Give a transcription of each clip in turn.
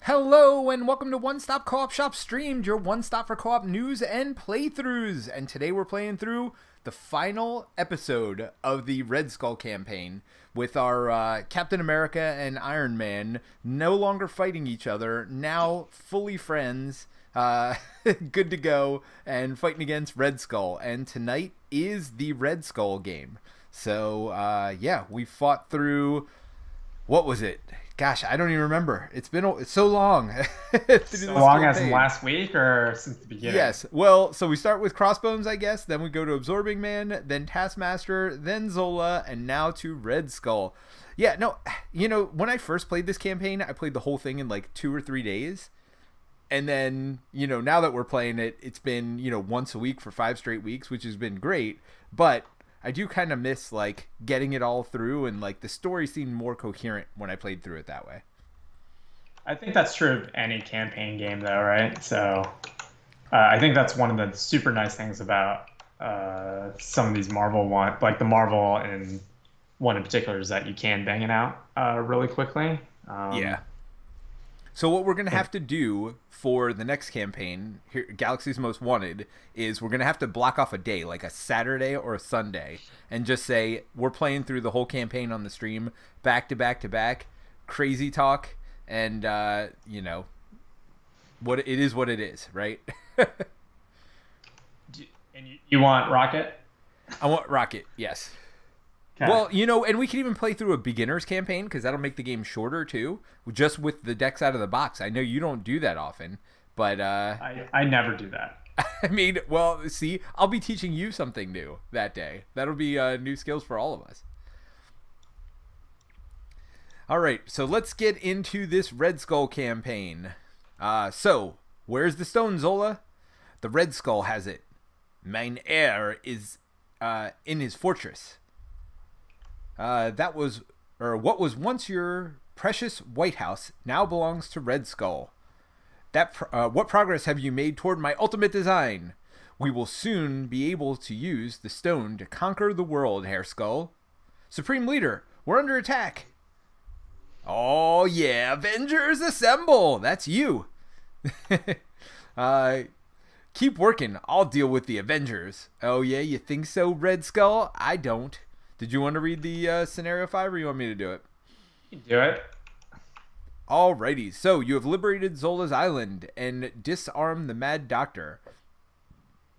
Hello and welcome to One Stop Co-op Shop Streamed, your one stop for co-op news and playthroughs. And today we're playing through the final episode of the Red Skull campaign with our Captain America and Iron Man no longer fighting each other, now fully friends, good to go, and fighting against Red Skull. And tonight is the Red Skull game. So, yeah, we fought through... What was it? Gosh, I don't even remember. It's so long. So long as last week or since the beginning? Yes. Well, so we start with Crossbones, I guess. Then we go to Absorbing Man, then Taskmaster, then Zola, and now to Red Skull. Yeah, no, when I first played this campaign, I played the whole thing in like 2 or 3 days. And then, now that we're playing it, it's been, once a week for 5 straight weeks, which has been great. But I do kind of miss like getting it all through, and like the story seemed more coherent when I played through it that way. I think that's true of any campaign game though, right? So I think that's one of the super nice things about some of these Marvel like the Marvel and one in particular is that you can bang it out really quickly. Yeah. So what we're going to have to do for the next campaign, here, Galaxy's Most Wanted, is we're going to have to block off a day, like a Saturday or a Sunday, and just say we're playing through the whole campaign on the stream, back to back to back, crazy talk, and, what it is, right? And you want Rocket? I want Rocket, yes. Okay. Well, and we can even play through a beginner's campaign because that'll make the game shorter too, just with the decks out of the box. I know you don't do that often, but I never do that. I mean, well, see, I'll be teaching you something new that day. That'll be new skills for all of us. All right, so let's get into this Red Skull campaign. So, where's the stone, Zola? The Red Skull has it. Mein heir is in his fortress. What was once your precious White House now belongs to Red Skull. What progress have you made toward my ultimate design? We will soon be able to use the stone to conquer the world, Herr Skull. Supreme Leader, we're under attack. Oh yeah, Avengers assemble! That's you. Keep working. I'll deal with the Avengers. Oh yeah, you think so, Red Skull? I don't. Did you want to read the scenario 5, or you want me to do it? You can do it. Alrighty, so you have liberated Zola's island and disarmed the Mad Doctor.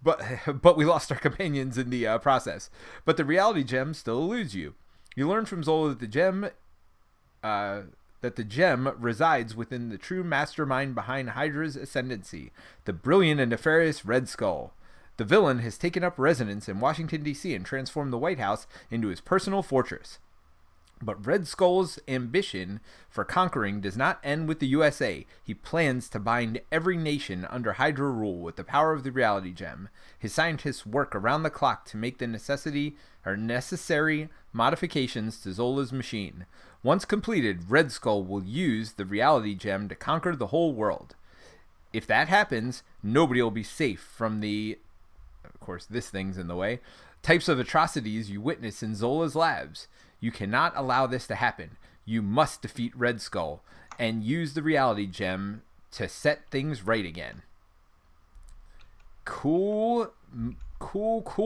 But we lost our companions in the process. But the reality gem still eludes you. You learn from Zola that the gem resides within the true mastermind behind Hydra's ascendancy, the brilliant and nefarious Red Skull. The villain has taken up residence in Washington, D.C. and transformed the White House into his personal fortress. But Red Skull's ambition for conquering does not end with the USA. He plans to bind every nation under Hydra rule with the power of the reality gem. His scientists work around the clock to make the necessary modifications to Zola's machine. Once completed, Red Skull will use the reality gem to conquer the whole world. If that happens, nobody will be safe from the... Of course, this thing's in the way. Types of atrocities you witness in Zola's labs. You cannot allow this to happen. You must defeat Red Skull and use the reality gem to set things right again. Cool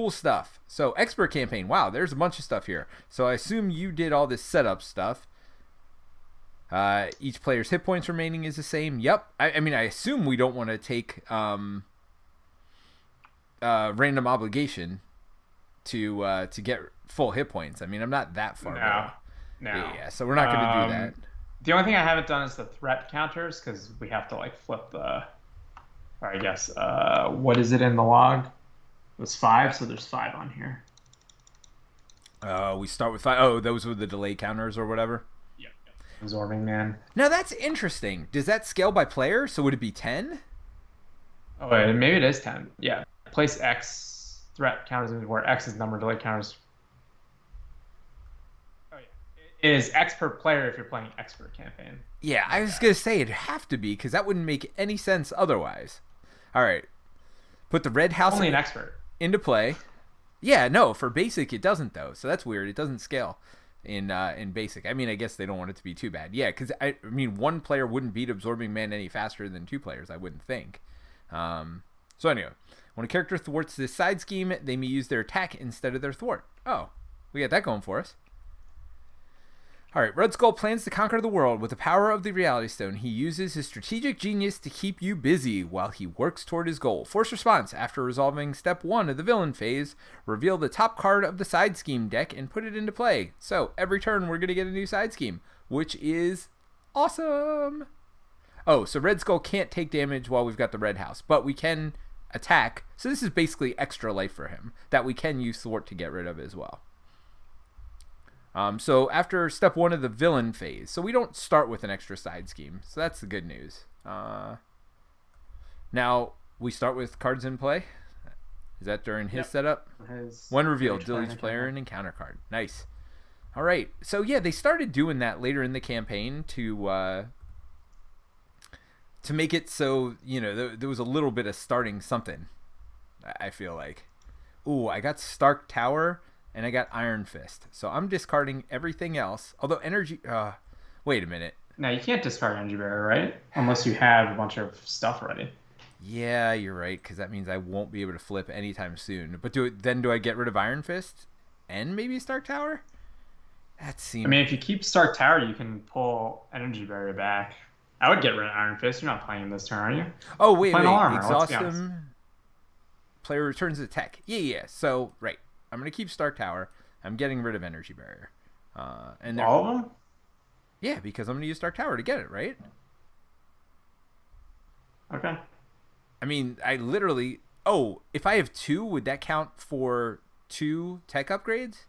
stuff. So, expert campaign. Wow, there's a bunch of stuff here. So, I assume you did all this setup stuff. Each player's hit points remaining is the same. Yep. I mean, I assume we don't want to take... random obligation to get full hit points. I mean, I'm not that far No. Yeah, so we're not going to do that. The only thing I haven't done is the threat counters because we have to like flip the... Or I guess, what is it in the log? It was 5, so there's 5 on here. We start with 5. Oh, those were the delay counters or whatever? Yep. Absorbing Man. Now, that's interesting. Does that scale by player? So would it be 10? Oh, wait, maybe it is 10. Yeah. Place X threat counters where X is number of delay counters. Oh yeah, it is X per player if you're playing expert campaign. Yeah, I was gonna say it'd have to be because that wouldn't make any sense otherwise. All right, put the red house only an expert into play. Yeah, no, for basic it doesn't though, so that's weird. It doesn't scale. in basic. I mean, I guess they don't want it to be too bad. Yeah, because I mean, one player wouldn't beat Absorbing Man any faster than two players. I wouldn't think. So anyway, when a character thwarts this side scheme, they may use their attack instead of their thwart. Oh, we got that going for us. All right, Red Skull plans to conquer the world with the power of the Reality Stone. He uses his strategic genius to keep you busy while he works toward his goal. Force response: after resolving step 1 of the villain phase, reveal the top card of the side scheme deck and put it into play. So every turn we're going to get a new side scheme, which is awesome. Oh, so Red Skull can't take damage while we've got the red house, but we can attack. So this is basically extra life for him that we can use thwart to get rid of as well. So after step 1 of the villain phase, so we don't start with an extra side scheme. So that's the good news. Now we start with cards in play. Is that during his setup? When revealed, deal each player an encounter card. Nice. All right. So yeah, they started doing that later in the campaign to make it so, you know, there was a little bit of starting something. I feel like. Ooh, I got Stark Tower. And I got Iron Fist. So I'm discarding everything else. Although energy... wait a minute. Now, you can't discard Energy Barrier, right? Unless you have a bunch of stuff ready. Yeah, you're right, because that means I won't be able to flip anytime soon. But do I get rid of Iron Fist? And maybe Stark Tower? That seems... I mean, if you keep Stark Tower, you can pull Energy Barrier back. I would get rid of Iron Fist. You're not playing him this turn, are you? Oh, wait. Exhaust him. Player returns the tech. Yeah. So, right. I'm going to keep Stark Tower. I'm getting rid of Energy Barrier. And all of them? Yeah, because I'm going to use Stark Tower to get it, right? Okay. I mean, I literally... Oh, if I have 2, would that count for 2 tech upgrades?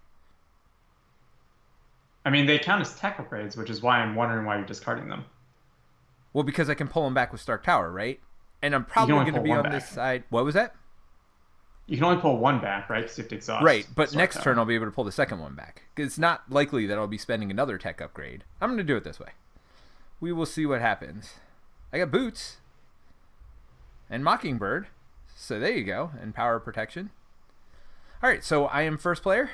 I mean, they count as tech upgrades, which is why I'm wondering why you're discarding them. Well, because I can pull them back with Stark Tower, right? And I'm probably going to be on this side... What was that? You can only pull 1 back, right? Because you have to exhaust. Right, but next turn I'll be able to pull the second one back. Because it's not likely that I'll be spending another tech upgrade. I'm going to do it this way. We will see what happens. I got Boots. And Mockingbird. So there you go. And Power of Protection. Alright, so I am first player.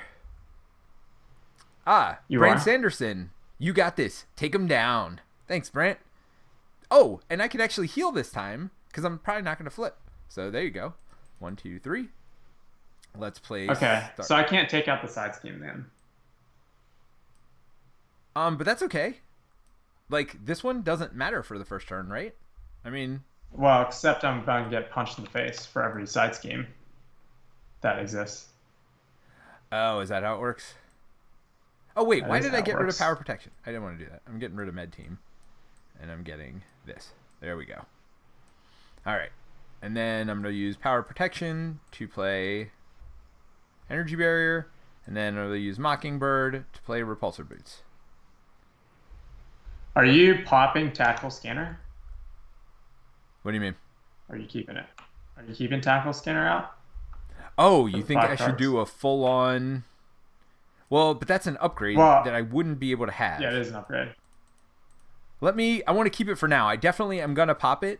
Brant Sanderson. You got this. Take him down. Thanks, Brant. Oh, and I can actually heal this time. Because I'm probably not going to flip. So there you go. 1, 2, 3. Let's play. Okay, so I can't take out the side scheme then. But that's okay. Like, this one doesn't matter for the first turn, right? I mean... Well, except I'm going to get punched in the face for every side scheme that exists. Oh, is that how it works? Oh, wait, why did I get rid of Power Protection? I didn't want to do that. I'm getting rid of Med Team. And I'm getting this. There we go. Alright. And then I'm going to use Power Protection to play Energy Barrier. And then I'm going to use Mockingbird to play Repulsor Boots. Are you popping Tactical Scanner? What do you mean? Or are you keeping it? Are you keeping Tactical Scanner out? Oh, you think I should do a full-on... Well, but that's an upgrade that I wouldn't be able to have. Yeah, it is an upgrade. I want to keep it for now. I definitely am going to pop it.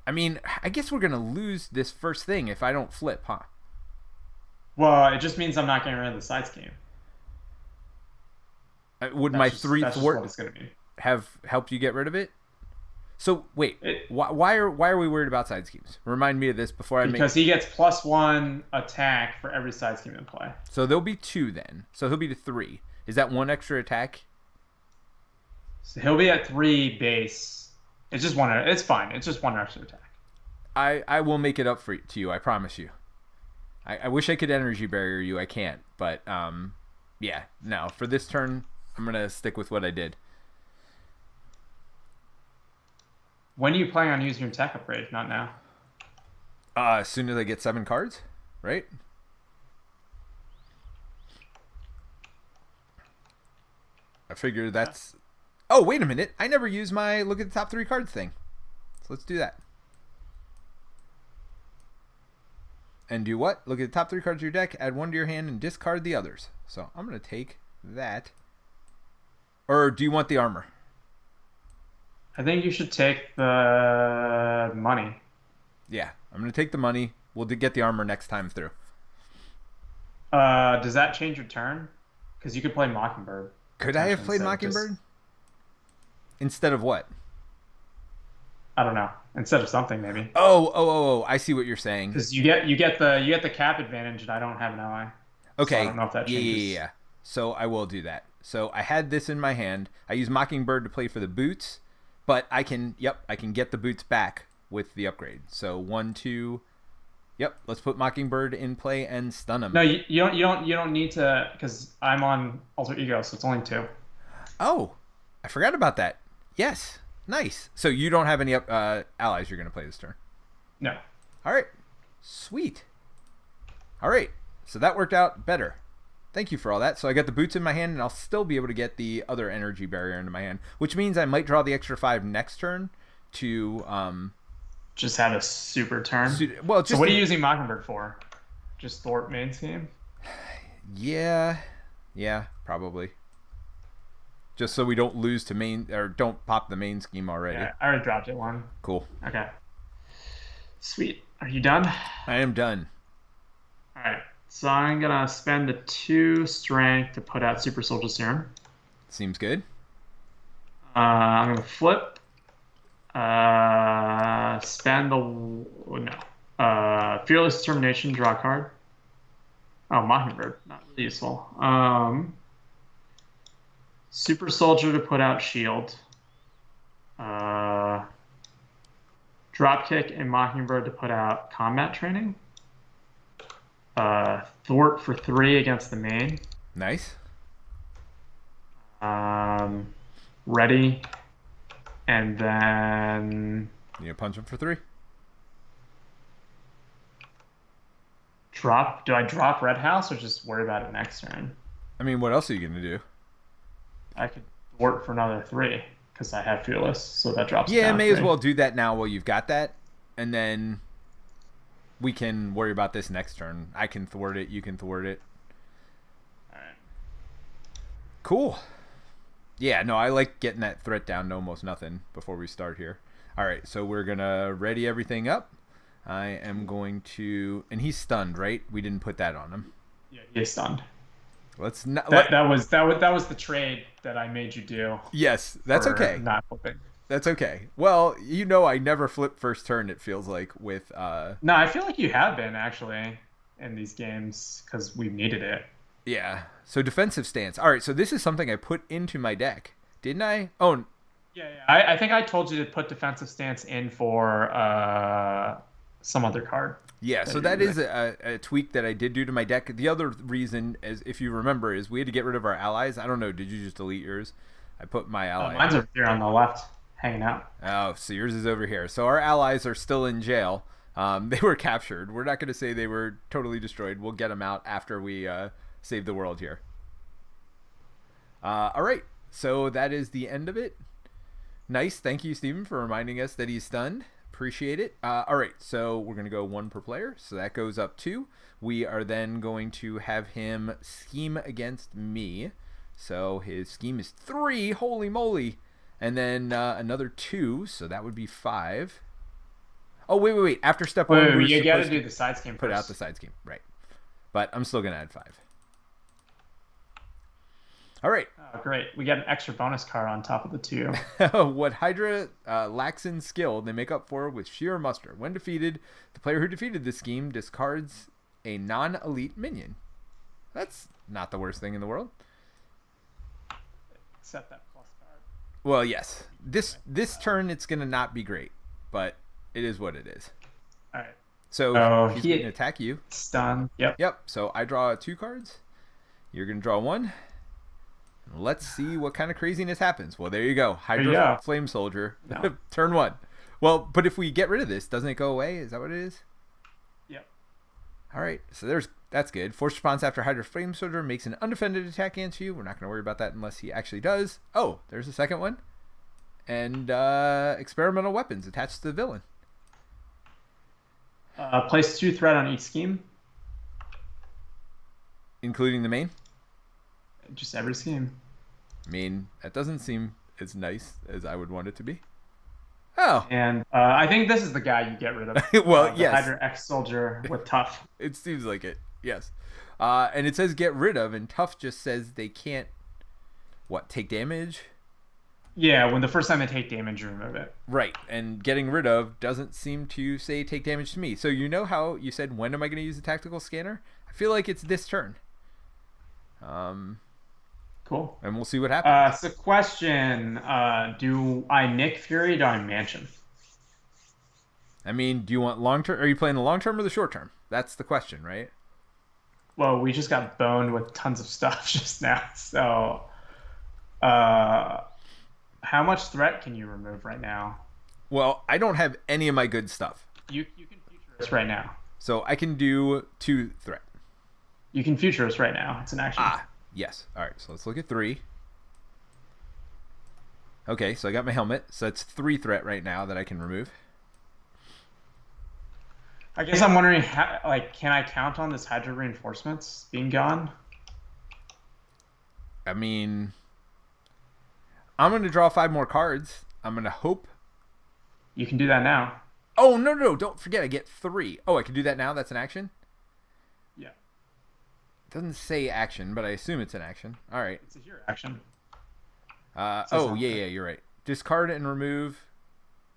I mean, I guess we're going to lose this first thing if I don't flip, huh? Well, it just means I'm not getting rid of the side scheme. Would my 3 thwart have helped you get rid of it? So, wait, why are we worried about side schemes? Remind me of this before I make... Because he gets +1 attack for every side scheme in play. So there'll be 2 then. So he'll be to 3. Is that 1 extra attack? So he'll be at 3 base. It's just 1. It's fine. It's just 1 extra attack. I will make it up to you. I promise you. I wish I could Energy Barrier you. I can't. But, yeah. No, for this turn, I'm going to stick with what I did. When do you plan on using your tech upgrade? Not now. As soon as I get 7 cards, right? I figure that's... Oh, wait a minute. I never used my look at the top 3 cards thing. So let's do that. And do what? Look at the top 3 cards of your deck, add 1 to your hand, and discard the others. So I'm going to take that. Or do you want the armor? I think you should take the money. Yeah, I'm going to take the money. We'll get the armor next time through. Does that change your turn? Because you could play Mockingbird. Could I have played instead of Mockingbird? Instead of what? I don't know. Instead of something maybe. Oh! I see what you're saying. Because you get the cap advantage, and I don't have an ally. So I Okay. don't know if that changes. Yeah. So I will do that. So I had this in my hand. I use Mockingbird to play for the boots, but I can get the boots back with the upgrade. So 1, 2. Yep. Let's put Mockingbird in play and stun him. No, you don't need to because I'm on alter ego, so it's only 2. Oh, I forgot about that. Yes. Nice. So you don't have any allies you're going to play this turn. No. All right. Sweet. All right. So that worked out better. Thank you for all that. So I got the boots in my hand, and I'll still be able to get the other energy barrier into my hand, which means I might draw the extra 5 next turn to Just have a super turn. well, just So what are you using Mockingbird for? Just thwart main scheme? Yeah, probably. Just so we don't lose to main or don't pop the main scheme already. Yeah, I already dropped it 1. Cool. Okay. Sweet. Are you done? I am done. All right. So I'm gonna spend the 2 strength to put out Super Soldier Serum. Seems good. I'm gonna flip. Spend Fearless Determination. Draw a card. Oh, Mockingbird, not really useful. Super Soldier to put out Shield. Dropkick and Mockingbird to put out Combat Training. Thwart for 3 against the main. Nice. Ready. And then You punch him for 3. drop. Do I drop Red House or just worry about it next turn? I mean, what else are you gonna do? I could thwart for another 3 because I have Fearless, so that drops. Yeah, down may as 3. well do that now while you've got that, and then we can worry about this next turn. I can thwart it. You can thwart it. All right. Cool. Yeah, no, I like getting that threat down to almost nothing before we start here. All right, so we're gonna ready everything up. I am going to, and he's stunned, right? We didn't put that on him. Yeah, he's stunned. Let's not. That was the trade that I made you do. Yes, that's for okay. Not flipping. That's okay. Well, you know, I never flip first turn. It feels like with. No, I feel like you have been actually in these games because we've needed it. Yeah. So defensive stance. All right. So this is something I put into my deck, didn't I? Oh. Yeah. I think I told you to put defensive stance in for some other card. Yeah, so that is a tweak that I did do to my deck. The other reason, is, if you remember, is we had to get rid of our allies. I don't know. Did you just delete yours? I put my ally. Mine's over here on the left, hanging out. Oh, so yours is over here. So our allies are still in jail. They were captured. We're not going to say they were totally destroyed. We'll get them out after we save the world here. All right, so that is the end of it. Nice. Thank you, Steven, for reminding us that he's stunned. Appreciate it. All right, so we're going to go 1 per player. So that goes up 2. We are then going to have him scheme against me. So his scheme is 3. Holy moly. And then another 2. So that would be 5. Oh, wait. After step 1, Wait, you got to do the side scheme put first. out the side scheme. Right. But I'm still going to add 5. All right. Oh, great. We got an extra bonus card on top of the 2. What Hydra lacks in skill, they make up for with sheer muster. When defeated, the player who defeated this scheme discards a non-elite minion. That's not the worst thing in the world. Except that plus card. Well, yes. This turn, it's going to not be great, but it is what it is. All right. So he's going to attack you. Stun. Yep. So I draw 2 cards. You're going to draw 1. Let's see what kind of craziness happens. Well, there you go. Hydra Flame Soldier. No. Turn 1. Well, but if we get rid of this, doesn't it go away? Is that what it is? Yep. All right. So that's good. Force response after Hydra Flame Soldier makes an undefended attack against you. We're not going to worry about that unless he actually does. Oh, there's a second one. And experimental weapons attached to the villain. Place 2 threat on each scheme. Including the main? Just every scheme. I mean, that doesn't seem as nice as I would want it to be. Oh. And I think this is the guy you get rid of. Well, the yes. Hydra X Soldier with Tough. It seems like it, yes. And it says get rid of, and Tough just says they can't what, take damage? Yeah, when the first time they take damage, you remove it. Right, and getting rid of doesn't seem to say take damage to me. So you know how you said, when am I going to use the tactical scanner? I feel like it's this turn. Cool. And we'll see what happens. So question, do I Nick Fury or do I Mansion? I mean, do you want long term? Are you playing the long term or the short term? That's the question, right? Well, we just got boned with tons of stuff just now. So, how much threat can you remove right now? Well, I don't have any of my good stuff. You can futurist right now. So I can do 2 threat. You can futurist right now. It's an action. Yes. All right, so let's look at 3. Okay, so I got my helmet. So that's 3 threat right now that I can remove. I guess I'm wondering, can I count on this Hydra reinforcements being gone? I mean, I'm going to draw 5 more cards. I'm going to hope. You can do that now. Oh, no, don't forget, I get 3. Oh, I can do that now? That's an action? Yeah. It doesn't say action, but I assume it's an action. All right. It's a hero action. Yeah, you're right. Discard and remove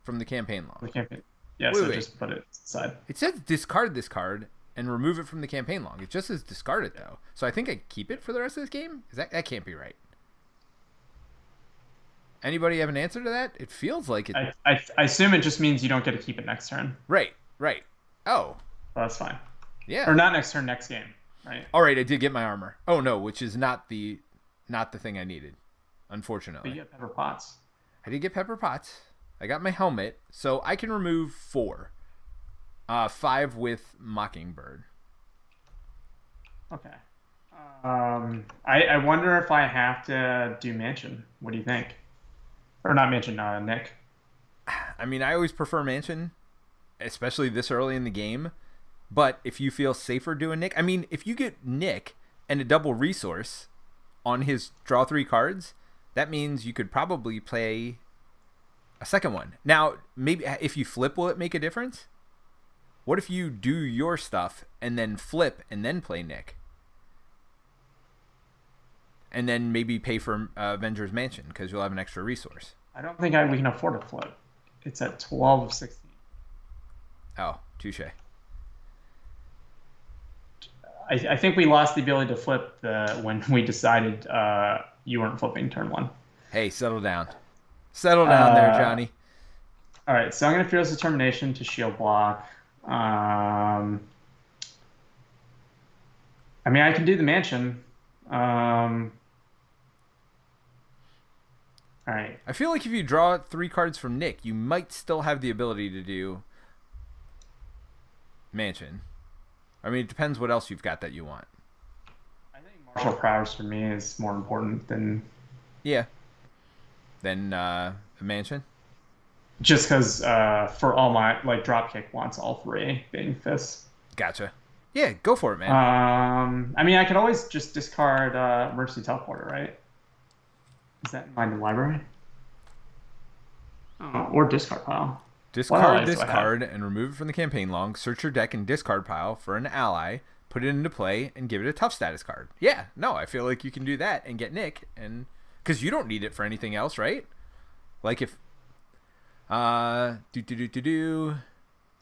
from the campaign log. The campaign. Yeah, so just put it aside. It says discard this card and remove it from the campaign log. It just says discard it, though. So I think I keep it for the rest of this game? That can't be right. Anybody have an answer to that? It feels like it. I assume it just means you don't get to keep it next turn. Right. Oh. Well, that's fine. Yeah. Or not next turn, next game. Right. All right, I did get my armor. Oh, no, which is not the thing I needed, unfortunately. But you get Pepper Potts. I did get Pepper Potts. I got my helmet, so I can remove 4. 5 with Mockingbird. Okay. I wonder if I have to do Mansion. What do you think? Or not Mansion, Nick. I mean, I always prefer Mansion, especially this early in the game. But if you feel safer doing Nick, I mean, if you get Nick and a double resource on his draw 3 cards, that means you could probably play a second one. Now, maybe if you flip, will it make a difference? What if you do your stuff and then flip and then play Nick? And then maybe pay for Avengers Mansion because you'll have an extra resource. I don't think we can afford to flip. It's at 12 of 16. Oh, touche. I think we lost the ability to flip when we decided you weren't flipping turn 1. Hey, settle down. Settle down there, Johnny. All right, so I'm going to Fearless Determination to shield block. I mean, I can do the Mansion. All right. I feel like if you draw 3 cards from Nick, you might still have the ability to do Mansion. I mean, it depends what else you've got that you want. I think martial prowess for me is more important than... Yeah. Than a Mansion? Just because for all my... Dropkick wants all 3 being fists. Gotcha. Yeah, go for it, man. I mean, I could always just discard Emergency Teleporter, right? Is that in the library? Oh, or discard pile. Discard this card and remove it from the campaign log. Search your deck and discard pile for an ally. Put it into play and give it a tough status card. Yeah, no, I feel like you can do that and get Nick, and because you don't need it for anything else, right? Like if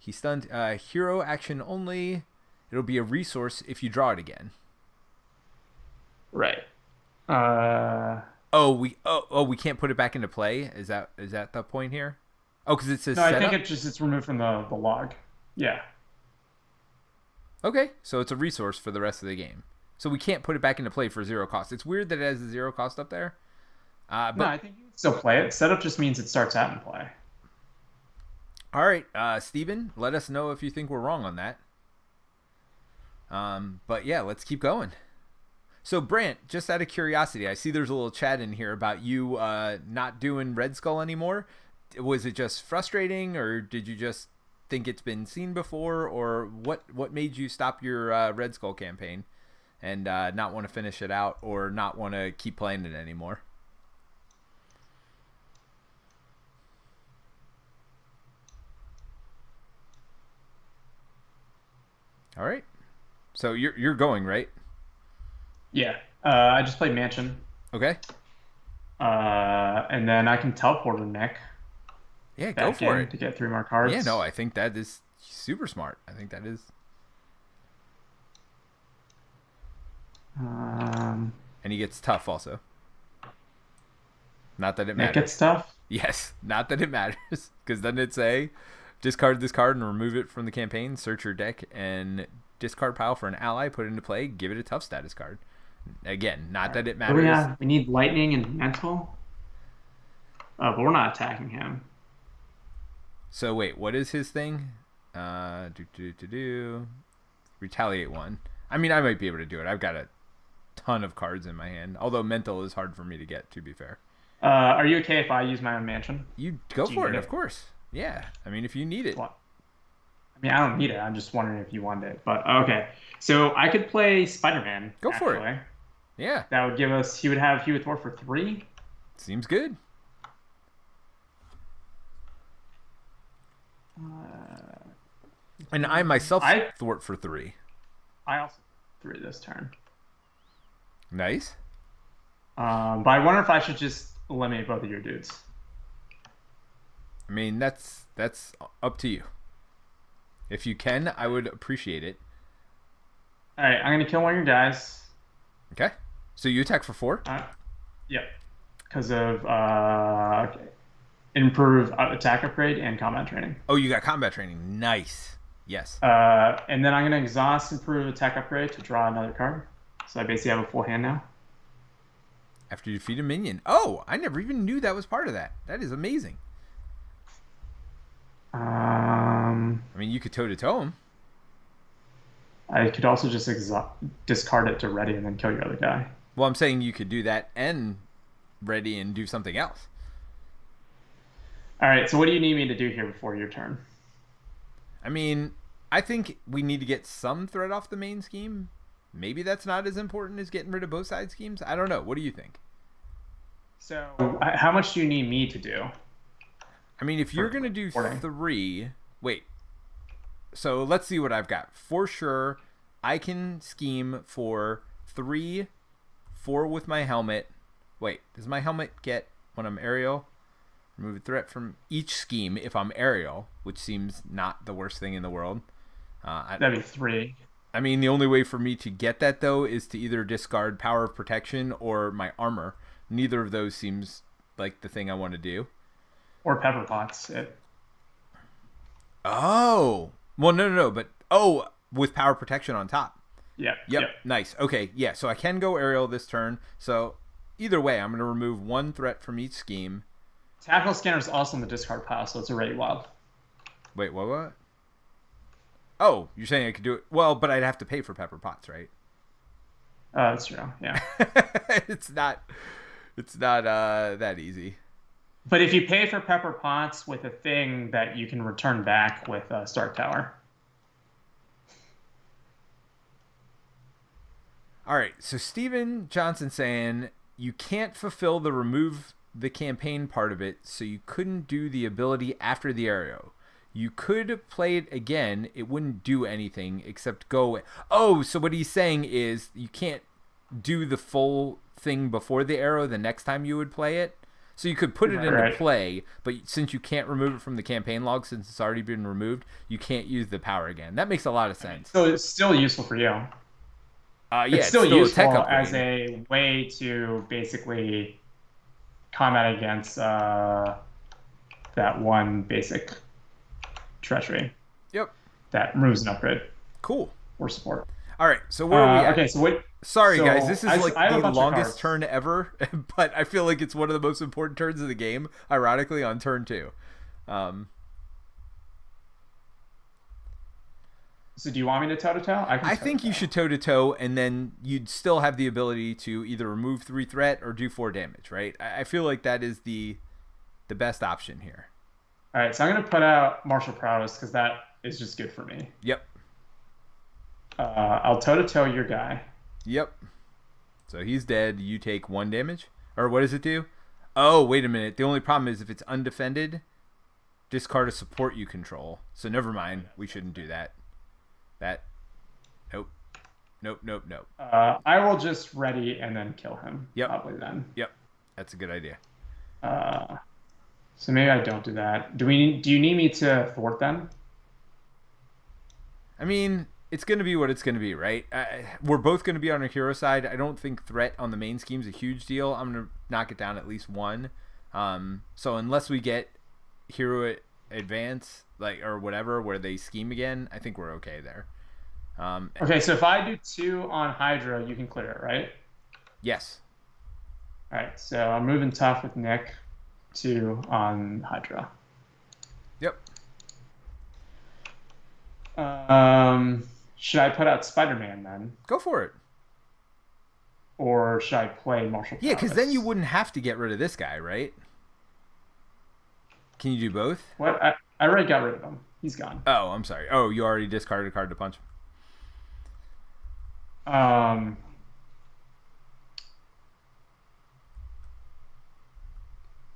he's stunned. Hero action only. It'll be a resource if you draw it again. Right. We can't put it back into play. Is that the point here? Oh, because it says no. I think it's removed from the log. Yeah. Okay, so it's a resource for the rest of the game. So we can't put it back into play for 0 cost. It's weird that it has a 0 cost up there. But no, I think you can still play it. Setup just means it starts out in play. All right, Steven, let us know if you think we're wrong on that. But yeah, let's keep going. So Brant, just out of curiosity, I see there's a little chat in here about you not doing Red Skull anymore. Was it just frustrating, or did you just think it's been seen before, or what made you stop your Red Skull campaign and not want to finish it out, or not want to keep playing it anymore? All right. So you're going, right? Yeah. I just played Mansion. Okay. And then I can teleport Nick Yeah, go back for in it. to get 3 more Yeah, no, cards. I think that is super smart. I think that is. Um, And he gets tough also. Not that it Nick gets matters. stuff. Yes, not that it matters. Because then it say discard this card and remove it from the campaign, search your deck, and discard pile for an ally, put it into play, give it a tough status card. Again, not All right. that it What do we matters. have? We need lightning and mental. But we're not attacking him. So wait, what is his thing? Retaliate one. I mean, I might be able to do it. I've got a ton of cards in my hand. Although mental is hard for me to get, to be fair. Are you okay if I use my own mansion? You go Do you for it, need of course. Yeah. I mean, if you need it. What? I mean, I don't need it. I'm just wondering if you want it. But okay. So I could play Spider-Man, Go for it. actually. Yeah. That would give us, he would thwart for 3. Seems good. And I myself thwart for 3. I also 3 this turn. Nice. But I wonder if I should just eliminate both of your dudes. I mean, that's up to you. If you can, I would appreciate it. All right, I'm gonna kill one of your guys. Okay. So you attack for 4? Yep. Because of improve attack upgrade and combat training. Oh, you got combat training. Nice. Yes. And then I'm gonna exhaust improve attack upgrade to draw another card. So I basically have a full hand now. After you defeat a minion. Oh, I never even knew that was part of that. That is amazing. I mean, you could toe-to-toe him. I could also just discard it to ready and then kill your other guy. Well, I'm saying you could do that and ready and do something else. All right, so what do you need me to do here before your turn? I mean, I think we need to get some threat off the main scheme. Maybe that's not as important as getting rid of both side schemes. I don't know. What do you think? So how much do you need me to do? I mean, if you're going to do 3... Wait. So let's see what I've got. For sure, I can scheme for 3, 4 with my helmet. Wait, does my helmet get when I'm aerial? Remove a threat from each scheme if I'm aerial, which seems not the worst thing in the world. That'd be 3. I mean, the only way for me to get that, though, is to either discard Power of Protection or my armor. Neither of those seems like the thing I want to do. Or Pepper Pots. Oh. Well, no. But, with Power Protection on top. Yep. Nice. Okay, yeah, so I can go aerial this turn. So, either way, I'm going to remove 1 threat from each scheme. Tactical Scanner is also in the discard pile, so it's already wild. Wait, what? Oh, you're saying I could do it? Well, but I'd have to pay for Pepper Pots, right? That's true. Yeah. It's not that easy. But if you pay for Pepper Pots with a thing that you can return back with Stark Tower. All right. So Steven Johnson saying you can't fulfill the remove the campaign part of it, so you couldn't do the ability after the aerial. You could play it again. It wouldn't do anything except go away. Oh, so what he's saying is you can't do the full thing before the arrow the next time you would play it. So you could put it into play, but since you can't remove it from the campaign log since it's already been removed, you can't use the power again. That makes a lot of sense. So it's still useful for you. Yeah, it's still useful as a way to basically combat against that one basic treachery. Yep. That removes an upgrade. Cool. Or support. All right, so where are we at? Okay, so what? Sorry, guys, this is like the longest longest turn ever, but I feel like it's one of the most important turns of the game, ironically, on turn 2. So do you want me to toe-to-toe? I think you should toe-to-toe, and then you'd still have the ability to either remove 3 threat or do 4 damage, right? I feel like that is the best option here. All right, so I'm going to put out Martial Prowess because that is just good for me. Yep. I'll toe-to-toe your guy. Yep. So he's dead. You take 1 damage. Or what does it do? Oh, wait a minute. The only problem is if it's undefended, discard a support you control. So never mind. We shouldn't do that. Nope. I will just ready and then kill him. Yep. Probably then. Yep. That's a good idea. So maybe I don't do that. Do you need me to thwart them? I mean, it's going to be what it's going to be, right? We're both going to be on our hero side. I don't think threat on the main scheme is a huge deal. I'm going to knock it down at least one. So unless we get hero advance, like, or whatever, where they scheme again, I think we're okay there. Okay, so if I do 2 on Hydra, you can clear it, right? Yes. All right, so I'm moving tough with Nick. 2 on Hydra. Yep. Should I put out Spider-Man then? Go for it. Or should I play Marshall Yeah, because Prowess? then you wouldn't have to get rid of this guy, right? Can you do both? What? I already got rid of him. He's gone. Oh, I'm sorry. Oh, you already discarded a card to punch.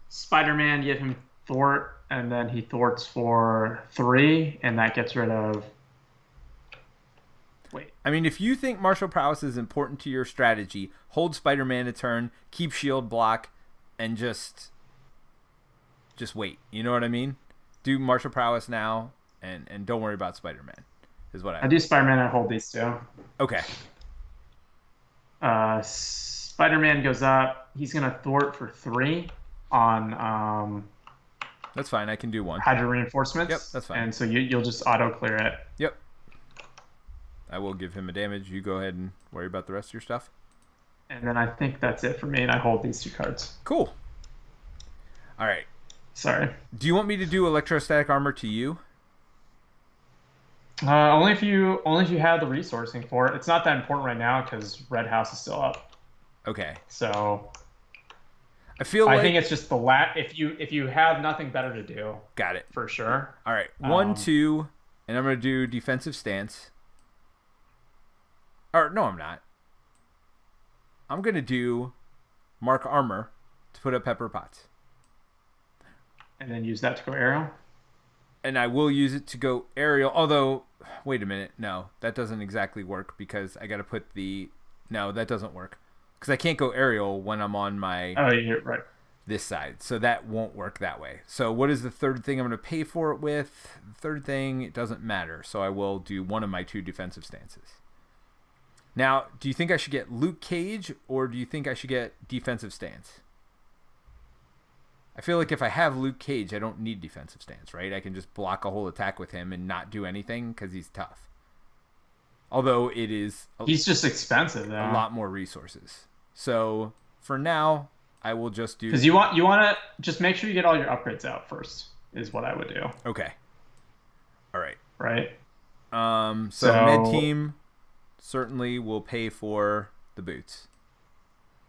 Spider-Man, give him thwart, and then he thwarts for 3, and that gets rid of... Wait. I mean, if you think martial prowess is important to your strategy, hold Spider-Man a turn, keep shield block, and just wait. You know what I mean? Do martial prowess now, and don't worry about Spider-Man, is what I do Spider-Man and hold these 2. Okay. Spider-Man goes up. He's going to thwart for 3 on... That's fine. I can do 1. Hydra reinforcements. Yep, that's fine. And so you'll just auto-clear it. Yep. I will give him a damage. You go ahead and worry about the rest of your stuff. And then I think that's it for me, and I hold these 2 cards. Cool. All right. Sorry. Do you want me to do electrostatic armor to you? Only if you have the resourcing for it. It's not that important right now because Red House is still up. Okay. So I think it's just if you have nothing better to do. Got it. For sure. All right. 1, 2, and I'm going to do defensive stance. Or no, I'm not. I'm going to do mark armor to put up pepper pots. And then use that to go aerial? And I will use it to go aerial. Although, wait a minute. No, that doesn't exactly work because I got to put the... No, that doesn't work. Because I can't go aerial when I'm on my... Oh, you're right. This side. So that won't work that way. So what is the third thing I'm going to pay for it with? The third thing, it doesn't matter. So I will do one of my 2 defensive stances. Now, do you think I should get Luke Cage or do you think I should get defensive stance? I feel like if I have Luke Cage, I don't need defensive stance, right? I can just block a whole attack with him and not do anything because he's tough. Although it is... He's just expensive, though. A lot more resources. So for now, I will just do... Because you want to just make sure you get all your upgrades out first, is what I would do. Okay. All right. Right? So med team certainly will pay for the boots.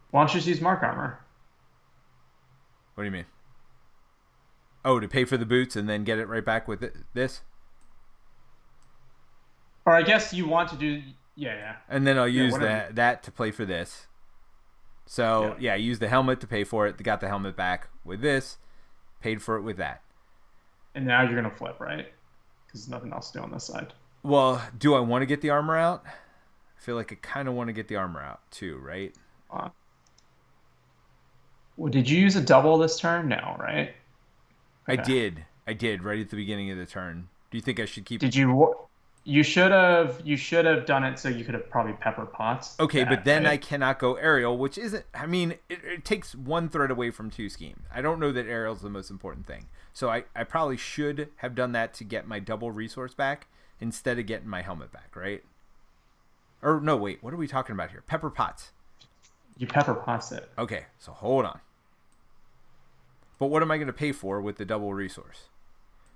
Why don't you just use mark armor? What do you mean? Oh, to pay for the boots and then get it right back with this? Or I guess you want to do... Yeah. And then I'll use that to play for this. So, yeah, use the helmet to pay for it. Got the helmet back with this. Paid for it with that. And now you're going to flip, right? Because there's nothing else to do on this side. Well, do I want to get the armor out? I feel like I kind of want to get the armor out too, right? Well, did you use a double this turn? No, right? Okay. I did right at the beginning of the turn. Do you think I should keep... Did you... You should have done it so you could have probably pepper pots. Okay, but then I cannot go aerial, which isn't... I mean, it takes 1 threat away from 2 schemes. I don't know that aerial is the most important thing. So I probably should have done that to get my double resource back instead of getting my helmet back, right? Or no, wait. What are we talking about here? Pepper pots. You pepper pots it. Okay, so hold on. But what am I going to pay for with the double resource?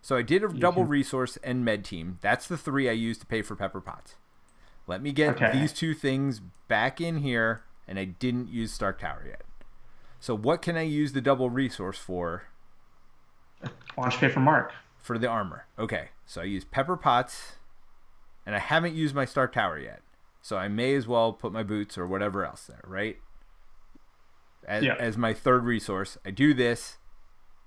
So I did a double resource and med team. That's the 3 I used to pay for pepper pots. Let me get these 2 things back in here, and I didn't use Stark Tower yet. So what can I use the double resource for? Why don't you pay for mark? For the armor. Okay, so I used pepper pots, and I haven't used my Stark Tower yet. So I may as well put my boots or whatever else there, right? As my 3rd resource. I do this,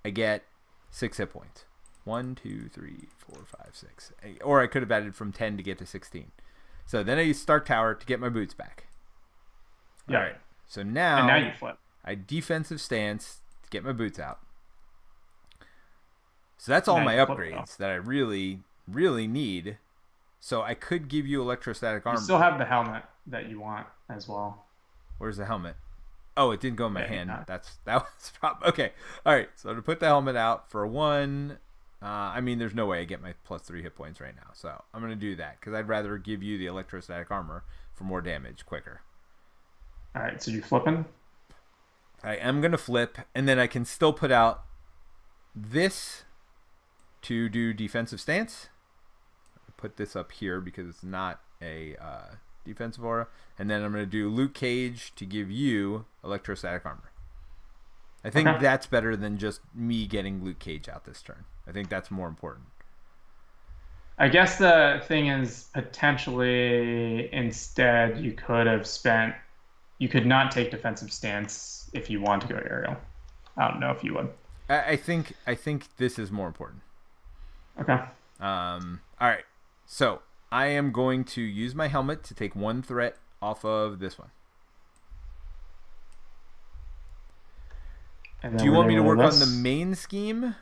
I get 6 hit points. 1, 2, 3, 4, 5, 6. Or I could have added from 10 to get to 16. So then I use Stark Tower to get my boots back. Yeah. All right. So now... And now you flip. I defensive stance to get my boots out. So that's all Now my you flip upgrades that I really, really need. So I could give you electrostatic armor. You still have the helmet that you want as well. Where's the helmet? Oh, it didn't go in my hand. Yeah. That was the problem. Okay. All right. So to put the helmet out for 1, I mean, there's no way I get my +3 hit points right now. So I'm going to do that because I'd rather give you the electrostatic armor for more damage quicker. All right. So you flipping? I am going to flip, and then I can still put out this to do defensive stance. Put this up here because it's not a defensive aura. And then I'm going to do Luke Cage to give you electrostatic armor. I think that's better than just me getting Luke Cage out this turn. I think that's more important. I guess the thing is potentially instead you could not take defensive stance if you want to go aerial. I don't know if you would. I think this is more important. Okay. All right. So I am going to use my helmet to take 1 threat off of this one. Do you want me to work on the main scheme?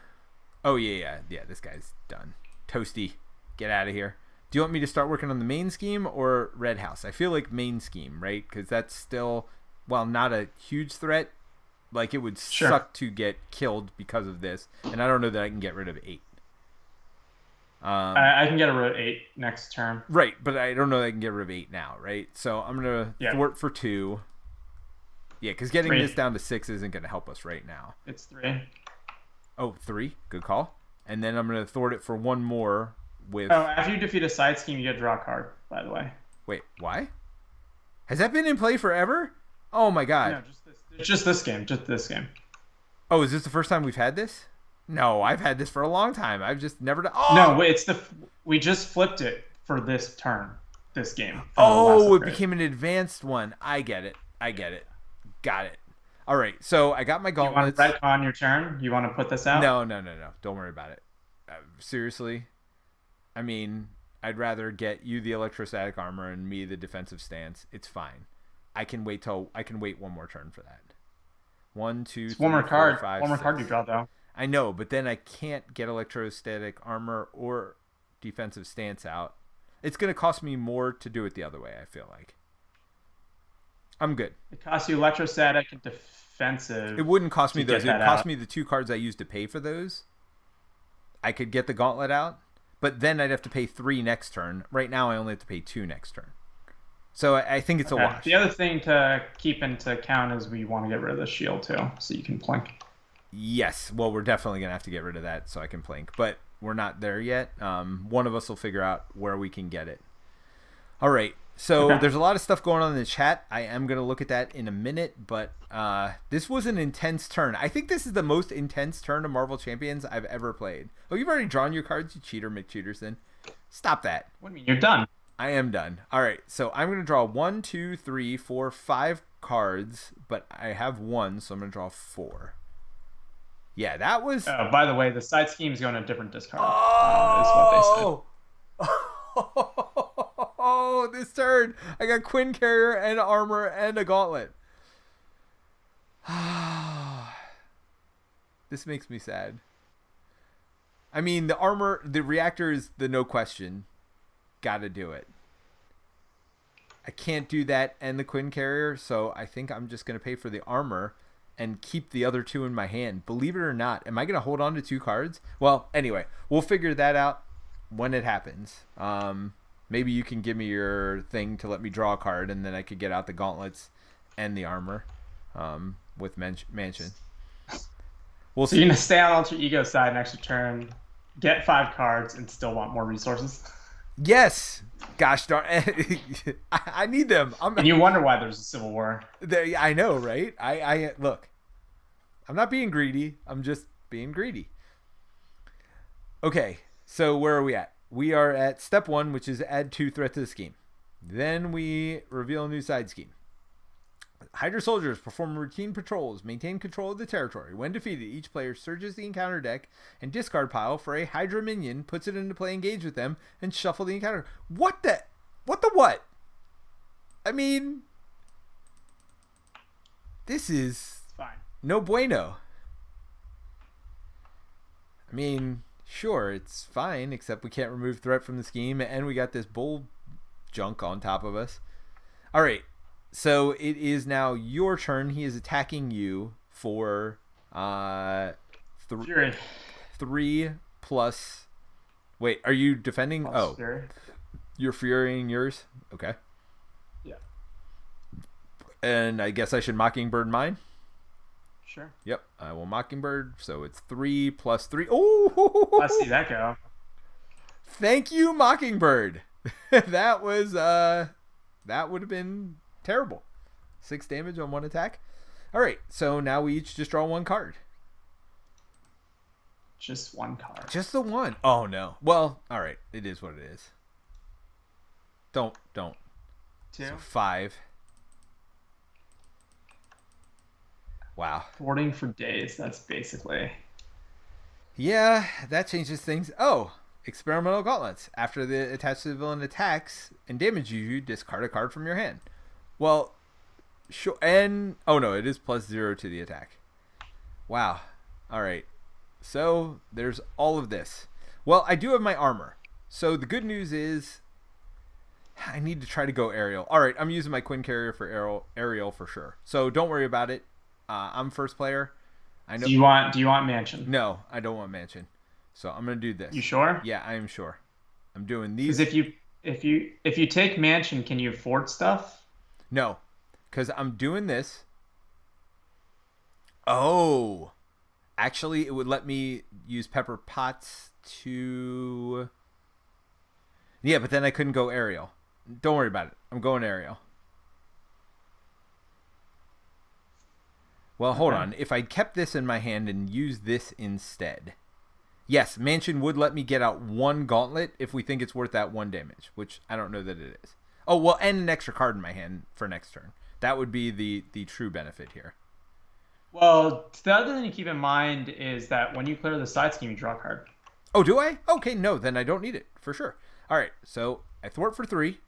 Oh, yeah. This guy's done. Toasty, get out of here. Do you want me to start working on the main scheme or Red House? I feel like main scheme, right? Because that's still, while not a huge threat, like it would suck to get killed because of this. And I don't know that I can get rid of 8. I can get rid of 8 next turn. Right, but I don't know that I can get rid of 8 now, right? So I'm going to thwart for 2. Yeah, because getting this down to 6 isn't going to help us right now. It's 3. Oh, 3? Good call. And then I'm going to thwart it for 1 more with... Oh, after you defeat a side scheme, you get to draw a card, by the way. Wait, why? Has that been in play forever? Oh my god. No, just this game. Just this game. Oh, is this the first time we've had this? No, I've had this for a long time. I've just never done... Oh! No, wait, we just flipped it for this turn, this game. Oh, it became an advanced one. I get it. Got it. All right, so I got my gauntlets. You want to retcon your turn? You want to put this out? No. Don't worry about it. Seriously? I mean, I'd rather get you the electrostatic armor and me the defensive stance. It's fine. I can wait 1 more turn for that. 1, 2, 3, 4, 5, 1 more 6. card you draw, though. I know, but then I can't get electrostatic armor or defensive stance out. It's going to cost me more to do it the other way, I feel like. I'm good. It costs you electrostatic and defensive. It wouldn't cost me those. It would cost me the 2 cards I used to pay for those. I could get the gauntlet out, but then I'd have to pay 3 next turn. Right now, I only have to pay 2 next turn. So I think it's a wash. The other thing to keep into account is we want to get rid of the shield, too, so you can plink. Yes. Well, we're definitely going to have to get rid of that so I can plink, but we're not there yet. One of us will figure out where we can get it. All right. So there's a lot of stuff going on in the chat. I am going to look at that in a minute, but this was an intense turn. I think this is the most intense turn of Marvel Champions I've ever played. Oh, you've already drawn your cards, you cheater, McCheaterson. Stop that. What do you mean? You're done. I am done. All right, so I'm going to draw 1, 2, 3, 4, 5 cards, but I have 1, so I'm going to draw 4. Yeah, that was... by the way, the side schemes go on a different discard. Is what they said. Oh, this turn. I got Quinn Carrier and armor and a gauntlet. This makes me sad. I mean, the armor, the reactor is the no question. Gotta do it. I can't do that and the Quinn Carrier, so I think I'm just going to pay for the armor and keep the other 2 in my hand. Believe it or not, am I going to hold on to 2 cards? Well, anyway, we'll figure that out when it happens. Maybe you can give me your thing to let me draw a card, and then I could get out the gauntlets and the armor with Mansion. We'll see. You're going to stay on Alter Ego side next turn, get 5 cards, and still want more resources? Yes! Gosh darn, I need them. And you wonder why there's a civil war. I know, right? I look, I'm not being greedy. I'm just being greedy. Okay, so where are we at? We are at step 1, which is add 2 threat to the scheme. Then we reveal a new side scheme. Hydra soldiers perform routine patrols, maintain control of the territory. When defeated, each player searches the encounter deck and discard pile for a Hydra minion, puts it into play, engage with them, and shuffle the encounter. What the what? I mean, this is no bueno. I mean, sure, it's fine, except we can't remove threat from the scheme, and we got this bull junk on top of us. All right, so it is now your turn. He is attacking you for Fury. 3 plus. Wait, are you defending? Plus Fury. You're furying yours. Okay. Yeah. And I guess I should Mockingbird mine. Sure. Yep, I will Mockingbird. So it's 3 plus 3. Oh, I see that go. Thank you, Mockingbird. That was that would have been terrible. 6 damage on 1 attack. All right, so now we each just draw 1 card. Just 1 card. Just the 1. Oh no. Well, all right. It is what it is. Don't. 2. So 5. Wow. Thwarting for days. That's basically. Yeah, that changes things. Oh, experimental gauntlets. After the attached to the villain attacks and damages you, discard a card from your hand. Well, sure. And oh no, it is +0 to the attack. Wow. All right. So there's all of this. Well, I do have my armor. So the good news is I need to try to go aerial. All right, I'm using my Quinn carrier for aerial for sure. So don't worry about it. I'm first player. I know. Do you want mansion? No, I don't want mansion. So I'm gonna do this. You sure? Yeah, I am sure. I'm doing these. Because if you take mansion, can you afford stuff? No, because I'm doing this. Oh, actually, it would let me use pepper pots to. Yeah, but then I couldn't go aerial. Don't worry about it. I'm going aerial. Well, hold on. If I kept this in my hand and used this instead. Yes, mansion would let me get out 1 gauntlet if we think it's worth that 1 damage, which I don't know that it is. Oh, well, and an extra card in my hand for next turn. That would be the true benefit here. Well, the other thing to keep in mind is that when you clear the side scheme, you draw a card. Oh, do I? Okay, no, then I don't need it, for sure. All right, so I thwart for 3.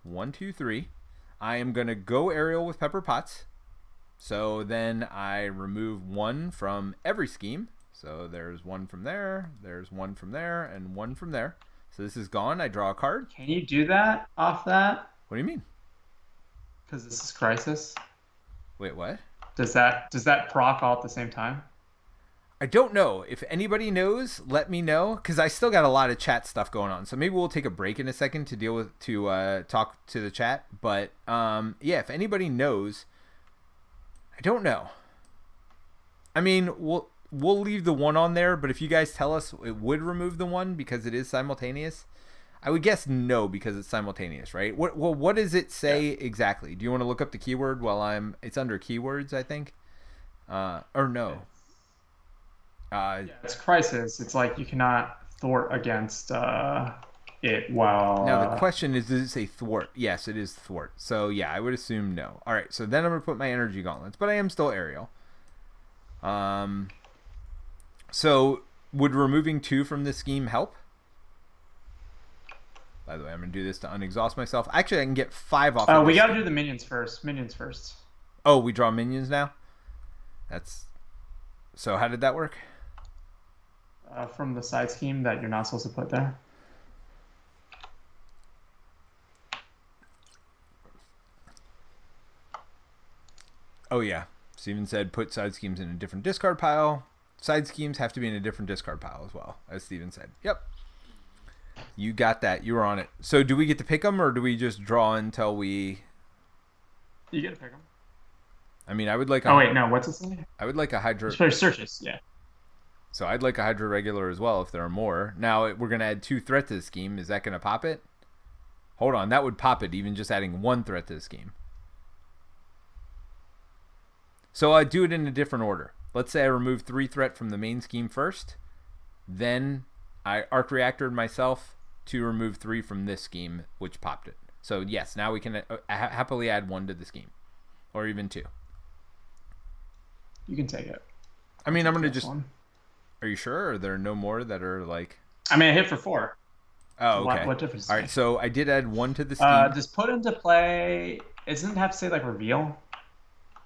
1, 2, 3. I am going to go aerial with pepper pots. So then I remove 1 from every scheme. So there's 1 from there, there's 1 from there, and 1 from there. So this is gone. I draw a card. Can you do that off that? What do you mean? Because this is Crisis. Wait, what? Does that proc all at the same time? I don't know. If anybody knows, let me know, because I still got a lot of chat stuff going on. So maybe we'll take a break in a second to talk to the chat. But yeah, if anybody knows, I don't know. I mean, we'll leave the 1 on there, but if you guys tell us it would remove the 1 because it is simultaneous, I would guess no because it's simultaneous, right? What does it say exactly? Do you want to look up the keyword while it's under keywords, I think? Or no? Yeah, it's Crisis. It's like you cannot thwart against it while. Now the question is, does it say thwart? Yes, it is thwart. So yeah, I would assume no. All right, so then I'm gonna put my energy gauntlets, but I am still aerial. So would removing 2 from this scheme help? By the way, I'm gonna do this to unexhaust myself. Actually, I can get 5 off. Oh, we gotta do the minions first. Minions first. Oh, we draw minions now. So how did that work? From the side scheme that you're not supposed to put there. Oh yeah, Steven said put side schemes in a different discard pile. Side schemes have to be in a different discard pile as well, as Steven said. Yep. You got that. You were on it. So do we get to pick them, or do we just draw until we... You get to pick them. I mean, I would like... Oh, wait, no. What's this thing? I would like a Hydra... Searches, yeah. So I'd like a Hydra regular as well if there are more. Now, we're going to add 2 threat to the scheme. Is that going to pop it? Hold on. That would pop it, even just adding 1 threat to the scheme. So I do it in a different order. Let's say I remove 3 threat from the main scheme first. Then I arc reactored myself to remove 3 from this scheme, which popped it. So yes, now we can happily add 1 to the scheme. Or even 2. You can take it. I mean, I'm going to just... One. Are you sure? Are there no more that are like... I mean, I hit for 4. Oh, okay. What difference? All right, so I did add 1 to the scheme. Does put into play... Doesn't it have to say, like, reveal?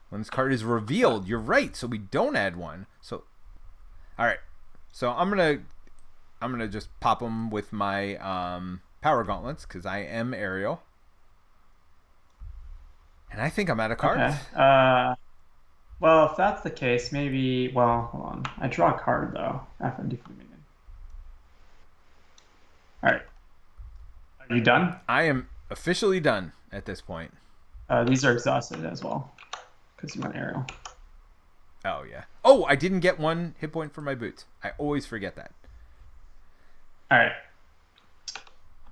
When this card is revealed, you're right. So we don't add one. So, all right. So I'm gonna just pop them with my power gauntlets because I am aerial, and I think I'm out of cards. Okay. Well, if that's the case, maybe. Well, hold on. I draw a card though after defeating the minion. All right. Are you done? I am officially done at this point. These are exhausted as well because you went aerial. Oh yeah. Oh, I didn't get one hit point for my boots. I always forget that. All right.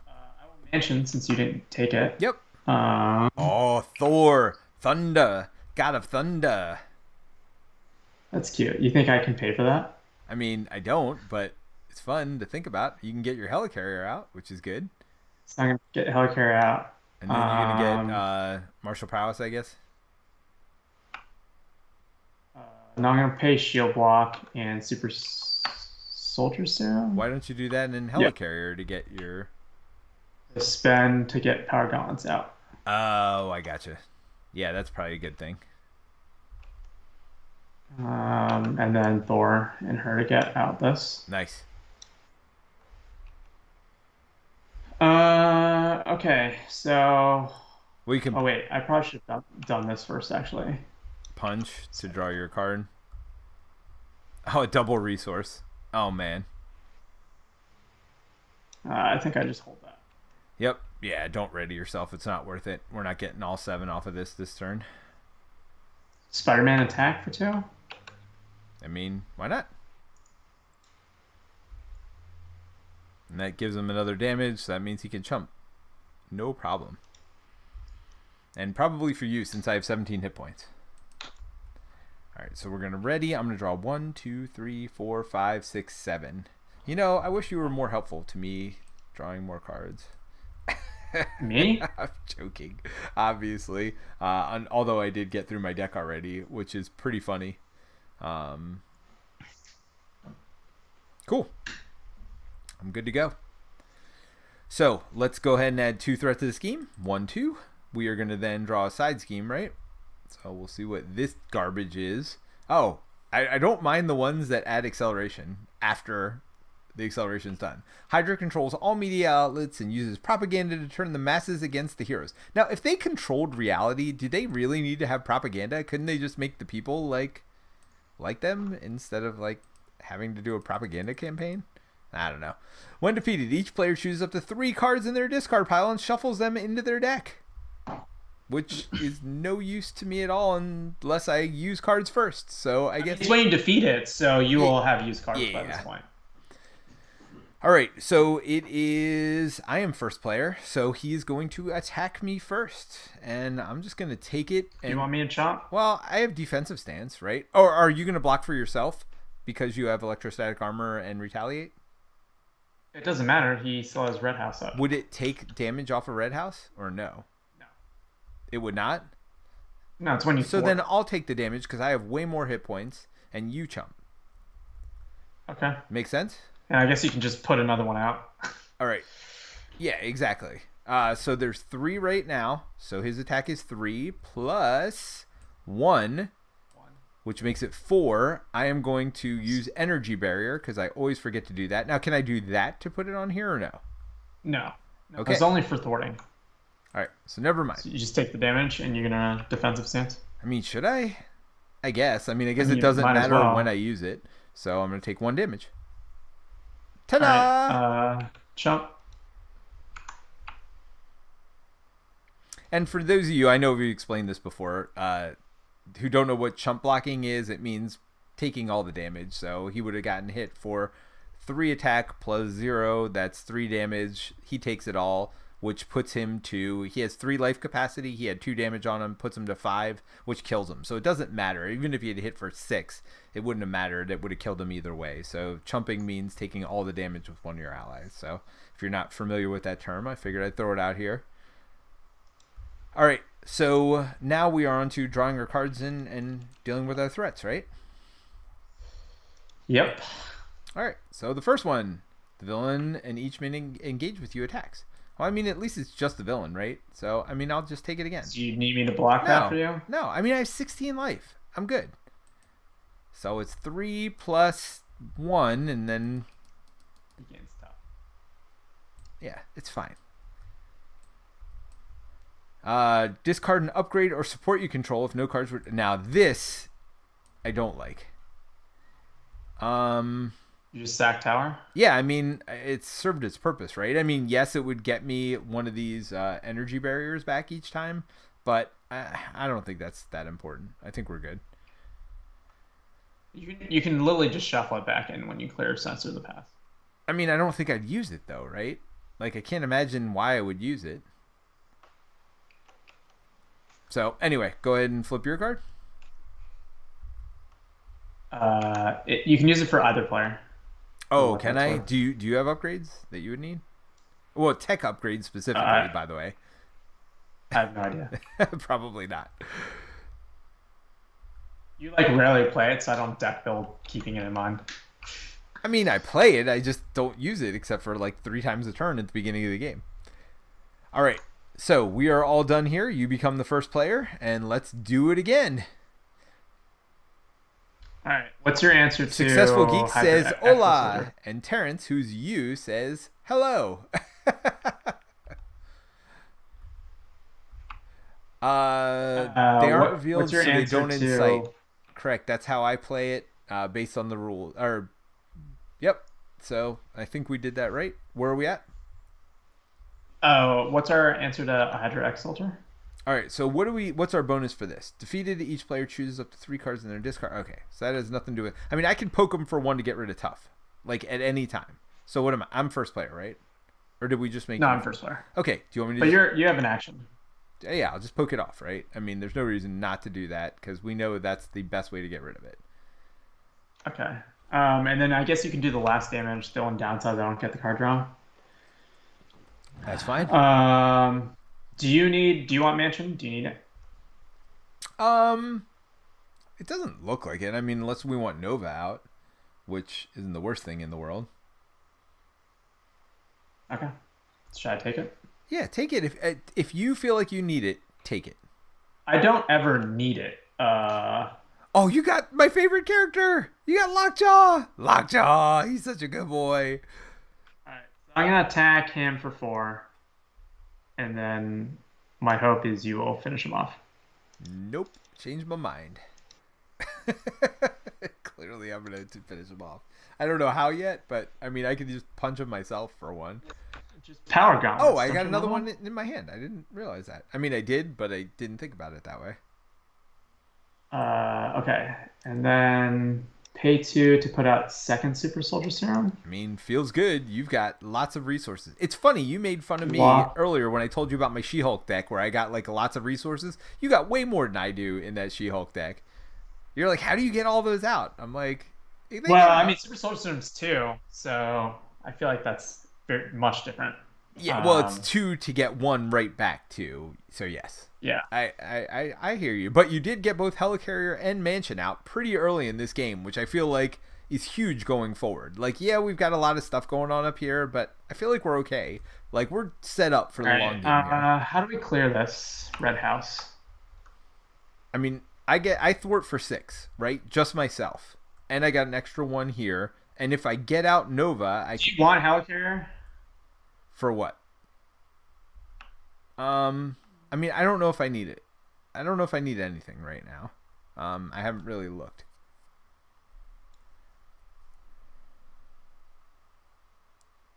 I will mention since you didn't take it. Yep. Oh, Thor, Thunder, God of Thunder. That's cute. You think I can pay for that? I mean, I don't, but it's fun to think about. You can get your helicarrier out, which is good. So I'm gonna get Helicarrier out. And then you're gonna get martial prowess, I guess. Now I'm gonna pay shield block and super soldier serum. Why don't you do that in helicarrier to get your Spend to get power gauntlets out. Oh, I gotcha. Yeah, that's probably a good thing. And then Thor and her to get out this. Nice. Okay, so. We can. Oh wait, I probably should have done this first, actually. Punch to draw your card. Oh, a double resource. Oh man. I think I just hold that. Yep. Yeah, don't ready yourself. It's not worth it. We're not getting all 7 off of this turn. Spider-Man attack for 2? I mean, why not? And that gives him another damage, so that means he can chump. No problem. And probably for you, since I have 17 hit points. Alright, so we're going to ready. I'm going to draw 1, 2, 3, 4, 5, 6, 7. You know, I wish you were more helpful to me drawing more cards. Me? I'm joking, obviously. Although I did get through my deck already, which is pretty funny. Cool. I'm good to go. So let's go ahead and add 2 threats to the scheme. 1, 2. We are going to then draw a side scheme, right? So we'll see what this garbage is. Oh, I don't mind the ones that add acceleration after the acceleration's done. Hydra controls all media outlets and uses propaganda to turn the masses against the heroes. Now, if they controlled reality, do they really need to have propaganda? Couldn't they just make the people like them instead of like having to do a propaganda campaign? I don't know. When defeated, each player chooses up to 3 cards in their discard pile and shuffles them into their deck, which is no use to me at all unless I use cards first. So I guess it's when you defeat it, so you will have used cards by this point. All right, so it is. I am first player, so he's going to attack me first, and I'm just going to take it. And, you want me to chop? Well, I have defensive stance, right? Or are you going to block for yourself because you have electrostatic armor and retaliate? It doesn't matter. He still has Red House up. Would it take damage off of Red House or no? No. It would not? No, it's when you So then I'll take the damage because I have way more hit points and you chump. Okay. Make sense? And I guess you can just put another one out. All right. Yeah, exactly. So there's 3 right now. So his attack is 3 plus 1, which makes it 4. I am going to use Energy Barrier because I always forget to do that. Now, can I do that to put it on here or no? No. Okay. It's only for thwarting. All right. So never mind. So you just take the damage and you're going to defensive stance. I mean, should I? I guess. I mean, I guess it doesn't matter when I use it. So I'm going to take 1 damage. Ta-da! Right, chump. And for those of you, I know we explained this before, who don't know what chump blocking is, it means taking all the damage. So he would have gotten hit for 3 attack plus 0. That's 3 damage. He takes it all, which puts him to, he has 3 life capacity. He had 2 damage on him, puts him to 5, which kills him. So it doesn't matter. Even if he had hit for 6, it wouldn't have mattered. It would have killed him either way. So chumping means taking all the damage with one of your allies. So if you're not familiar with that term, I figured I'd throw it out here. All right. So now we are on to drawing our cards in and dealing with our threats, right? Yep. All right. So the first one, the villain and each minion engaged with you attacks. Well, I mean, at least it's just the villain, right? So, I mean, I'll just take it again. Do you need me to block that for you? No. I mean, I have 16 life. I'm good. So it's 3 plus 1, and then... The game's tough. Yeah, it's fine. Discard an upgrade or support you control if no cards were... Now, this, I don't like. You just sack tower? Yeah, I mean, it served its purpose, right? I mean, yes, it would get me one of these energy barriers back each time, but I don't think that's that important. I think we're good. You can literally just shuffle it back in when you clear Censor the Path. I mean, I don't think I'd use it, though, right? Like, I can't imagine why I would use it. So, anyway, go ahead and flip your card. You can use it for either player. Oh, can I? Do you have upgrades that you would need? Well, tech upgrades specifically, by the way. I have no idea. Probably not. You like rarely play it, so I don't deck build keeping it in mind. I mean, I play it. I just don't use it except for like 3 times a turn at the beginning of the game. All right. So we are all done here. You become the first player, and let's do it again. All right. What's your answer to... Successful Geek says hola, and Terence, who's you, says hello. They aren't revealed, so they don't incite. Correct. That's how I play it, based on the rule. Yep. So I think we did that right. Where are we at? What's our answer to Hydra X Soldier? All right. So what's our bonus for this? Defeated, each player chooses up to 3 cards in their discard. Okay. So that has nothing to do with. I mean, I can poke them for 1 to get rid of tough, like at any time. So what am I? I'm first player, right? Or did we just make? No, I'm first player. Okay. Do you want me to? But you have an action. Yeah, I'll just poke it off, right? I mean, there's no reason not to do that because we know that's the best way to get rid of it. Okay. And then I guess you can do the last damage still in downside. I don't get the card draw. That's fine. Do you want Mansion? Do you need it? It doesn't look like it. I mean, unless we want Nova out, which isn't the worst thing in the world. Okay. Should I take it? Yeah, take it. If you feel like you need it, take it. I don't ever need it. Oh, you got my favorite character. You got Lockjaw. Lockjaw. He's such a good boy. All right. So I'm going to attack him for 4. And then my hope is you will finish him off. Nope. Changed my mind. Clearly, I'm going to finish him off. I don't know how yet, but I mean, I could just punch him myself for 1. Just power gauntlets. Oh, I got another one in my hand. I didn't realize that. I mean, I did, but I didn't think about it that way. Okay. And then pay 2 to put out second Super Soldier Serum. I mean, feels good. You've got lots of resources. It's funny. You made fun of me earlier when I told you about my She-Hulk deck where I got like lots of resources. You got way more than I do in that She-Hulk deck. You're like, how do you get all those out? I'm like... Well, I mean, Super Soldier Serum's 2, so I feel like that's very much different. Yeah, well, it's 2 to get 1 right back too. So yes. Yeah. I hear you. But you did get both Helicarrier and Mansion out pretty early in this game, which I feel like is huge going forward. Like, yeah, we've got a lot of stuff going on up here, but I feel like we're okay. Like, we're set up for the long game here. How do we clear this Red House? I mean, I thwart for 6, right? Just myself. And I got an extra 1 here. And if I get out Nova, Do you want Helicarrier? For what? I mean, I don't know if I need it. I don't know if I need anything right now. I haven't really looked.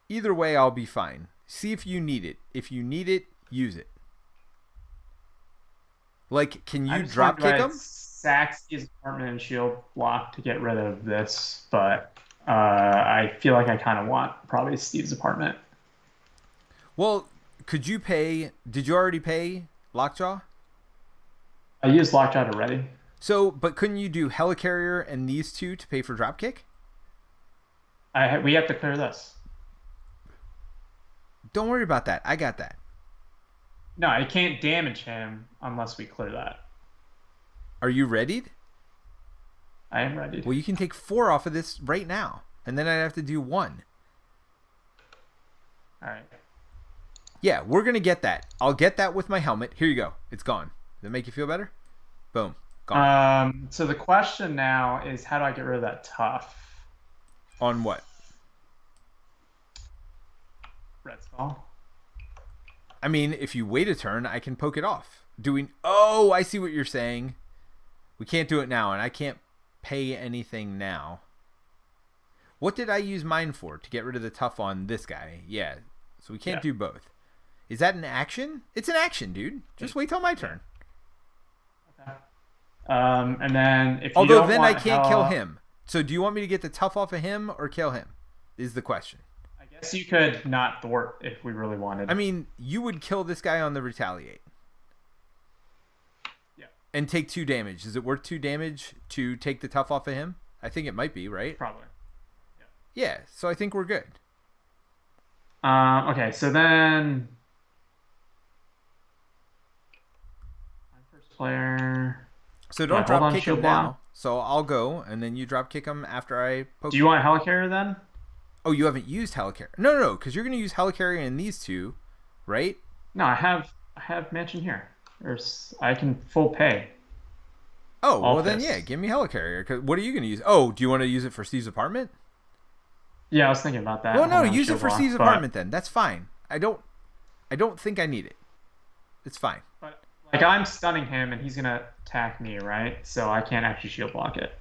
Either way, I'll be fine. See if you need it. If you need it, use it. Like, can you drop kick him? Sack Steve's apartment and shield block to get rid of this, but I feel like I kind of want probably Steve's apartment. Well, could you pay... Did you already pay Lockjaw? I used Lockjaw already. So, but couldn't you do Helicarrier and these 2 to pay for Dropkick? We have to clear this. Don't worry about that. I got that. No, I can't damage him unless we clear that. Are you ready? I am ready. Well, you can take 4 off of this right now. And then I'd have to do 1. All right. Yeah, we're going to get that. I'll get that with my helmet. Here you go. It's gone. Does that make you feel better? Boom. Gone. So the question now is, how do I get rid of that tough? On what? Red Skull. I mean, if you wait a turn, I can poke it off. Oh, I see what you're saying. We can't do it now, and I can't pay anything now. What did I use mine for? To get rid of the tough on this guy. Yeah, so we can't do both. Is that an action? It's an action, dude. Just wait till my turn. Okay. And then if you Although don't then want I can't kill him. So do you want me to get the tough off of him or kill him? Is the question. I guess you could not thwart if we really wanted. I mean, you would kill this guy on the retaliate. Yeah. And take 2 damage. Is it worth 2 damage to take the tough off of him? I think it might be, right? Probably. Yeah, so I think we're good. Okay, so then my first player. So don't hold drop on, kick him shield now. block. So I'll go, and then you drop kick him after I poke. Do you want Helicarrier then? Oh, you haven't used Helicarrier. No, because you're going to use Helicarrier in these 2, right? No, I have Mansion here. I can full pay. Oh, well then, yeah, give me Helicarrier. 'Cause what are you going to use? Oh, do you want to use it for Steve's apartment? Yeah, I was thinking about that. Well, no, use it for Steve's apartment then. That's fine. I don't think I need it. It's fine. But like I'm stunning him and he's gonna attack me, right? So I can't actually shield block it.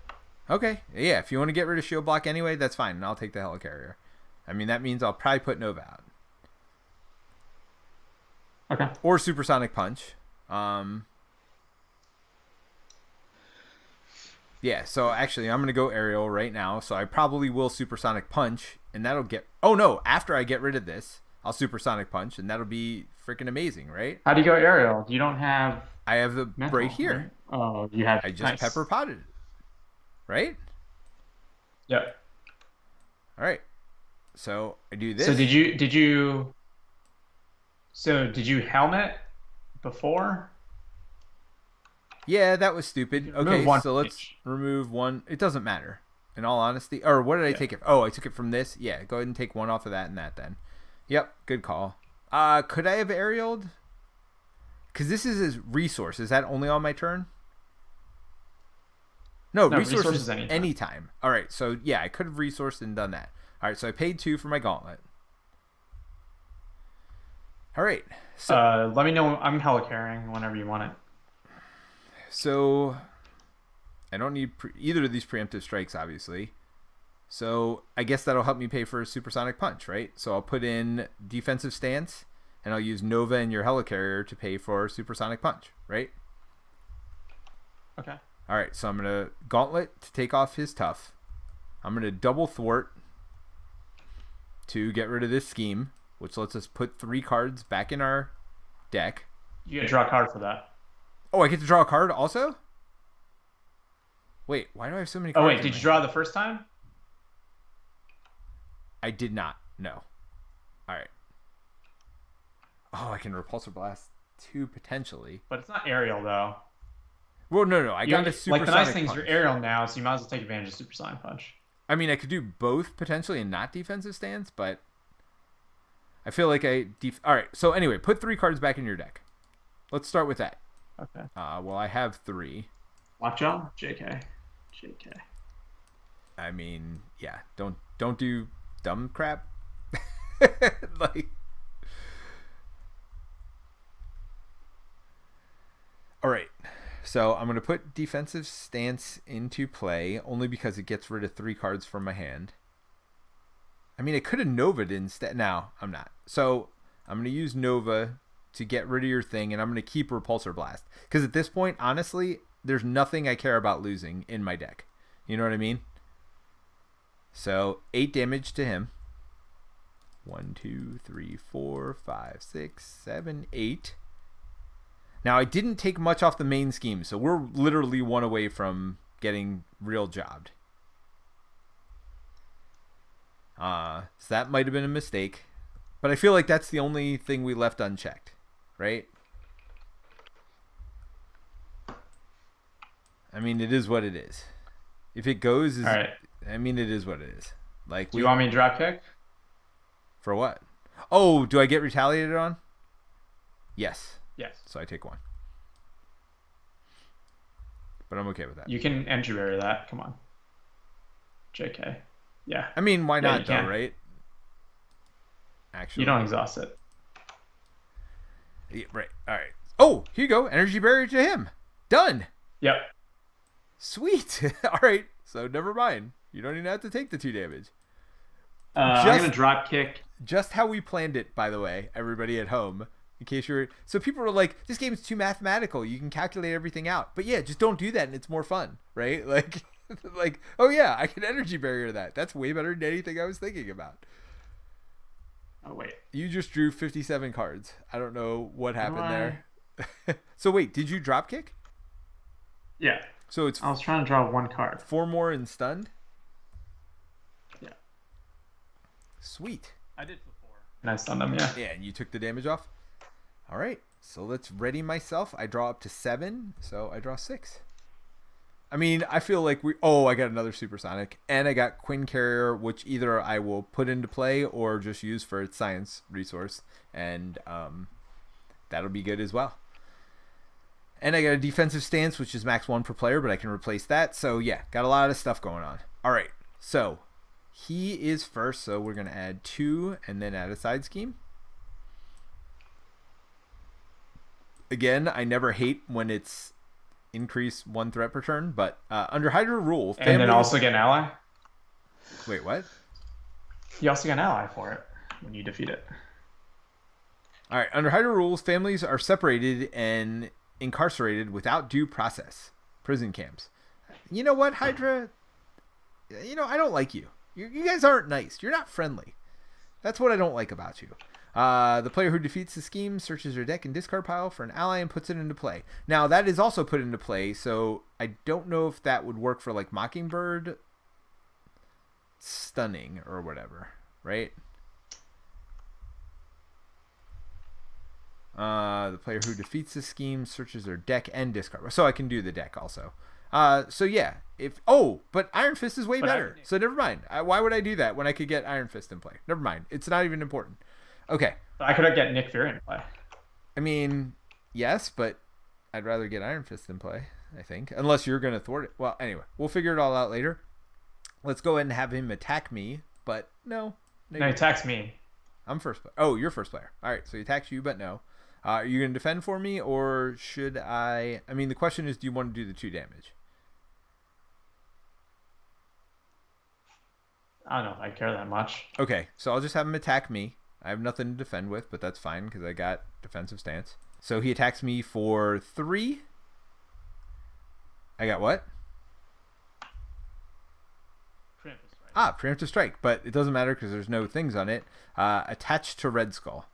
Okay. Yeah, if you want to get rid of shield block anyway, that's fine. And I'll take the Helicarrier. I mean, that means I'll probably put Nova out. Okay. Or Supersonic Punch. Yeah, so actually I'm going to go aerial right now. So I probably will Supersonic Punch, and that'll get... Oh, no, after I get rid of this, I'll Supersonic Punch, and that'll be freaking amazing, right? How do you go aerial? You don't have... I have the right here. Right? Oh, you have... I just pepper potted it. Right? Yep. All right. So I do this. So did you helmet before? Yeah, that was stupid. Okay, so let's remove 1. It doesn't matter, in all honesty. Or what did I take it? Oh, I took it from this. Yeah, go ahead and take 1 off of that and that then. Yep, good call. Could I have aerialed? Because this is his resource. Is that only on my turn? No, resources anytime. All right, so yeah, I could have resourced and done that. All right, so I paid 2 for my gauntlet. All right. So let me know. I'm helicarrying whenever you want it. So I don't need either of these preemptive strikes, obviously. So I guess that'll help me pay for a Supersonic Punch, right? So I'll put in defensive stance, and I'll use Nova and your Helicarrier to pay for Supersonic Punch, right? Okay. All right, so I'm going to Gauntlet to take off his tough. I'm going to double thwart to get rid of this scheme, which lets us put 3 cards back in our deck. You get to draw a card for that. Oh, I get to draw a card also? Wait, why do I have so many cards? Oh, wait, did you draw the first time? I did not. No. All right. Oh, I can Repulsor Blast 2 potentially. But it's not aerial, though. Well, no. I got a Supersonic Like, the nice thing is Punch. you're aerial now, so you might as well take advantage of Supersonic Punch. I mean, I could do both potentially and not defensive stance, but I feel like all right, so anyway, put 3 cards back in your deck. Let's start with that. Okay. Well, I have 3. Lockjaw? JK. I mean, yeah, don't do dumb crap. Like, all right, so I'm gonna put defensive stance into play only because it gets rid of 3 cards from my hand. I mean, I could have Nova'd instead. Now I'm not. So I'm gonna use Nova to get rid of your thing, and I'm gonna keep Repulsor Blast because at this point, honestly, there's nothing I care about losing in my deck. You know what I mean? So 8 damage to him. 1, 2, 3, 4, 5, 6, 7, 8. Now I didn't take much off the main scheme, so we're literally 1 away from getting real jobbed. So that might have been a mistake, but I feel like that's the only thing we left unchecked, right? I mean, it is what it is. If it goes, All right. I mean, it is what it is. Like, Do you want me to drop kick? For what? Oh, do I get retaliated on? Yes. Yes. So I take 1. But I'm okay with that. You can entry barrier that. Come on. JK. Yeah. I mean, why Yeah, not you though, can. right? Actually. You don't exhaust it. Yeah, right. All right. Oh, here you go. Energy barrier to him. Done. Yep. Sweet. All right. So never mind. You don't even have to take the 2 damage. I'm going to drop kick. Just how we planned it, by the way, everybody at home. In case you're... So people are like, this game's too mathematical. You can calculate everything out. But yeah, just don't do that and it's more fun, right? Like, like, oh yeah, I can energy barrier that. That's way better than anything I was thinking about. Oh, wait. You just drew 57 cards. I don't know what happened there. So wait, did you drop kick? Yeah. So it's... I was trying to draw 1 card. 4 more in stunned? Yeah. Sweet. I did for 4. And I stunned them, yeah. Yeah, and you took the damage off? All right. So let's ready myself. I draw up to 7, so I draw 6. I mean, I feel like we... Oh, I got another supersonic. And I got Quinn Carrier, which either I will put into play or just use for its science resource. And that'll be good as well. And I got a defensive stance, which is max 1 per player, but I can replace that. So, yeah, got a lot of stuff going on. All right. So, he is first. So, we're going to add 2 and then add a side scheme. Again, I never hate when it's increase 1 threat per turn, but under Hydra rule... And then also get an ally? Wait, what? You also get an ally for it when you defeat it. All right, under Hydra rules, families are separated and incarcerated without due process. Prison camps. You know what, Hydra? You know, I don't like you. You guys aren't nice. You're not friendly. That's what I don't like about you. The player who defeats the scheme searches their deck and discard pile for an ally and puts it into play. Now, that is also put into play, so I don't know if that would work for, like, Mockingbird stunning or whatever, right? The player who defeats the scheme searches their deck and discard. So I can do the deck also. So yeah, but Iron Fist is way better. So never mind. Why would I do that when I could get Iron Fist in play? Never mind. It's not even important. Okay. I could get Nick Fury in play. I mean, yes, but I'd rather get Iron Fist in play, I think. Unless you're going to thwart it. Well, anyway, we'll figure it all out later. Let's go ahead and have him attack me, but no. No, he attacks me. I'm first player. Oh, you're first player. All right, so he attacks you, but no. Are you going to defend for me, or should I... I mean, the question is, do you want to do the 2 damage? I don't know if I care that much. Okay, so I'll just have him attack me. I have nothing to defend with, but that's fine because I got defensive stance. So he attacks me for 3. I got what? Preemptive strike. Preemptive strike, but it doesn't matter because there's no things on it. Attached to Red Skull.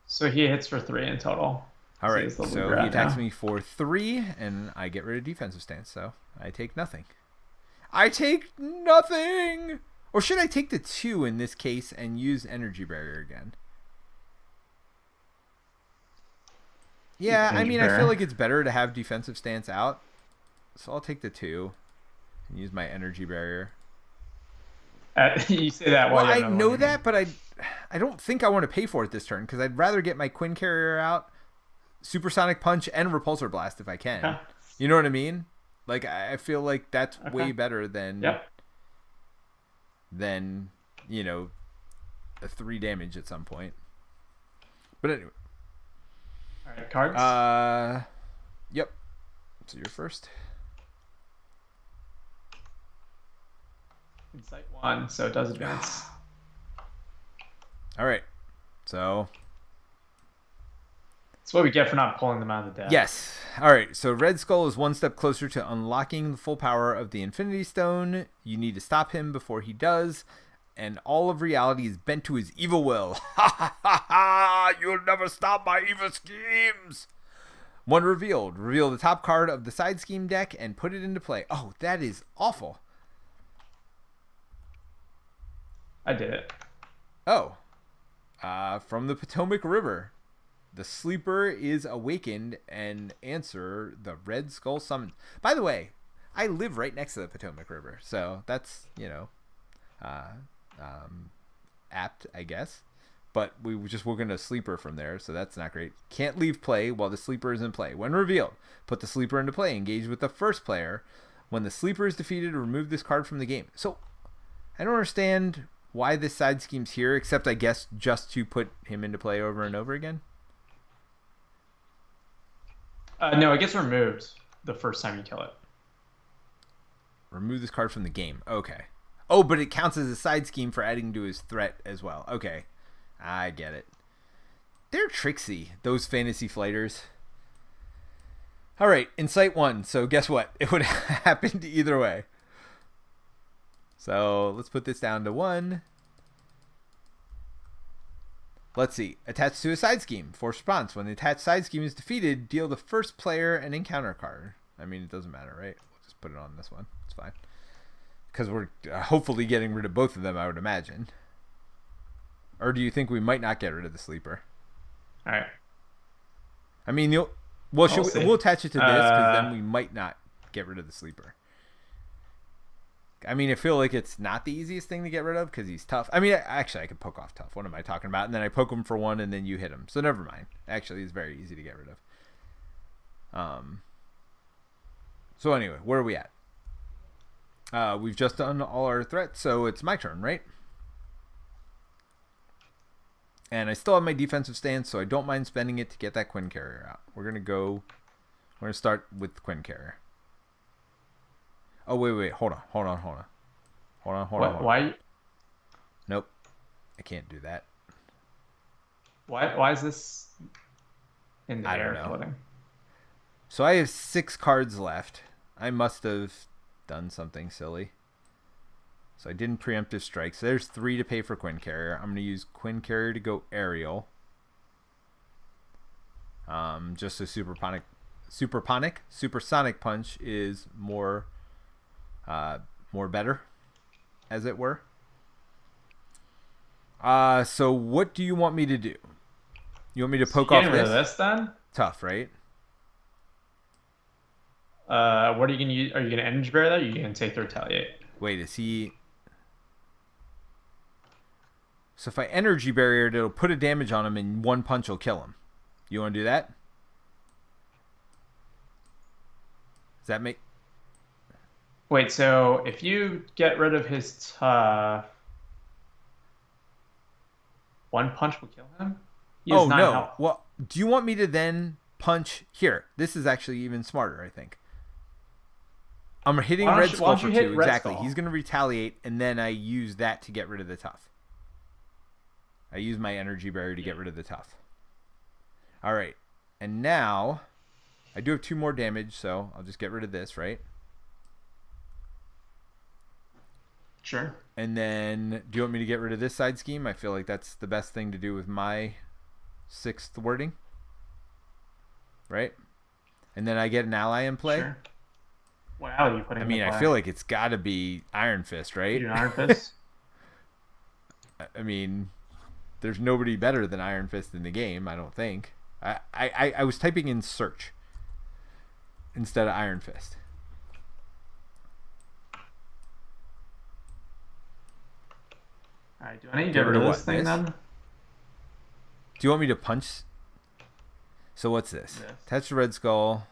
So he hits for 3 in total. All right, so he attacks me for 3, and I get rid of defensive stance, so I take nothing. I take nothing! Or should I take the 2 in this case and use energy barrier again? Yeah, I mean, I feel like it's better to have defensive stance out. So I'll take the 2 and use my energy barrier. You say that while I know that, but I don't think I want to pay for it this turn because I'd rather get my Quinn Carrier out, Supersonic Punch, and Repulsor Blast if I can. Yeah. You know what I mean? Like, I feel like that's way better than... Yep. Than, you know, a 3 damage at some point. But anyway. All right, cards? Yep. So you're first. Insight 1, so it does advance. All right. So... That's what we get for not pulling them out of the deck. Yes. All right. So Red Skull is 1 step closer to unlocking the full power of the Infinity Stone. You need to stop him before he does. And all of reality is bent to his evil will. Ha ha ha ha! You'll never stop my evil schemes! 1 revealed. Reveal the top card of the side scheme deck and put it into play. Oh, that is awful. I did it. Oh. From the Potomac River. The sleeper is awakened and answer the Red Skull summons. By the way, I live right next to the Potomac River, so that's, you know, apt, I guess. but we're going to sleeper from there, so that's not great. Can't leave play while the sleeper is in play. When revealed, put the sleeper into play. Engage with the first player. When the sleeper is defeated, remove this card from the game. So I don't understand why this side scheme's here, except I guess just to put him into play over and over again. No, it gets removed the first time you kill it. Remove this card from the game. Okay. Oh, but it counts as a side scheme for adding to his threat as well. Okay. I get it. They're tricksy, those fantasy fighters. All right, Insight 1. So guess what? It would have happened either way. So let's put this down to 1. Let's see. Attached to a side scheme. Force response. When the attached side scheme is defeated, deal the first player an encounter card. I mean, it doesn't matter, right? We'll just put it on this one. It's fine. Because we're hopefully getting rid of both of them, I would imagine. Or do you think we might not get rid of the sleeper? All right. I mean, we'll attach it to this because then we might not get rid of the sleeper. I mean, I feel like it's not the easiest thing to get rid of because he's tough. I mean, actually, I could poke off tough. What am I talking about? And then I poke him for 1 and then you hit him. So never mind. Actually, it's very easy to get rid of. So anyway, where are we at? We've just done all our threats, so it's my turn, right? And I still have my defensive stance, so I don't mind spending it to get that Quinn Carrier out. We're going to start with Quinn Carrier. Oh, wait. Hold on. Why? Nope. I can't do that. Why is this in the air floating? So I have 6 cards left. I must have done something silly. So I didn't preemptive strike. So there's 3 to pay for Quinn Carrier. I'm going to use Quinn Carrier to go aerial. Just so Supersonic Punch is more better, as it were. So what do you want me to do? You want me to poke off this? Getting rid of this then? Tough, right? What are you gonna use? Are you gonna energy bear that? Or are you gonna take the retaliate? Wait, is he? So if I energy barrier, it'll put a damage on him, and 1 punch will kill him. You want to do that? Does that make? Wait, so if you get rid of his tough, 1 punch will kill him? Oh no! Health. Well, do you want me to then punch here? This is actually even smarter, I think. I'm hitting Red Skull for 2. Exactly. He's going to retaliate, and then I use that to get rid of the tough. I use my energy barrier to get rid of the tough. All right. And now I do have 2 more damage, so I'll just get rid of this, right? Sure. And then do you want me to get rid of this side scheme? I feel like that's the best thing to do with my 6th wording. Right? And then I get an ally in play. Sure. What ally are you putting in play? I feel like it's got to be Iron Fist, right? You do Iron Fist? I mean, there's nobody better than Iron Fist in the game, I don't think. I was typing in search instead of Iron Fist. Alright, do I need to get rid of this thing then? Do you want me to punch? So what's this? Yes. Touch the Red Skull.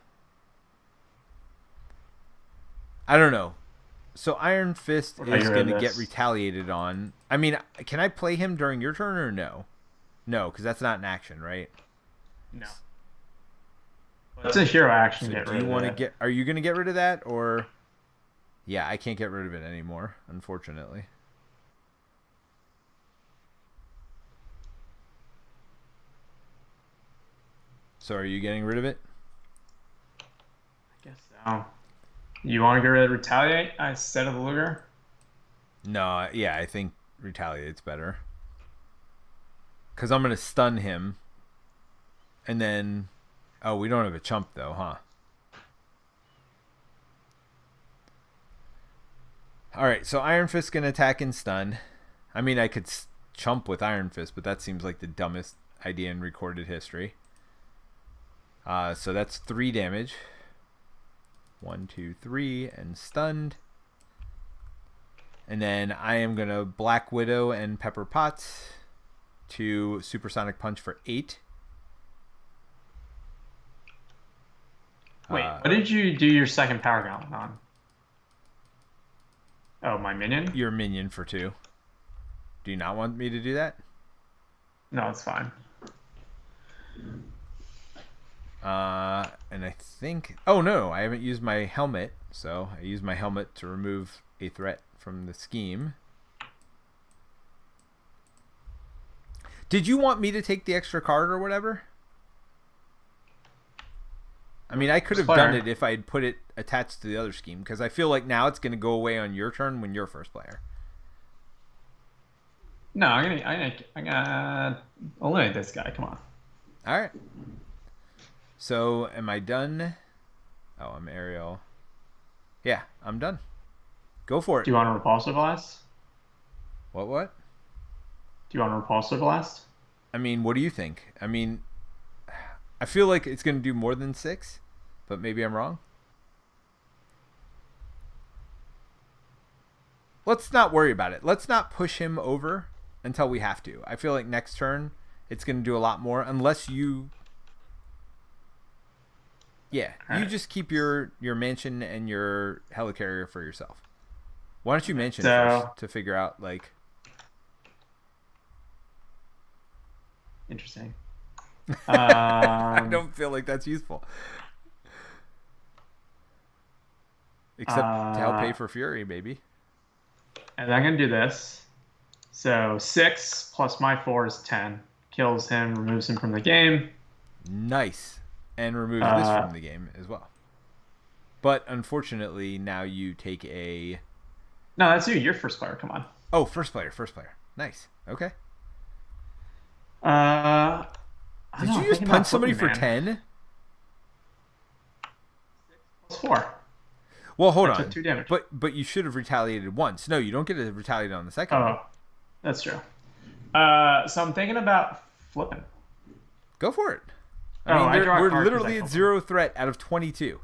I don't know. So Iron Fist is going to get retaliated on. I mean, can I play him during your turn or no? No, because that's not an action, right? No. It's a hero action. So do you want to get? Are you going to get rid of that or? Yeah, I can't get rid of it anymore, unfortunately. So are you getting rid of it? I guess so. You want to get rid of retaliate instead of the Luger? No, yeah, I think retaliate's better. Because I'm going to stun him. And then... Oh, we don't have a chump though, huh? Alright, so Iron Fist can attack and stun. I mean, I could chump with Iron Fist, but that seems like the dumbest idea in recorded history. So that's 3 damage. 1, 2, 3, and stunned. And then I am going to Black Widow and Pepper Potts to Supersonic Punch for 8. Wait, what did you do your second power gauntlet on? Oh, my minion? Your minion for 2. Do you not want me to do that? No, it's fine. And I think... Oh, no, I haven't used my helmet. So I use my helmet to remove a threat from the scheme. Did you want me to take the extra card or whatever? I mean, I could have done it if I had put it attached to the other scheme, because I feel like now it's going to go away on your turn when you're first player. No, I'm gonna eliminate this guy. Come on. All right. So, am I done? Oh, I'm Ariel. Yeah, I'm done. Go for it. Do you want a repulsor blast? What? Do you want a repulsor blast? I mean, what do you think? I mean, I feel like it's going to do more than 6, but maybe I'm wrong. Let's not worry about it. Let's not push him over until we have to. I feel like next turn it's going to do a lot more unless you... Yeah, all you right. Just keep your mansion and your helicarrier for yourself. Why don't you mansion first to figure out, like... Interesting. I don't feel like that's useful. Except to help pay for Fury, maybe. And I'm going to do this. So 6 plus my 4 is 10. Kills him, removes him from the game. Nice. And removes this from the game as well. But unfortunately, now you take a... No, that's you. You're first player. Come on. Oh, first player. Nice. Okay. Did you just punch somebody for 10? 6 plus 4. Well, hold on. 2 damage. But you should have retaliated once. No, you don't get to retaliate on the second one. That's true. So I'm thinking about flipping. Go for it. I mean, we're literally at 0 threat out of 22.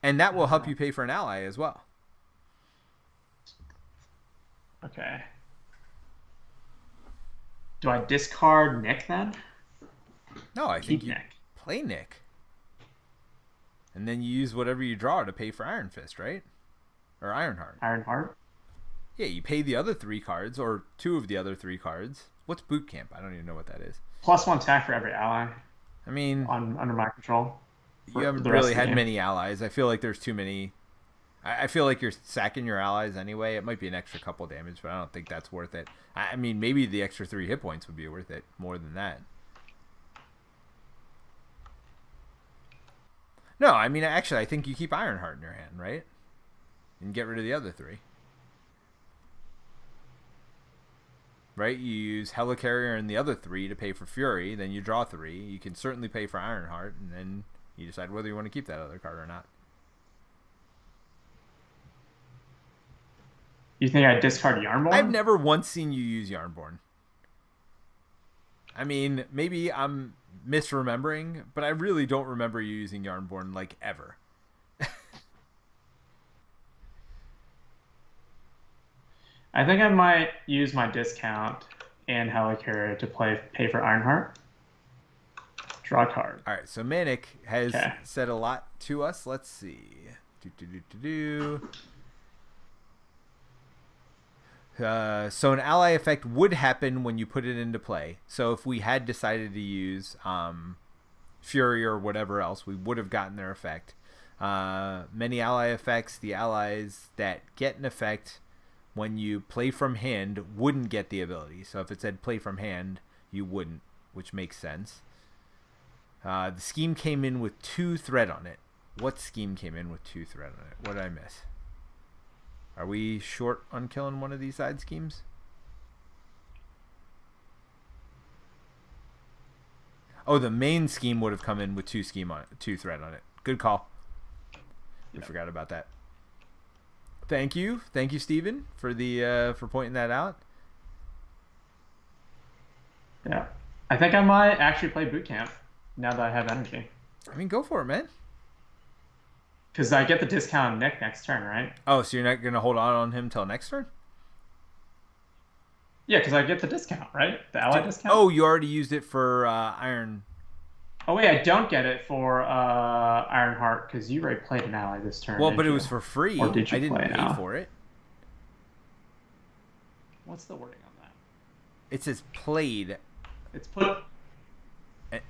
And that will help you pay for an ally as well. Okay. Do I discard Nick then? No, I think you play Nick. And then you use whatever you draw to pay for Iron Fist, right? Or Ironheart. Ironheart? Yeah, you pay the other 3 cards, or 2 of the other 3 cards. What's Boot Camp? I don't even know what that is. +1 attack for every ally. I mean... under my control. You haven't really had many allies. I feel like there's too many... I feel like you're sacking your allies anyway. It might be an extra couple damage, but I don't think that's worth it. I mean, maybe the extra 3 hit points would be worth it more than that. No, I mean, actually, I think you keep Ironheart in your hand, right? And get rid of the other 3. Right? You use Helicarrier and the other 3 to pay for Fury, then you draw 3. You can certainly pay for Ironheart, and then you decide whether you want to keep that other card or not. You think I'd discard Yarnborn? I've never once seen you use Yarnborn. I mean, maybe I'm misremembering, but I really don't remember you using Yarnborn, like, ever. I think I might use my discount and Helicarrier to pay for Ironheart. Draw a card. All right, so Manic has said a lot to us. Let's see. So an ally effect would happen when you put it into play. So if we had decided to use Fury or whatever else, we would have gotten their effect. Many ally effects, the allies that get an effect when you play from hand wouldn't get the ability. So if it said play from hand, you wouldn't, which makes sense. The scheme came in with 2 threat on it. What scheme came in with 2 threat on it? What did I miss? Are we short on killing one of these side schemes? Oh, the main scheme would have come in with 2 threat on it. Good call. We forgot about that. Thank you, Steven, for for pointing that out. Yeah, I think I might actually play Boot Camp now that I have energy. I mean, go for it, man. Because I get the discount on Nick next turn, right? Oh, so you're not going to hold on him till next turn? Yeah, because I get the discount, right? The ally discount. Oh, you already used it for Iron. Oh wait, I don't get it for Ironheart because you already played an ally this turn, Well, but didn't it you? was for Or free. did I you didn't play pay now? for it. What's the wording on that? It says played. It's put. Eh,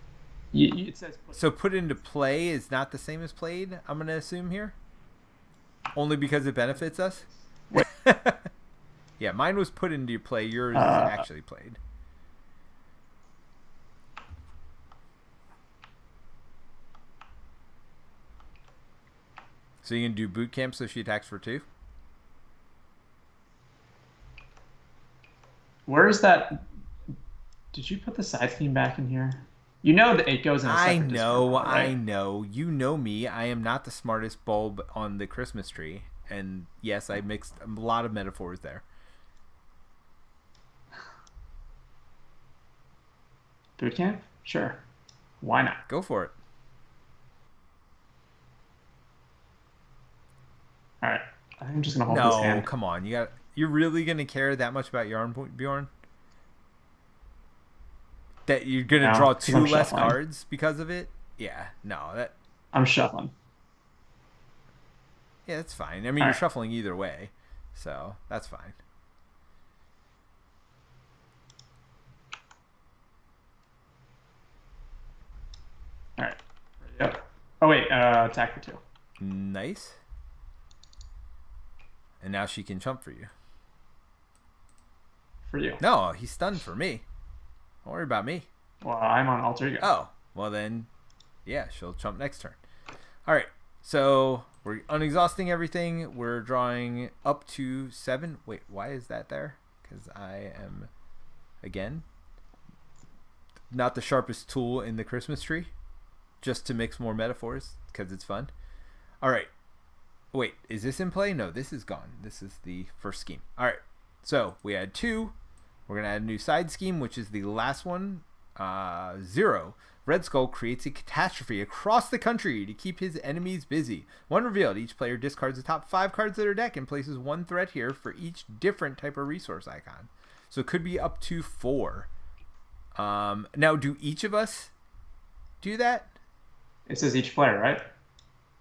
It says put. So put into play is not the same as played, I'm going to assume here? Only because it benefits us? Wait. Yeah, mine was put into play. Yours is Uh, actually played. So you can do boot camp so she attacks for 2? Where is that? Did you put the side scheme back in here? You know that it goes in a separate Discord call, I right? know. You know me. I am not the smartest bulb on the Christmas tree. And yes, I mixed a lot of metaphors there. Boot camp? Sure. Why not? Go for it. All right. I think I'm just gonna hold this No, hand. come on. You're really gonna care that much about Yarn, Bjorn? That you're gonna No, draw 'cause 2 I'm less shuffling. cards because of it? Yeah, no, I'm shuffling. yeah, that's fine. I mean, All you're right. shuffling either way, so that's fine. All right. Yep. Oh wait. Attack for 2. Nice. And now she can chump for you. For you. No, he's stunned for me. Don't worry about me. Well, I'm on alter ego. Oh, well then, yeah, she'll chump next turn. All right, so we're unexhausting everything. We're drawing up to 7. Wait, why is that there? Because I am, again, not the sharpest tool in the Christmas tree. Just to mix more metaphors, because it's fun. All right. Wait, is this in play? No, this is gone. This is the first scheme. All right, so we had 2. We're going to add a new side scheme, which is the last one. 0. Red Skull creates a catastrophe across the country to keep his enemies busy. When revealed, each player discards the top 5 cards of their deck and places 1 threat here for each different type of resource icon. So it could be up to 4. Now, do each of us do that? It says each player, right?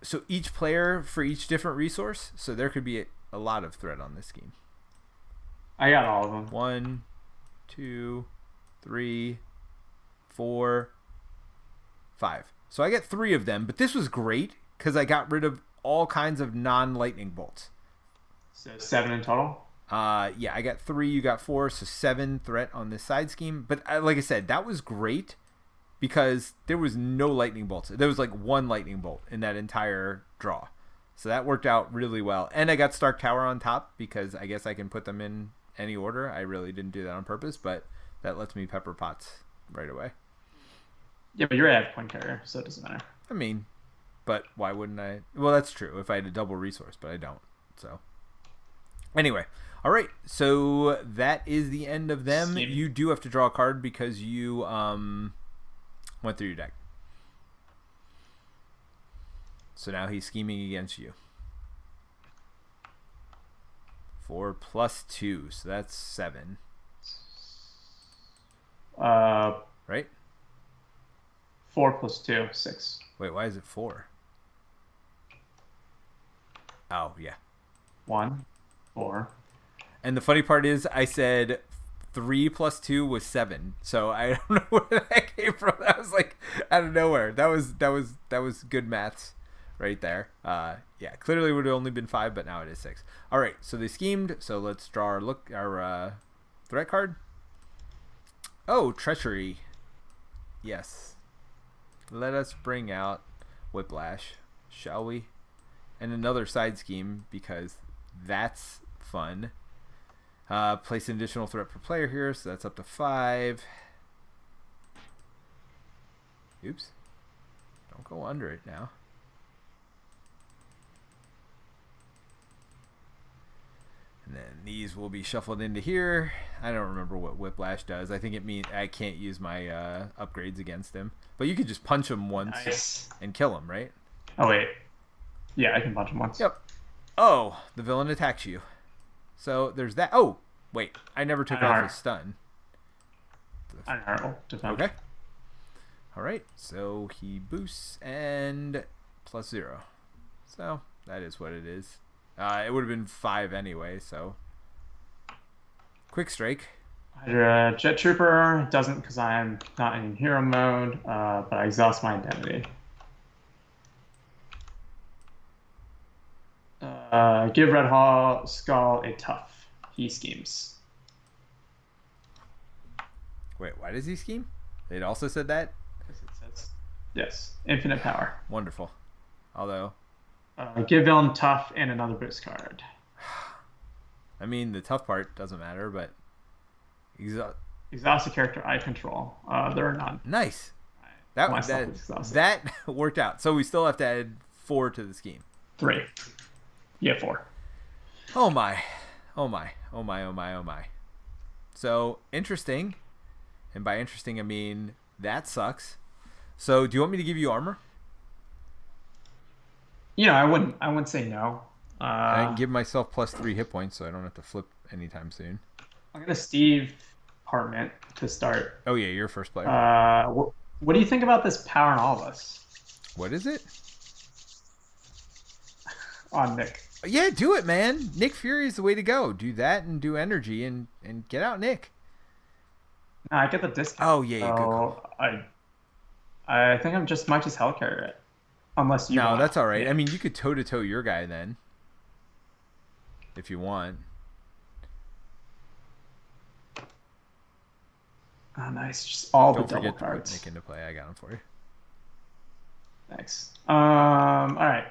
So each player for each different resource? So there could be a lot of threat on this scheme. I got all of them. 1, 2, 3, 4, 5. So I get 3 of them, but this was great because I got rid of all kinds of non-lightning bolts. So 7 in total? Yeah, I got 3, you got 4, so 7 threat on this side scheme. But like I said, that was great because there was no lightning bolts. There was like 1 lightning bolt in that entire draw. So that worked out really well. And I got Stark Tower on top because I guess I can put them in any order. I really didn't do that on purpose, but that lets me pepper pots right away. Yeah, but you already have Point Carrier, so it doesn't matter. I mean, but why wouldn't I? Well, that's true if I had a double resource, but I don't. So anyway, all right. So that is the end of them. Scheme. You do have to draw a card because you went through your deck. So now he's scheming against you. 4 + 2, so that's 7. Right? 4 + 2, 6. Wait, why is it 4? Oh, yeah. 1, 4. And the funny part is I said 3 + 2 was 7. So I don't know where that came from. That was like out of nowhere. That was good maths right there. Yeah, clearly would have only been 5, but now it is 6. All right, so they schemed. So let's draw our threat card. Oh, treachery. Yes. Let us bring out Whiplash, shall we? And another side scheme because that's fun. Place an additional threat per player here, so that's up to 5. Oops. Don't go under it now. And then these will be shuffled into here. I don't remember what Whiplash does. I think it means I can't use my upgrades against him. But you could just punch him once Nice. and kill him, right? Oh, wait. Yeah, I can punch him once. Yep. Oh, the villain attacks you. So there's that. Oh, Wait, I never took I off know. his stun. Unhurl. Defend. Okay. All right, so he boosts and +0. So that is what it is. It would have been 5 anyway, so. Quick strike. Hydra Jet Trooper doesn't because I'm not in hero mode, but I exhaust my identity. Give Red Hall Skull a tough. He schemes. Wait, why does he scheme? It also said that? Because it says yes, infinite power. Wonderful. Although, give villain tough and another boost card. I mean, the tough part doesn't matter, but Exhaust a character I control. There are none. Nice. That that worked out. So we still have to add 4 to the scheme. 3. Yeah, 4. Oh my. Oh my. Oh my. Oh my. Oh my. So interesting. And by interesting, I mean that sucks. So do you want me to give you armor? You know, I wouldn't say no. I can give myself +3 hit points, so I don't have to flip anytime soon. I'm gonna Steve Hartman to start. Oh yeah, you're first player. What do you think about this power in all of us? What is it? On Nick. Yeah, do it, man. Nick Fury is the way to go. Do that and do energy and get out Nick. No, I get the discount. Oh yeah, good call. I think might just hellcarry it, unless you. No, that's all right. I mean, you could toe to toe your guy then, if you want. Oh, nice. Just all Don't the double forget cards. to put Nick into play. I got him for you. Thanks. All right.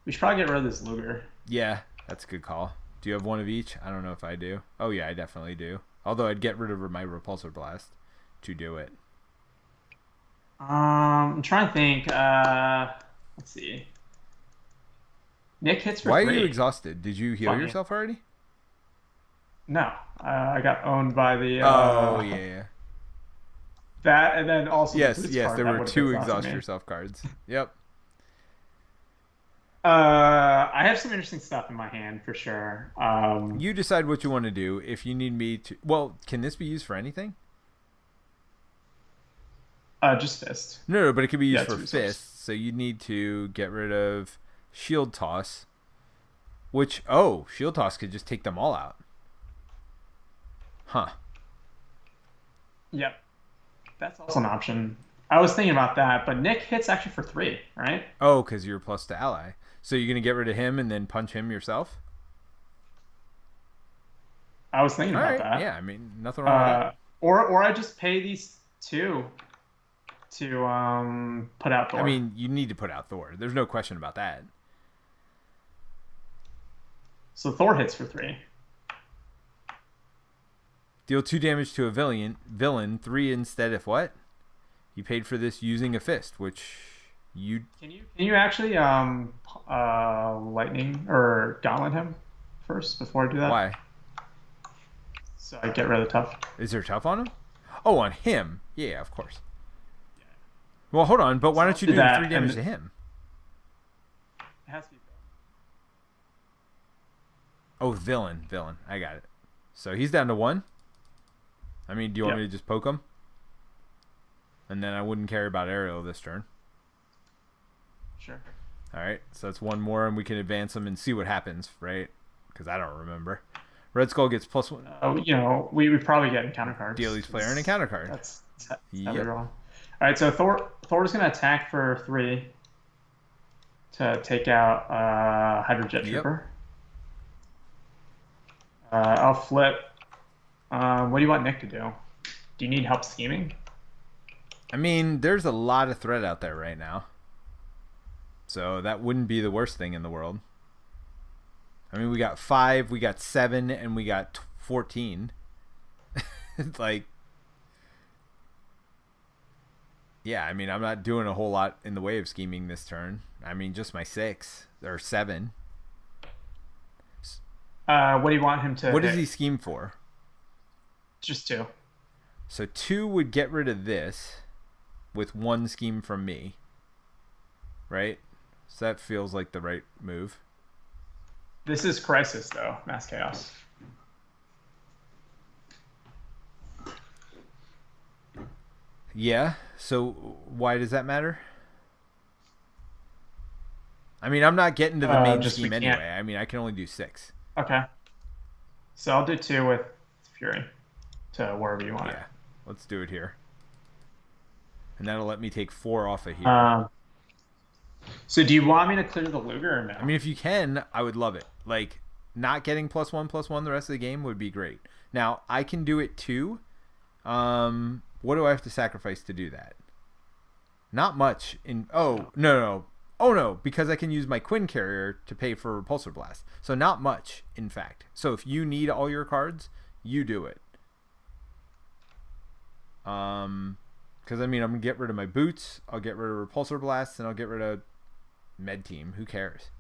We should probably get rid of this Luger. Yeah, that's a good call. Do you have one of each? I don't know if I do. Oh yeah, I definitely do. Although I'd get rid of my repulsor blast to do it. I'm trying to think. Let's see. Nick hits for 3. Why are you exhausted? Did you heal yourself already? No, I got owned by the. Oh yeah. That and then also yes, the there were 2 exhaust me. yourself cards. Yep. I have some interesting stuff in my hand for sure. You decide what you want to do. If you need me to, well, can this be used for anything? Just fist. No, but it could be used for fists. So you need to get rid of shield toss, which shield toss could just take them all out. Huh. Yep. That's also an option. I was thinking about that, but Nick hits actually for 3, right? Oh, because you're plus to ally. So you're going to get rid of him and then punch him yourself? I was thinking about that. Yeah, I mean, nothing wrong with that. Or I just pay these 2 to put out Thor. I mean, you need to put out Thor. There's no question about that. So Thor hits for 3. Deal 2 damage to a villain, 3 instead if what? You paid for this using a fist, which you... Can you actually lightning or gauntlet him first before I do that? Why? So I get rid of the tough. Is there tough on him? Oh, on him. Yeah, of course. Yeah. Well, hold on, but why don't you do 3 damage to him? It has to be villain. Oh, villain. I got it. So he's down to 1? I mean, do you want me to just poke him? And then I wouldn't care about Ariel this turn. Sure. All right, so that's 1 more, and we can advance him and see what happens, right? Because I don't remember. Red Skull gets +1. We probably get encounter cards. Deal each player an encounter card. That's wrong. All right, so Thor's going to attack for 3 to take out Hydra Jet Trooper. I'll flip. What do you want Nick to do? Do you need help scheming? I mean, there's a lot of threat out there right now. So that wouldn't be the worst thing in the world. I mean, we got 5, we got 7, and we got 14. It's like... Yeah, I mean, I'm not doing a whole lot in the way of scheming this turn. I mean, just my 6 or 7. What do you want him to What does he scheme for? Just 2. So 2 would get rid of this with 1 scheme from me. Right? So that feels like the right move. This is Crisis, though. Mass Chaos. Yeah. So why does that matter? I mean, I'm not getting to the main Just we scheme can't. anyway. I mean, I can only do 6. Okay. So I'll do 2 with Fury to wherever you want it. Yeah. Let's do it here. And that'll let me take 4 off of here. So do you want me to clear the Luger or no? I mean, if you can, I would love it. Like, not getting +1/+1 the rest of the game would be great. Now, I can do it too. What do I have to sacrifice to do that? Not much. No. Oh, no, because I can use my Quinn Carrier to pay for Repulsor Blast. So not much, in fact. So if you need all your cards, you do it. Because, I mean, I'm going to get rid of my boots. I'll get rid of Repulsor Blast, and I'll get rid of Med Team. Who cares?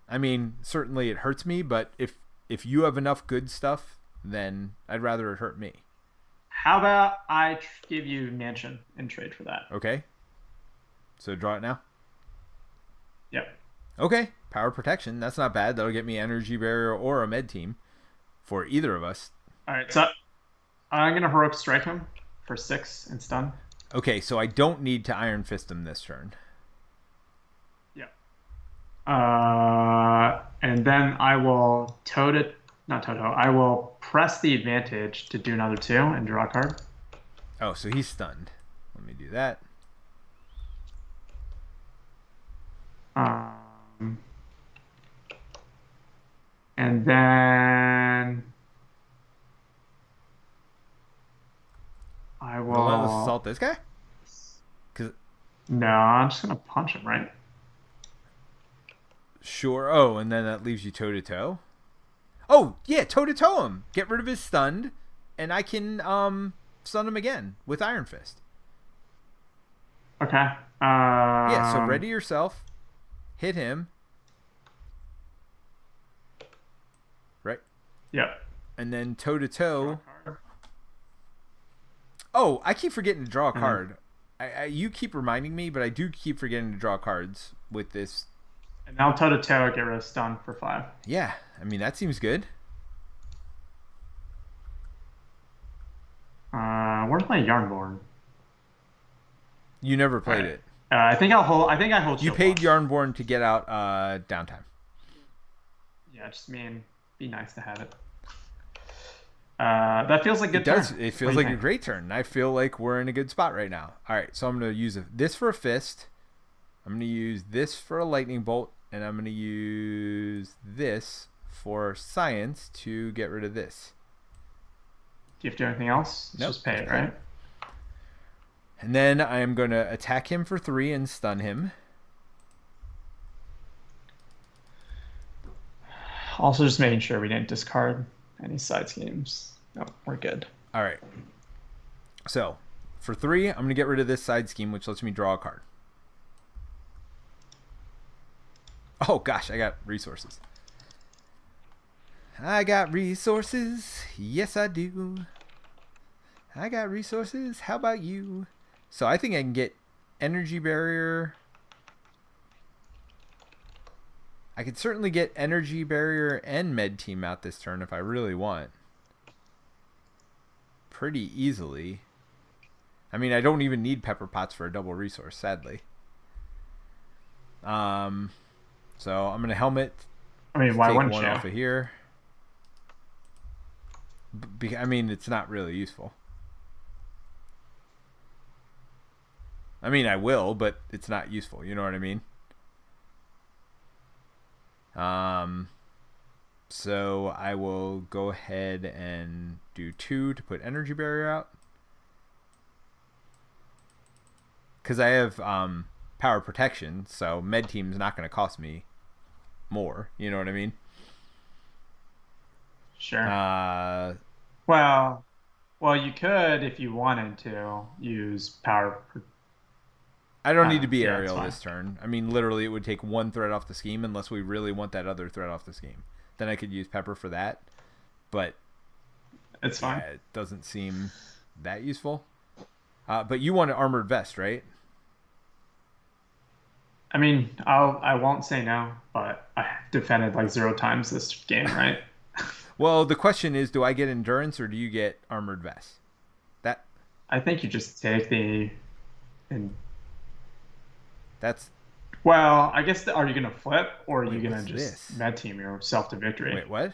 I mean, certainly it hurts me, but if you have enough good stuff, then I'd rather it hurt me. How about I give you Mansion in trade for that? Okay. So draw it now? Yep. Okay. Power Protection. That's not bad. That'll get me Energy Barrier or a Med Team for either of us. All right. So I'm going to Heroic Strike him for 6 and stun. Okay. So I don't need to Iron Fist him this turn. Yep. And then I will I will press the advantage to do another 2 and draw a card. Oh, so he's stunned. Let me do that. And then I will Relentless Assault this guy? No, I'm just gonna punch him, right? Sure. Oh, and then that leaves you toe to toe. Oh, yeah, toe to toe him. Get rid of his stunned, and I can stun him again with Iron Fist. Okay. Yeah, so ready yourself. Hit him. Right? Yep. And then toe to toe. Oh, I keep forgetting to draw a card. You keep reminding me, but I do keep forgetting to draw cards with this. And now toe to toe, get rid of stun for 5. Yeah, I mean that seems good. Where's my Yarnborn? You never played it. I think I hold. You paid Yarnborn to get out downtime. Yeah, just mean be nice to have it. That feels like a good turn. It feels like a great turn. I feel like we're in a good spot right now. All right, so I'm going to use this for a fist. I'm going to use this for a lightning bolt, and I'm going to use this for science to get rid of this. Do you have to do anything else? Nope, just pay it, right? And then I am going to attack him for 3 and stun him. Also, just making sure we didn't discard any side schemes. No, we're good. All right. So, for 3, I'm going to get rid of this side scheme, which lets me draw a card. Oh, gosh, I got resources. I got resources. Yes, I do. I got resources. How about you? So, I think I can get Energy Barrier. I could certainly get Energy Barrier and Med Team out this turn if I really want. Pretty easily. I mean, I don't even need Pepper Pots for a double resource, sadly. So I'm gonna helmet. I mean, why wouldn't one you? Off of here. I mean, it's not really useful. I mean, I will, but it's not useful. You know what I mean? So I will go ahead and do 2 to put Energy Barrier out. Because I have Power Protection, so Med Team's not going to cost me more. You know what I mean? Sure. Well, you could, if you wanted to, use Power I don't need to be aerial this turn. I mean, literally, it would take 1 threat off the scheme unless we really want that other threat off the scheme. Then I could use Pepper for that. But it's fine. It doesn't seem that useful. But you want an Armored Vest, right? I mean, I won't say no, but I defended like 0 times this game, right? Well, the question is, do I get Endurance or do you get Armored Vest? I think you just take the and That's well, I guess are you gonna flip or are you wait, gonna what's just this? med team yourself to victory? Wait, what?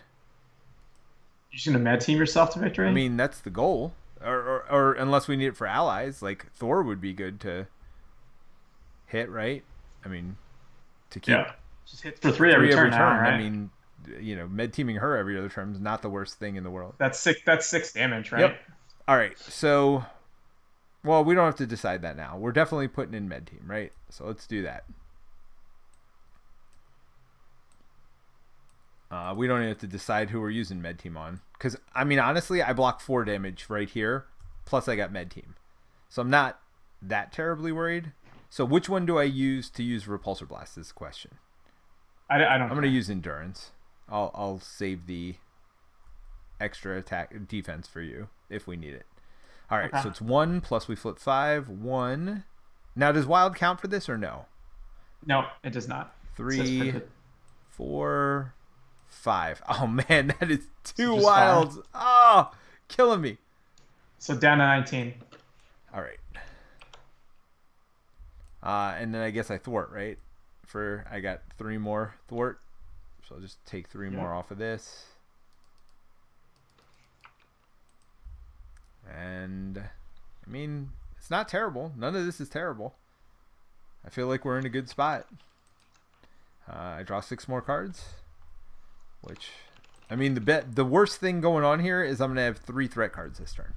You just gonna med team yourself to I victory? mean, that's the goal. Or unless we need it for allies, like Thor would be good to hit, right? I mean, to keep Yeah. Just hit for three every three every turn now, turn. I right? mean, med teaming her every other turn is not the worst thing in the world. That's six damage, Yep. right? All right. So, well, we don't have to decide that now. We're definitely putting in med team, right? So let's do that. We don't even have to decide who we're using med team on, because I mean, honestly, I block 4 damage right here, plus I got med team, so I'm not that terribly worried. So which one do I use to use repulsor blast is the question. I don't. I'm gonna use endurance. I'll save the extra attack defense for you if we need it. All right, Okay. so it's 1 plus we flip 5. 1. Now does wild count for this or no? No, it does not. It says 3, printed. 4, 5. Oh man, that is too just wild. Oh, killing me. So down to 19. All right. And then I guess I thwart, right? I got 3 more thwart. So I'll just take 3 more off of this. And I mean, it's not terrible. None of this is terrible. I feel like we're in a good spot. I draw 6 more cards, which, I mean, the worst thing going on here is I'm gonna have 3 threat cards this turn.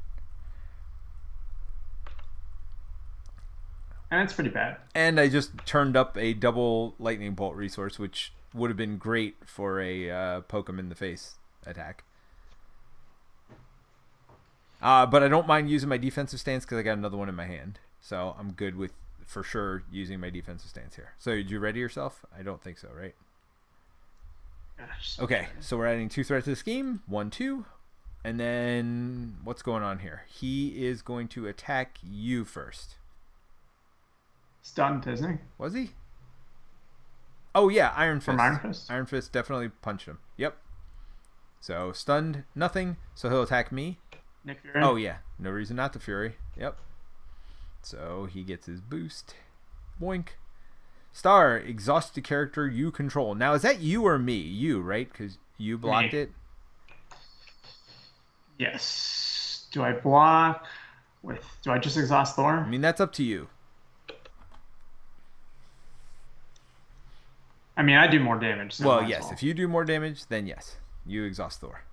And it's pretty bad. And I just turned up a double lightning bolt resource, which would have been great for a poke him in the face attack. But I don't mind using my defensive stance because I got another one in my hand. So I'm good with, for sure, using my defensive stance here. So did you ready yourself? I don't think so, right? Gosh. Okay, so we're adding 2 threats to the scheme. 1, 2. And then what's going on here? He is going to attack you first. Stunned, isn't he? Was he? Oh, yeah, Iron Fist. From Iron Fist? Iron Fist definitely punched him. Yep. So stunned, nothing. So he'll attack me. Nick Fury? Oh, yeah. No reason not to Fury. Yep. So he gets his boost. Boink. Star, exhaust the character you control. Now, is that you or me? You, right? Because you blocked it. Yes. Do I block with... Do I just exhaust Thor? I mean, that's up to you. I mean, I do more damage. So Well, yes. If you do more damage, then yes. You exhaust Thor.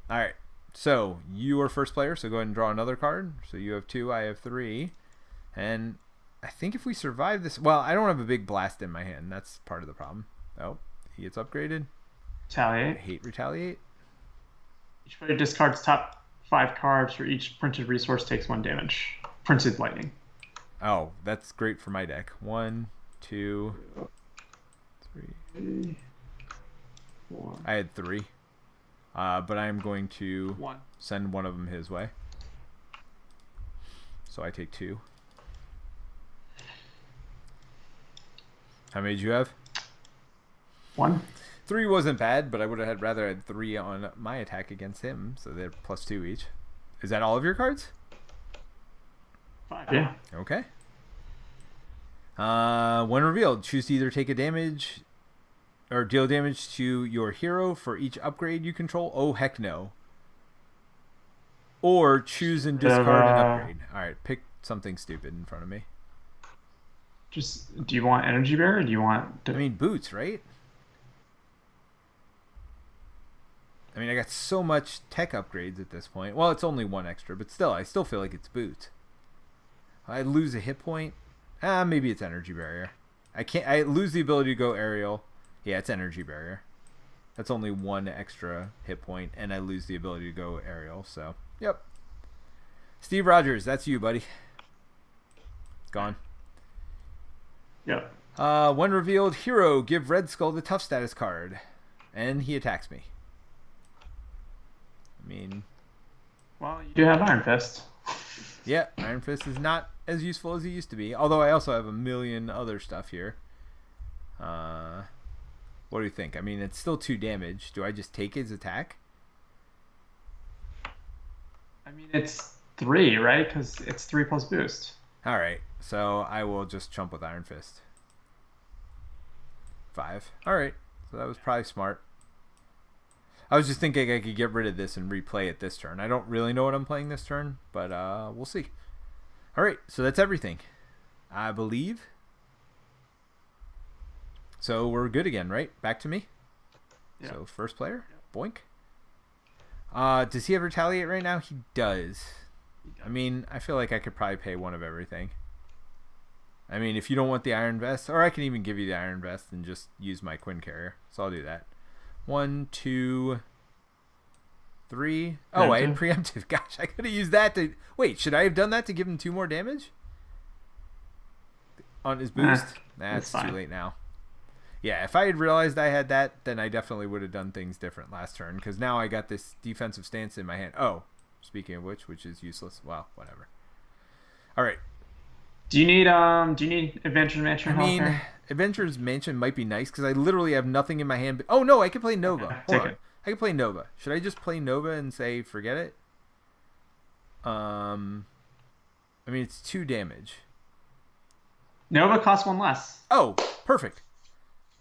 All right. So you are first player, so go ahead and draw another card. So you have 2, I have 3. And I think if we survive this... Well, I don't have a big blast in my hand. That's part of the problem. Oh, he gets upgraded. I Retaliate. hate retaliate. Each player discards top 5 cards for each printed resource takes 1 damage. Printed lightning. Oh, that's great for my deck. 1, 2, 3. 4. I had 3. But I am going to 1. send one of them his way. So I take 2. How many did you have? 1. 3 wasn't bad, but I would have had rather had 3 on my attack against him, so they're +2 each. Is that all of your cards? 5. Yeah. Okay. When revealed, choose to either take a damage or deal damage to your hero for each upgrade you control. Oh, heck no. Or choose and discard an upgrade. Alright, pick something stupid in front of me. Just, do you want energy bear or do you want... I mean, boots, right? I mean, I got so much tech upgrades at this point. Well, it's only 1 extra, but still, I still feel like it's boots. I lose a hit point. Maybe it's energy barrier. I lose the ability to go aerial. Yeah, it's energy barrier. That's only 1 extra hit point, and I lose the ability to go aerial, so, yep. Steve Rogers, that's you, buddy. Gone. Yep. When revealed, hero, give Red Skull the tough status card. And he attacks me. I mean... Well, you do have Iron Fist. Yeah, Iron Fist is not as useful as he used to be. Although I also have a million other stuff here. What do you think? I mean, it's still 2 damage. Do I just take his attack? I mean, it's 3, right? Because it's 3 plus boost. All right, so I will just chump with Iron Fist. 5. All right, so that was probably smart. I was just thinking I could get rid of this and replay it this turn. I don't really know what I'm playing this turn, but we'll see. All right, so that's everything, I believe. So we're good again, right? Back to me. Yeah. So first player, boink. Does he have retaliate right now? He does. I mean, I feel like I could probably pay one of everything. I mean, if you don't want the Iron Vest, or I can even give you the Iron Vest and just use my Quinn Carrier. So I'll do that. 1, 2, 3. Oh, I had preemptive. Gosh, I could have used that to... Wait, should I have done that to give him 2 more damage? On his boost? Nah, it's too late now. Yeah, if I had realized I had that, then I definitely would have done things different last turn. Because now I got this defensive stance in my hand. Oh, speaking of which is useless. Well, whatever. All right. Do you need Adventurer's Mansion? I mean, Adventurer's Mansion might be nice because I literally have nothing in my hand. Oh no, I can play Nova. Okay, Hold on. I can play Nova. Should I just play Nova and say forget it? I mean, it's 2 damage. Nova costs 1 less. Oh, perfect.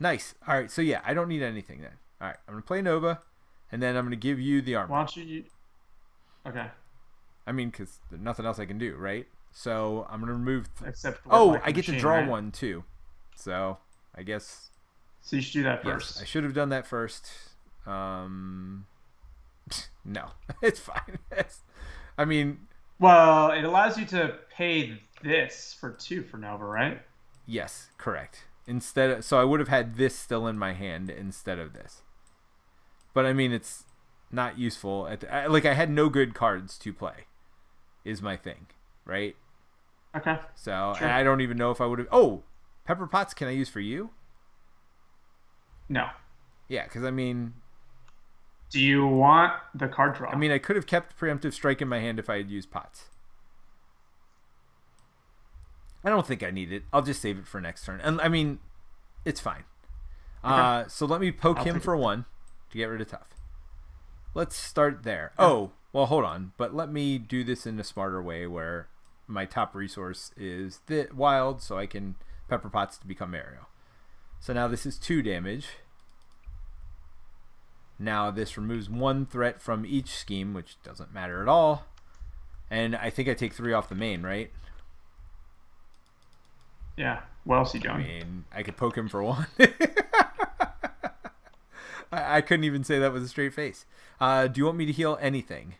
Nice. All right, so yeah, I don't need anything then. All right, I'm gonna play Nova, and then I'm gonna give you the armor. Why don't you? Okay. I mean, because there's nothing else I can do, right? So I'm gonna remove. Except I get to draw one too. So I guess. So you should do that first. Yes, I should have done that first. No, it's fine. I mean. Well, it allows you to pay this for 2 for Nova, right? Yes, correct. So I would have had this still in my hand instead of this. But I mean, it's not useful. I had no good cards to play, is my thing, right? Okay. So sure. I don't even know if I would have. Oh, Pepper Potts, can I use for you? No. Yeah, because I mean. Do you want the card draw? I mean, I could have kept Preemptive Strike in my hand if I had used Potts. I don't think I need it. I'll just save it for next turn. And I mean, it's fine. Okay. So let me poke him for 1 to get rid of Tough. Let's start there. Yeah. Oh, well, hold on. But let me do this in a smarter way where my top resource is the Wild, so I can Pepper Potts to become Aerial. So now this is 2 damage. Now this removes 1 threat from each scheme, which doesn't matter at all. And I think I take 3 off the main, right? Yeah. What else are you doing? I mean, I could poke him for 1. I couldn't even say that with a straight face. Do you want me to heal anything?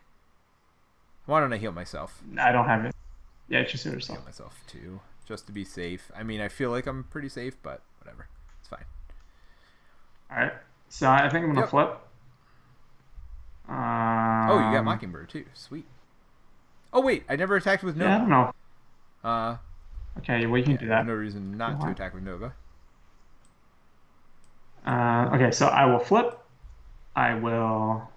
Why don't I heal myself? I don't have it. Yeah, just heal yourself. Heal myself too, just to be safe. I mean, I feel like I'm pretty safe, but whatever. It's fine. All right. So I think I'm going to flip. Oh, you got Mockingbird too. Sweet. Oh, wait. I never attacked with Nova. Yeah, I don't know. Okay, well, you can do that. No reason not to attack with Nova. Okay, so I will flip. I will...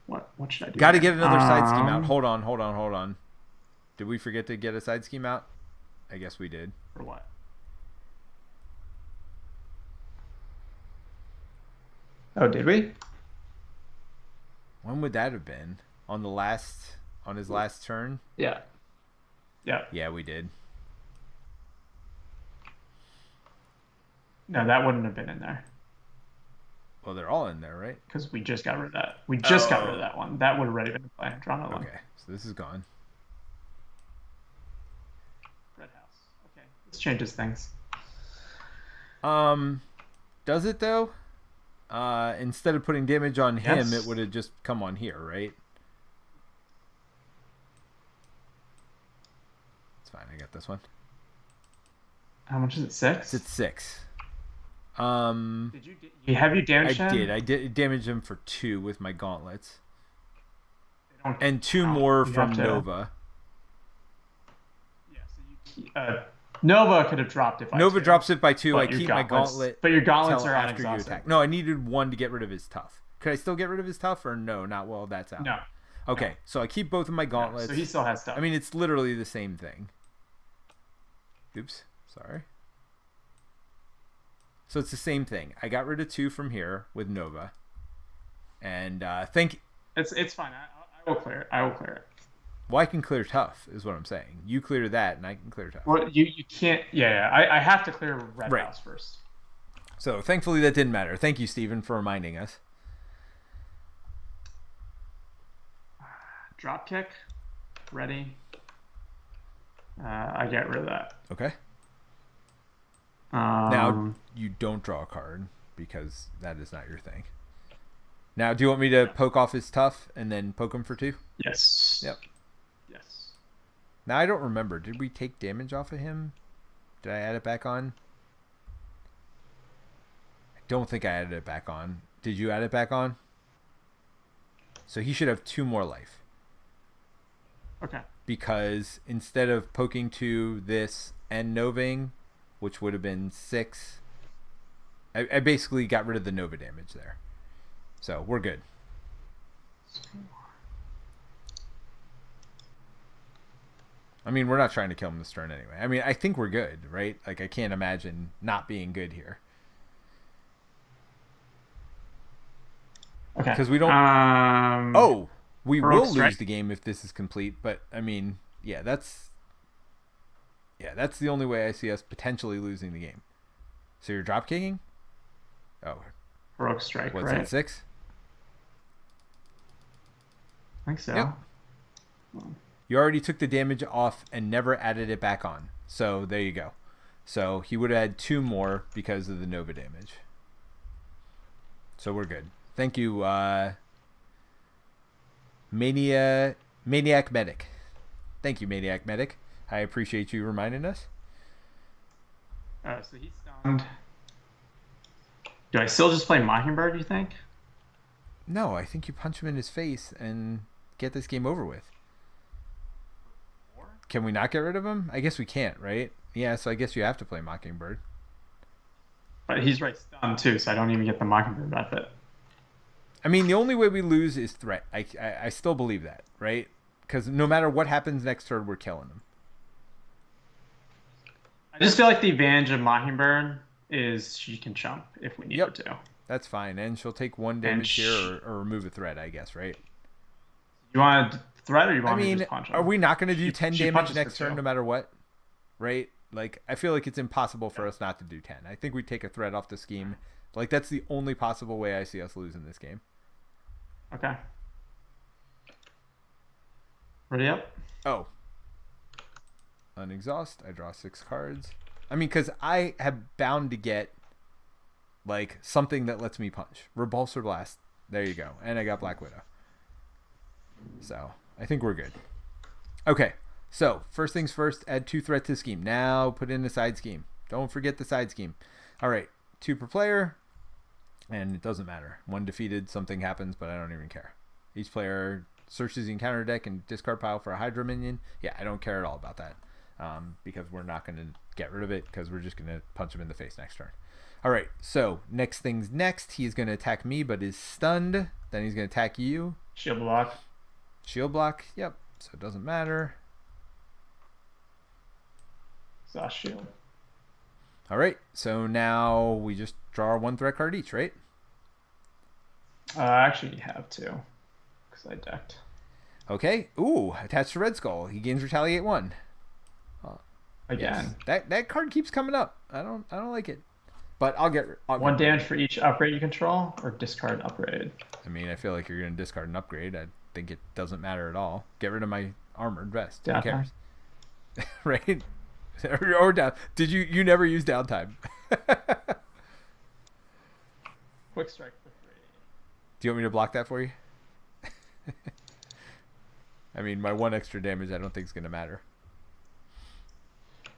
What should I do? Got to get another side scheme out. Hold on. Did we forget to get a side scheme out? I guess we did. For what? Oh, did we? When would that have been? On his last turn? Yeah. Yeah, we did. No, that wouldn't have been in there. Well, they're all in there, right? Because we just got rid of that. We just got rid of that one. That would have already been in play. Draw another one. Okay, so this is gone. Red House. Okay, this changes things. Does it though? Instead of putting damage on him, Yes. it would have just come on here, right? It's fine. I got this one. How much is it? 6? It's 6. Did you damaged him? I did damage him for 2 with my gauntlets, They don't and 2 count. more You from have to- Nova. Yeah, so Nova could have dropped it by Nova 2. drops it by 2. But I your keep my gauntlets- gauntlet. but your gauntlets till are after you unexhausted. attack. No, I needed 1 to get rid of his tough. Could I still get rid of his tough or no? Not while that's out. No. Okay, No. so I keep both of my gauntlets. So he still has stuff. I mean, it's literally the same thing. Oops, sorry. So it's the same thing. I got rid of 2 from here with Nova. And It's fine. I will clear it. I will clear it. Well, I can clear tough, is what I'm saying. You clear that, and I can clear tough. Well, you can't. Yeah, I have to clear red Right. house first. So thankfully that didn't matter. Thank you, Steven, for reminding us. Drop kick. Ready. I get rid of that. Okay. Now you don't draw a card because that is not your thing. Now, do you want me to poke off his tough and then poke him for 2? Yes. Yep. Yes. Now I don't remember. Did we take damage off of him? Did I add it back on? I don't think I added it back on. Did you add it back on? So he should have 2 more life. Okay. Because instead of poking to this and noving, which would have been 6, I basically got rid of the nova damage there. So we're good. I mean, we're not trying to kill him this turn anyway. I mean, I think we're good, right? Like, I can't imagine not being good here. Okay. Because we don't... we will lose the game if this is complete. But, I mean, yeah, that's the only way I see us potentially losing the game. So you're drop kicking? Oh. Heroic strike, what's right? That, 6? I think so. Yep. You already took the damage off and never added it back on. So there you go. So he would have had 2 more because of the nova damage. So we're good. Thank you, Maniac Medic. Thank you, Maniac Medic. I appreciate you reminding us. So he's stunned. Do I still just play Mockingbird, do you think? No, I think you punch him in his face and get this game over with. Can we not get rid of him? I guess we can't, right? Yeah, so I guess you have to play Mockingbird. But he's right stunned too, so I don't even get the Mockingbird benefit. I mean, the only way we lose is threat. I still believe that, right? Because no matter what happens next turn, we're killing him. I just feel like the advantage of Mockingbird is she can jump if we need her to. That's fine, and she'll take 1 damage here or remove a threat, I guess, right? You want to threat or you want me to just punch him? Are we not going to do 10 damage next turn no matter what? Right? Like, I feel like it's impossible for us not to do 10. I think we take a threat off the scheme. Like, that's the only possible way I see us losing this game. Okay. Ready up? Oh. Unexhaust. I draw 6 cards. I mean, because I have bound to get, like, something that lets me punch. Repulsor Blast. There you go. And I got Black Widow. So, I think we're good. Okay. So, first things first, add 2 threats to the scheme. Now, put in the side scheme. Don't forget the side scheme. All right. 2 per player. And it doesn't matter. 1 defeated, something happens, but I don't even care. Each player searches the encounter deck and discard pile for a Hydra minion. Yeah, I don't care at all about that. Because we're not going to get rid of it because we're just going to punch him in the face next turn. All right, so next thing's next. He's going to attack me but is stunned. Then he's going to attack you. Shield block. Shield block, yep. So it doesn't matter. Exhaust shield. All right, so now we just draw 1 threat card each, right? Actually, you have 2 because I decked. Okay. Ooh, attached to Red Skull. He gains Retaliate 1. Again. Yes. That card keeps coming up. I don't like it. But I'll get 1 damage for each upgrade you control, or discard upgrade. I mean, I feel like you're going to discard an upgrade. I think it doesn't matter at all. Get rid of my armored vest. Who cares? Right? Or down. Did you never use downtime? Quick strike for 3. Do you want me to block that for you? I mean, my 1 extra damage I don't think is going to matter.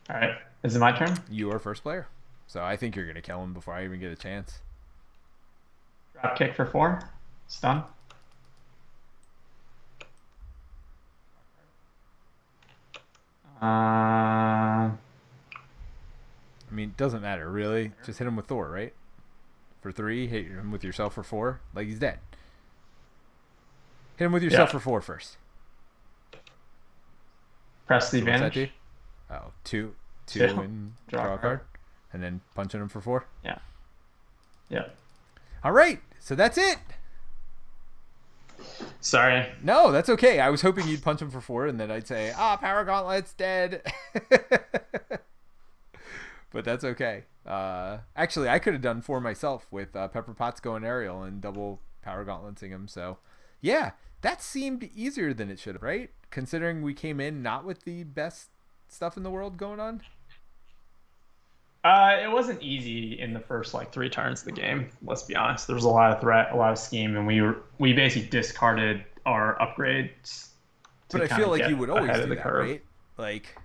All right. Is it my turn? You are first player. So I think you're going to kill him before I even get a chance. Drop kick for 4. Stun. I mean, it doesn't matter, really. Just hit him with Thor, right? For 3, hit him with yourself for 4. Like, he's dead. Hit him with yourself for 4 first. Press the advantage. Oh, 2 and draw a card. And then punching him for 4? Yeah. All right. So that's it. Sorry. No, that's okay. I was hoping you'd punch him for 4, and then I'd say, Power Gauntlet's dead. But that's okay. Actually, I could have done 4 myself with Pepper Potts going aerial and double Power Gauntleting him. So, yeah, that seemed easier than it should have, right? Considering we came in not with the best stuff in the world going on. It wasn't easy in the first like 3 turns of the game. Let's be honest. There was a lot of threat, a lot of scheme, and we basically discarded our upgrades. But I feel like you would always do that, right? Like,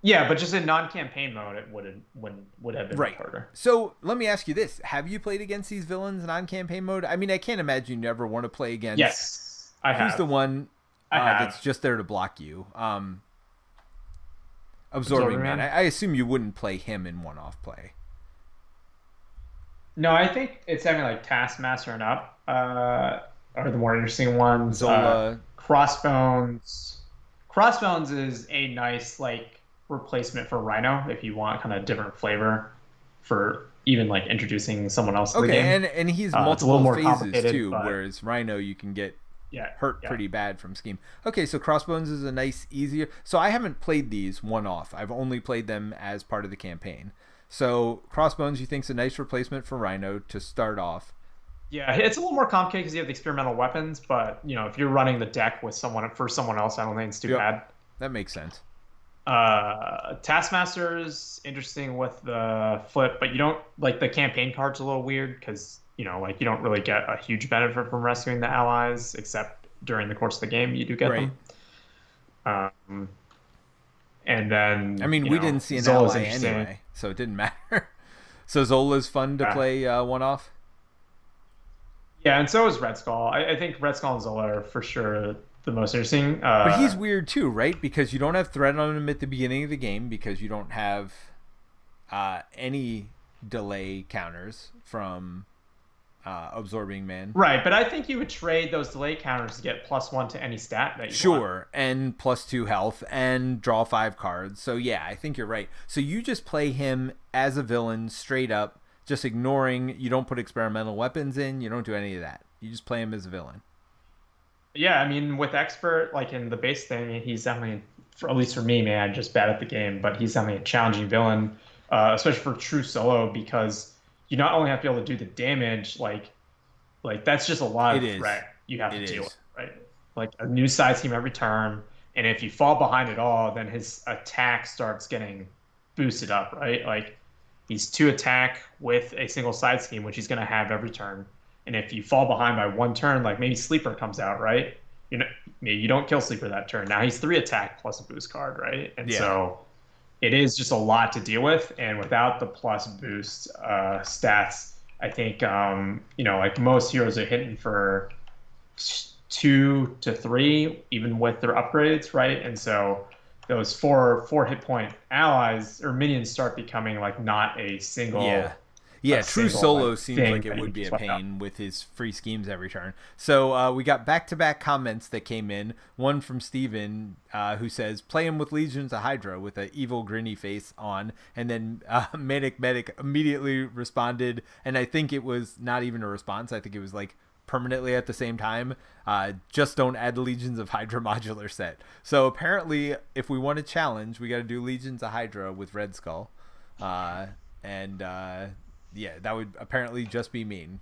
yeah, but just in non-campaign mode, it would have been right. harder. So let me ask you this: have you played against these villains in non-campaign mode? I mean, I can't imagine you never want to play against. Yes, I have. Who's the one that's just there to block you? Absorbing Man. I assume you wouldn't play him in one-off play. No, I think it's having like Taskmaster and up are the more interesting ones. Zola. Crossbones. Crossbones is a nice like replacement for Rhino if you want kind of different flavor for even like introducing someone else to the game. And he's multiple phases too, whereas Rhino you can get hurt pretty bad from scheme. Okay, so Crossbones is a nice, easier. So I haven't played these one-off. I've only played them as part of the campaign. So Crossbones you think's a nice replacement for Rhino to start off. Yeah, it's a little more complicated because you have the experimental weapons, but you know if you're running the deck with someone else, I don't think it's too bad. That makes sense. Taskmaster's interesting with the flip, but you don't like the campaign card's a little weird because you know like you don't really get a huge benefit from rescuing the allies except during the course of the game you do get them. And then I mean we didn't see an ally anyway, so it didn't matter. So Zola's fun to play one off. Yeah, and so is Red Skull. I think Red Skull and Zola are for sure the most interesting. But he's weird too, right? Because you don't have threat on him at the beginning of the game because you don't have any delay counters from Absorbing Man. Right, but I think you would trade those delay counters to get +1 to any stat that you want. And +2 health and draw 5 cards. So yeah, I think you're right. So you just play him as a villain straight up, just ignoring, you don't put experimental weapons in, you don't do any of that. You just play him as a villain. Yeah, I mean, with Expert, like in the base thing, he's definitely, at least for me, man, I'm just bad at the game, but he's definitely a challenging villain, especially for true solo, because you not only have to be able to do the damage, like that's just a lot of threat you have to deal with, right? Like a new side scheme every turn, and if you fall behind at all, then his attack starts getting boosted up, right? Like he's 2 attack with a single side scheme, which he's going to have every turn. And if you fall behind by 1 turn, like maybe Sleeper comes out, right? You know, maybe you don't kill Sleeper that turn. Now he's 3 attack plus a boost card, right? And so it is just a lot to deal with. And without the plus boost stats, I think, you know, like most heroes are hitting for 2 to 3, even with their upgrades, right? And so those 4 hit point allies or minions start becoming like not a single. Yeah, true solo seems like it would be a pain with his free schemes every turn. So we got back-to-back comments that came in. One from Steven who says, play him with Legions of Hydra with an evil grinny face on. And then Manic Medic immediately responded, and I think it was not even a response. I think it was like permanently at the same time. Just don't add the Legions of Hydra modular set. So apparently, if we want to challenge, we got to do Legions of Hydra with Red Skull. Yeah, that would apparently just be mean.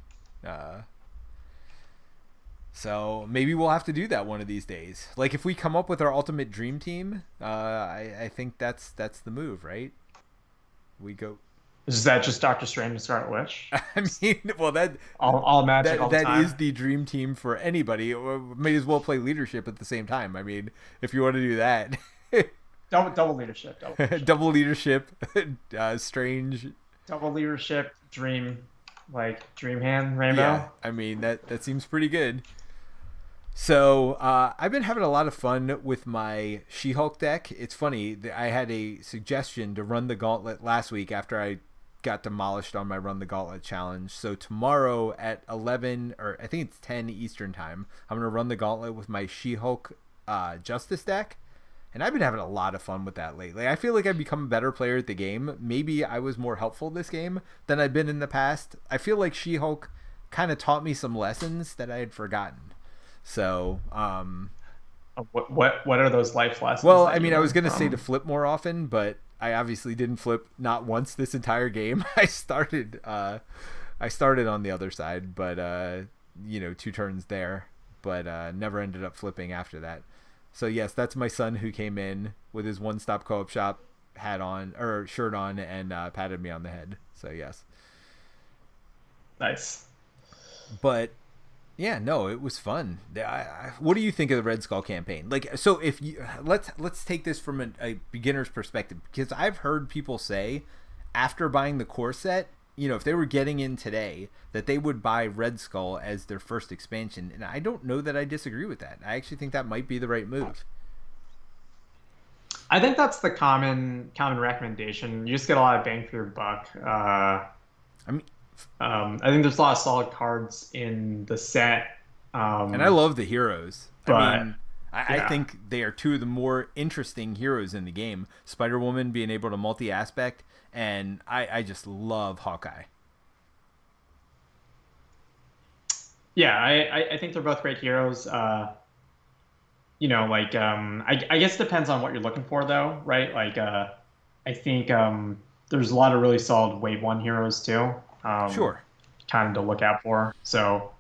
So maybe we'll have to do that one of these days. Like if we come up with our ultimate dream team, I think that's the move, right? We go. Is that just Doctor Strange and Scarlet Witch? I mean, well, all magic all the time. That is the dream team for anybody. May as well play leadership at the same time. I mean, if you want to do that. double leadership. Double leadership. Strange. Double leadership, dream hand, rainbow. Yeah, I mean that seems pretty good. So I've been having a lot of fun with my She-Hulk deck. It's funny, I had a suggestion to run the gauntlet last week after I got demolished on my Run the Gauntlet challenge. So tomorrow at 11, or I think it's 10 Eastern time, I'm going to run the gauntlet with my She-Hulk Justice deck. And I've been having a lot of fun with that lately. I feel like I've become a better player at the game. Maybe I was more helpful this game than I've been in the past. I feel like She-Hulk kind of taught me some lessons that I had forgotten. So, What are those life lessons well, that I you mean, I was learned gonna say to from? flip more often, but I obviously didn't flip not once this entire game. I started on the other side, but two turns there, but never ended up flipping after that. So yes, that's my son who came in with his one-stop co-op shop hat on or shirt on and patted me on the head. So yes, Nice. but yeah, no, it was fun. What do you think of the Red Skull campaign? Like, so if you let's take this from a beginner's perspective, because I've heard people say after buying the core set, if they were getting in today, that they would buy Red Skull as their first expansion, and I don't know that I disagree with that. I actually think that might be the right move. I think that's the common recommendation. You just get a lot of bang for your buck. I mean, I think there's a lot of solid cards in the set. and I love the heroes. I But mean, I yeah, think they are two of the more interesting heroes in the game. Spider Woman being able to multi aspect, and I just love Hawkeye. yeah, I think they're both great heroes. I guess it depends on what you're looking for, though, right? I think there's a lot of really solid Wave One heroes too, Sure. kind of to look out for. So,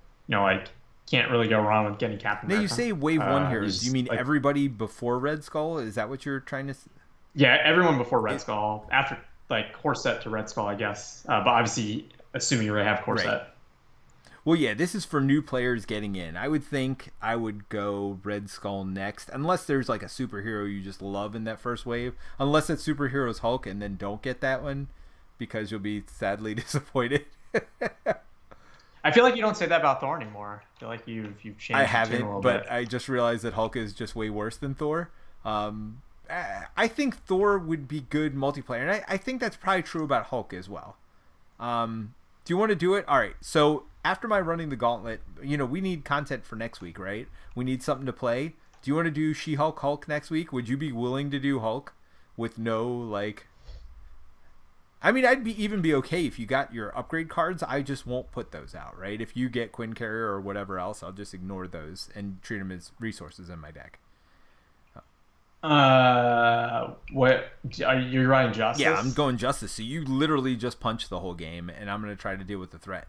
can't really go wrong with getting Captain Now you America. say Wave One You heroes. Do you just mean everybody before Red Skull? Is that what you're trying to? yeah, everyone before Red It, Skull, after like Corset to Red Skull, I guess. But obviously, assuming you already have right. Corset. Well, yeah, this is for new players getting in. I would think I would go Red Skull next, unless there's like a superhero you just love in that first wave. Unless that superhero is Hulk, and then don't get that one because you'll be sadly disappointed. I feel like you don't say that about Thor anymore. I feel like you've I changed the tune a haven't, little but bit. I just realized that Hulk is just way worse than Thor. I think Thor would be good multiplayer, and I think that's probably true about Hulk as well. Do you want to do it? All right. So after my running the gauntlet, we need content for next week, right? We need something to play. Do you want to do She-Hulk Hulk next week? Would you be willing to do Hulk with no like? I mean, even be okay if you got your upgrade cards. I just won't put those out, right? If you get Quinn Carrier or whatever else, I'll just ignore those and treat them as resources in my deck. What are you running Yeah, I'm Justice? going Justice. So you literally just punch the whole game, and I'm going to try to deal with the threat.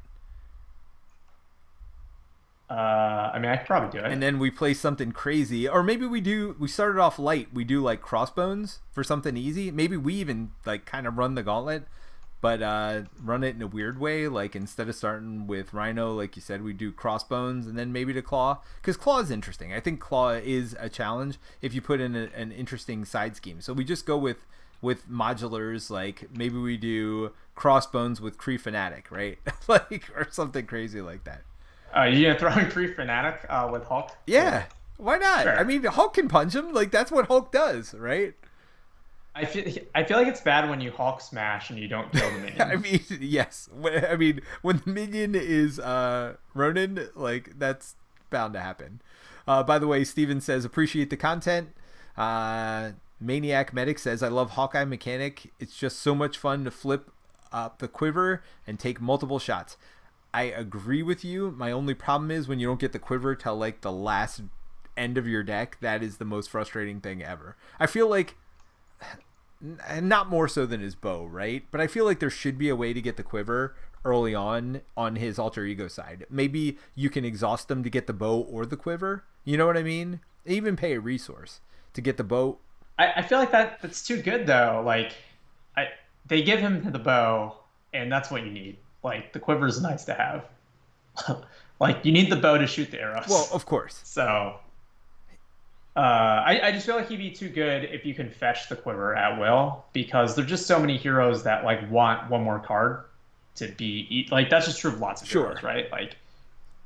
I mean, I could probably do And it. then we play something crazy, or maybe we started off light. We do like Crossbones for something easy. Maybe we even like kind of run the gauntlet, but run it in a weird way. Like instead of starting with Rhino, like you said, we do Crossbones and then maybe to Claw, because Claw is interesting. I think Claw is a challenge if you put in an interesting side scheme. So we just go with modulars, like maybe we do Crossbones with Kree Fanatic, right? Like or something crazy like that. You gonna throw in Kree Fanatic with Hulk? Yeah, why not? I Sure. mean, Hulk can punch him. Like that's what Hulk does, right? I feel like it's bad when you Hulk smash and you don't kill the I minion. mean, yes. I mean, when the minion is Ronin, like that's bound to happen. By the way, Steven says appreciate the content. Maniac Medic says I love Hawkeye mechanic. It's just so much fun to flip up the quiver and take multiple shots. I agree with you. My only problem is when you don't get the quiver till like the last end of your deck. That is the most frustrating thing ever. I feel like, and not more so than his bow, right? But I feel like there should be a way to get the quiver early on his alter ego side. Maybe you can exhaust them to get the bow or the quiver. You know what I mean? Even pay a resource to get the bow. I feel like that's too good though. I they give him the bow, and that's what you need. Like the quiver is nice to have. Like you need the bow to shoot the Well, arrows. of course. So I just feel like he'd be too good if you can fetch the quiver at will, because there's just so many heroes that like want one more card to be like that's just true of lots of heroes, Sure. right? Like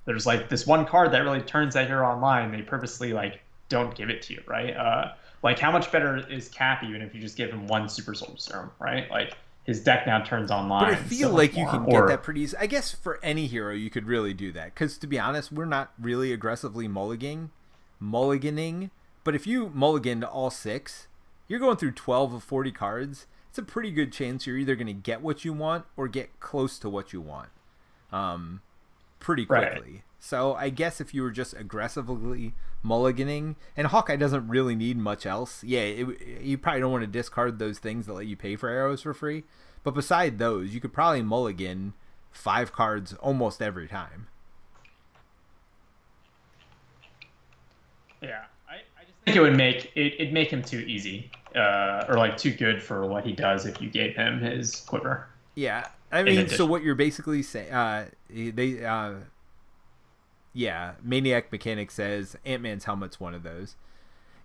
there's like this one card that really turns that hero online. They purposely like don't give it to you, right? Like how much better is Cap even if you just give him one super soldier serum, right? Like his deck now turns But I online so feel much like you more. can get that Or pretty easy. I guess for any hero, you could really do that. Because to be honest, we're not really aggressively mulliganing. But if you mulligan to all six, you're going through 12 of 40 cards. It's a pretty good chance you're either going to get what you want or get close to what you want. Um, pretty Right. quickly. So I guess if you were just aggressively mulliganing, and Hawkeye doesn't really need much else. Yeah, you probably don't want to discard those things that let you pay for arrows for free. But beside those, you could probably mulligan 5 cards almost every time. Yeah, I just think it would it'd make him too easy, or like too good for what he does if you gave him his quiver. Yeah, I mean, so what you're basically saying, yeah, Maniac Mechanic says Ant-Man's helmet's one of those.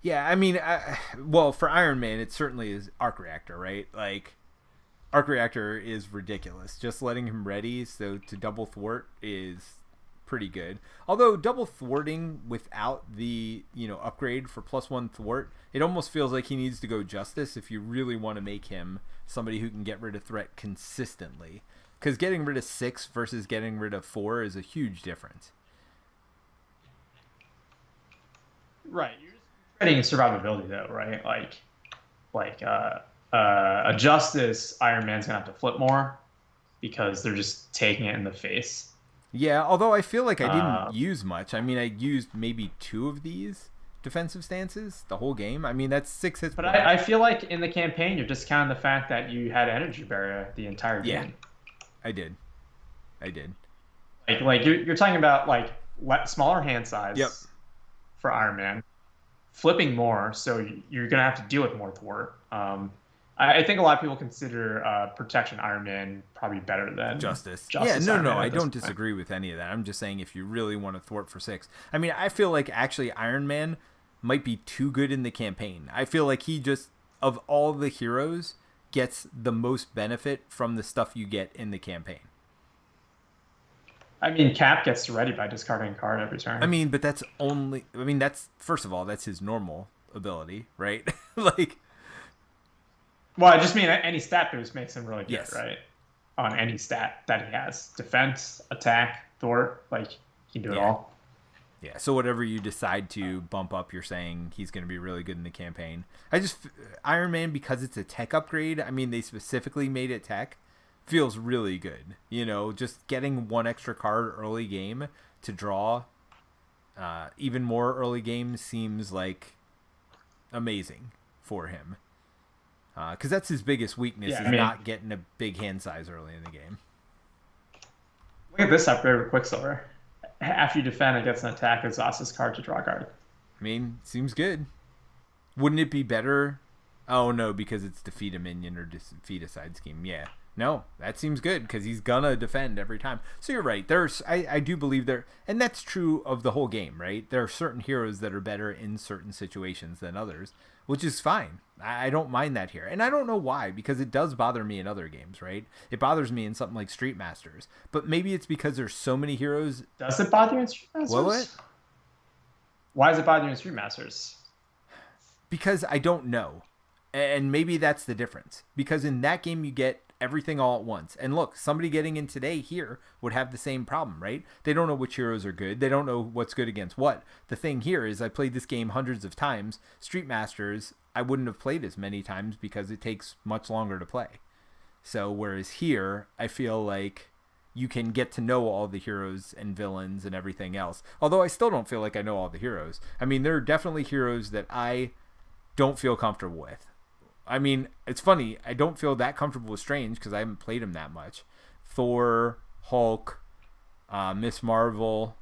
Yeah, I mean, well, for Iron Man, it certainly is Arc Reactor, right? Like, Arc Reactor is ridiculous. Just letting him ready so to double thwart is pretty good. Although double thwarting without the, upgrade for +1 thwart, it almost feels like he needs to go Justice if you really want to make him somebody who can get rid of threat consistently. Because getting rid of 6 versus getting rid of 4 is a huge difference. Right. You're just creating survivability though, right? Like a Justice Iron Man's gonna have to flip more because they're just taking it in the face. Yeah, although I feel like I didn't use much. I mean, I used maybe 2 of these defensive stances the whole game. I mean, that's 6 hits. But I feel like in the campaign, you're discounting the fact that you had energy barrier the entire game. Yeah, I did. Like you're talking about like smaller hand size. Yep. For Iron Man, flipping more, so you're gonna have to deal with more thwart. I think a lot of people consider Protection Iron Man probably better than Justice. Yeah, no, I don't disagree with any of that. I'm just saying if you really want to thwart for 6. I mean, I feel like actually Iron Man might be too good in the campaign. I feel like he just, of all the heroes, gets the most benefit from the stuff you get in the campaign. I mean, Cap gets ready by discarding a card every turn. I mean, but that's first of all, that's his normal ability, right? Well, I just mean any stat boost makes him really good, yes. Right? On any stat that he has. Defense, attack, thwart, he can do it all. Yeah, so whatever you decide to bump up, you're saying he's going to be really good in the campaign. Iron Man, because it's a tech upgrade, I mean, they specifically made it tech, feels really good. Just getting 1 extra card early game to draw even more early game seems like amazing for him. Because that's his biggest weakness, not getting a big hand size early in the game. Look at this upgrade with Quicksilver. After you defend, it gets an attack, exhausts this card to draw a card. I mean, seems good. Wouldn't it be better? Oh, no, because it's defeat a minion or defeat a side scheme. Yeah. No, that seems good because he's gonna defend every time. So you're right. I do believe there, and that's true of the whole game, right? There are certain heroes that are better in certain situations than others, which is fine. I don't mind that here, and I don't know why, because it does bother me in other games, right? It bothers me in something like Street Masters, but maybe it's because there's so many heroes. Does it bother you in Street Masters? What? Why does it bother you in Street Masters? Because I don't know, and maybe that's the difference. Because in that game you get everything all at once. And look, somebody getting in today here would have the same problem, right? They don't know which heroes are good. They don't know what's good against what. The thing here is I played this game hundreds of times. Street Masters, I wouldn't have played as many times because it takes much longer to play. So whereas here, I feel like you can get to know all the heroes and villains and everything else. Although I still don't feel like I know all the heroes. I mean, there are definitely heroes that I don't feel comfortable with. I mean, it's funny. I don't feel that comfortable with Strange because I haven't played him that much. Thor, Hulk, Miss Marvel.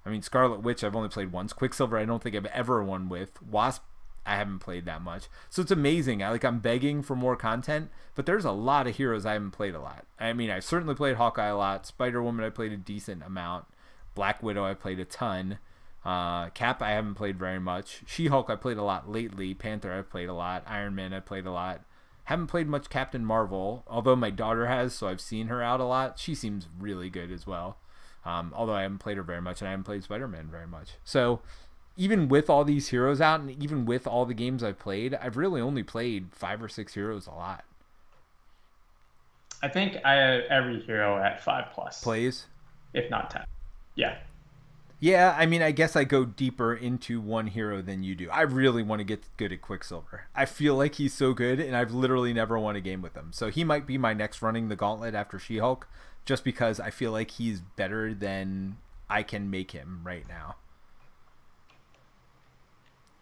I mean, Scarlet Witch I've only played once. Quicksilver I don't think I've ever won with. Wasp I haven't played that much. So it's amazing. I'm begging for more content, but there's a lot of heroes I haven't played a lot. I mean, I've certainly played Hawkeye a lot. Spider-Woman I played a decent amount. Black Widow I played a ton. Cap I haven't played very much. She-Hulk I played a lot lately. Panther I played a lot. Iron Man I played a lot. Haven't played much Captain Marvel, although my daughter has, so I've seen her out a lot. She seems really good as well. Although I haven't played her very much, and I haven't played Spider-Man very much. So even with all these heroes out, and even with all the games I've played, I've really only played 5 or 6 heroes a lot. I think I have every hero at 5+ plays, if not 10. Yeah. Yeah, I mean, I guess I go deeper into one hero than you do. I really want to get good at Quicksilver. I feel like he's so good, and I've literally never won a game with him. So he might be my next running the gauntlet after She-Hulk, just because I feel like he's better than I can make him right now.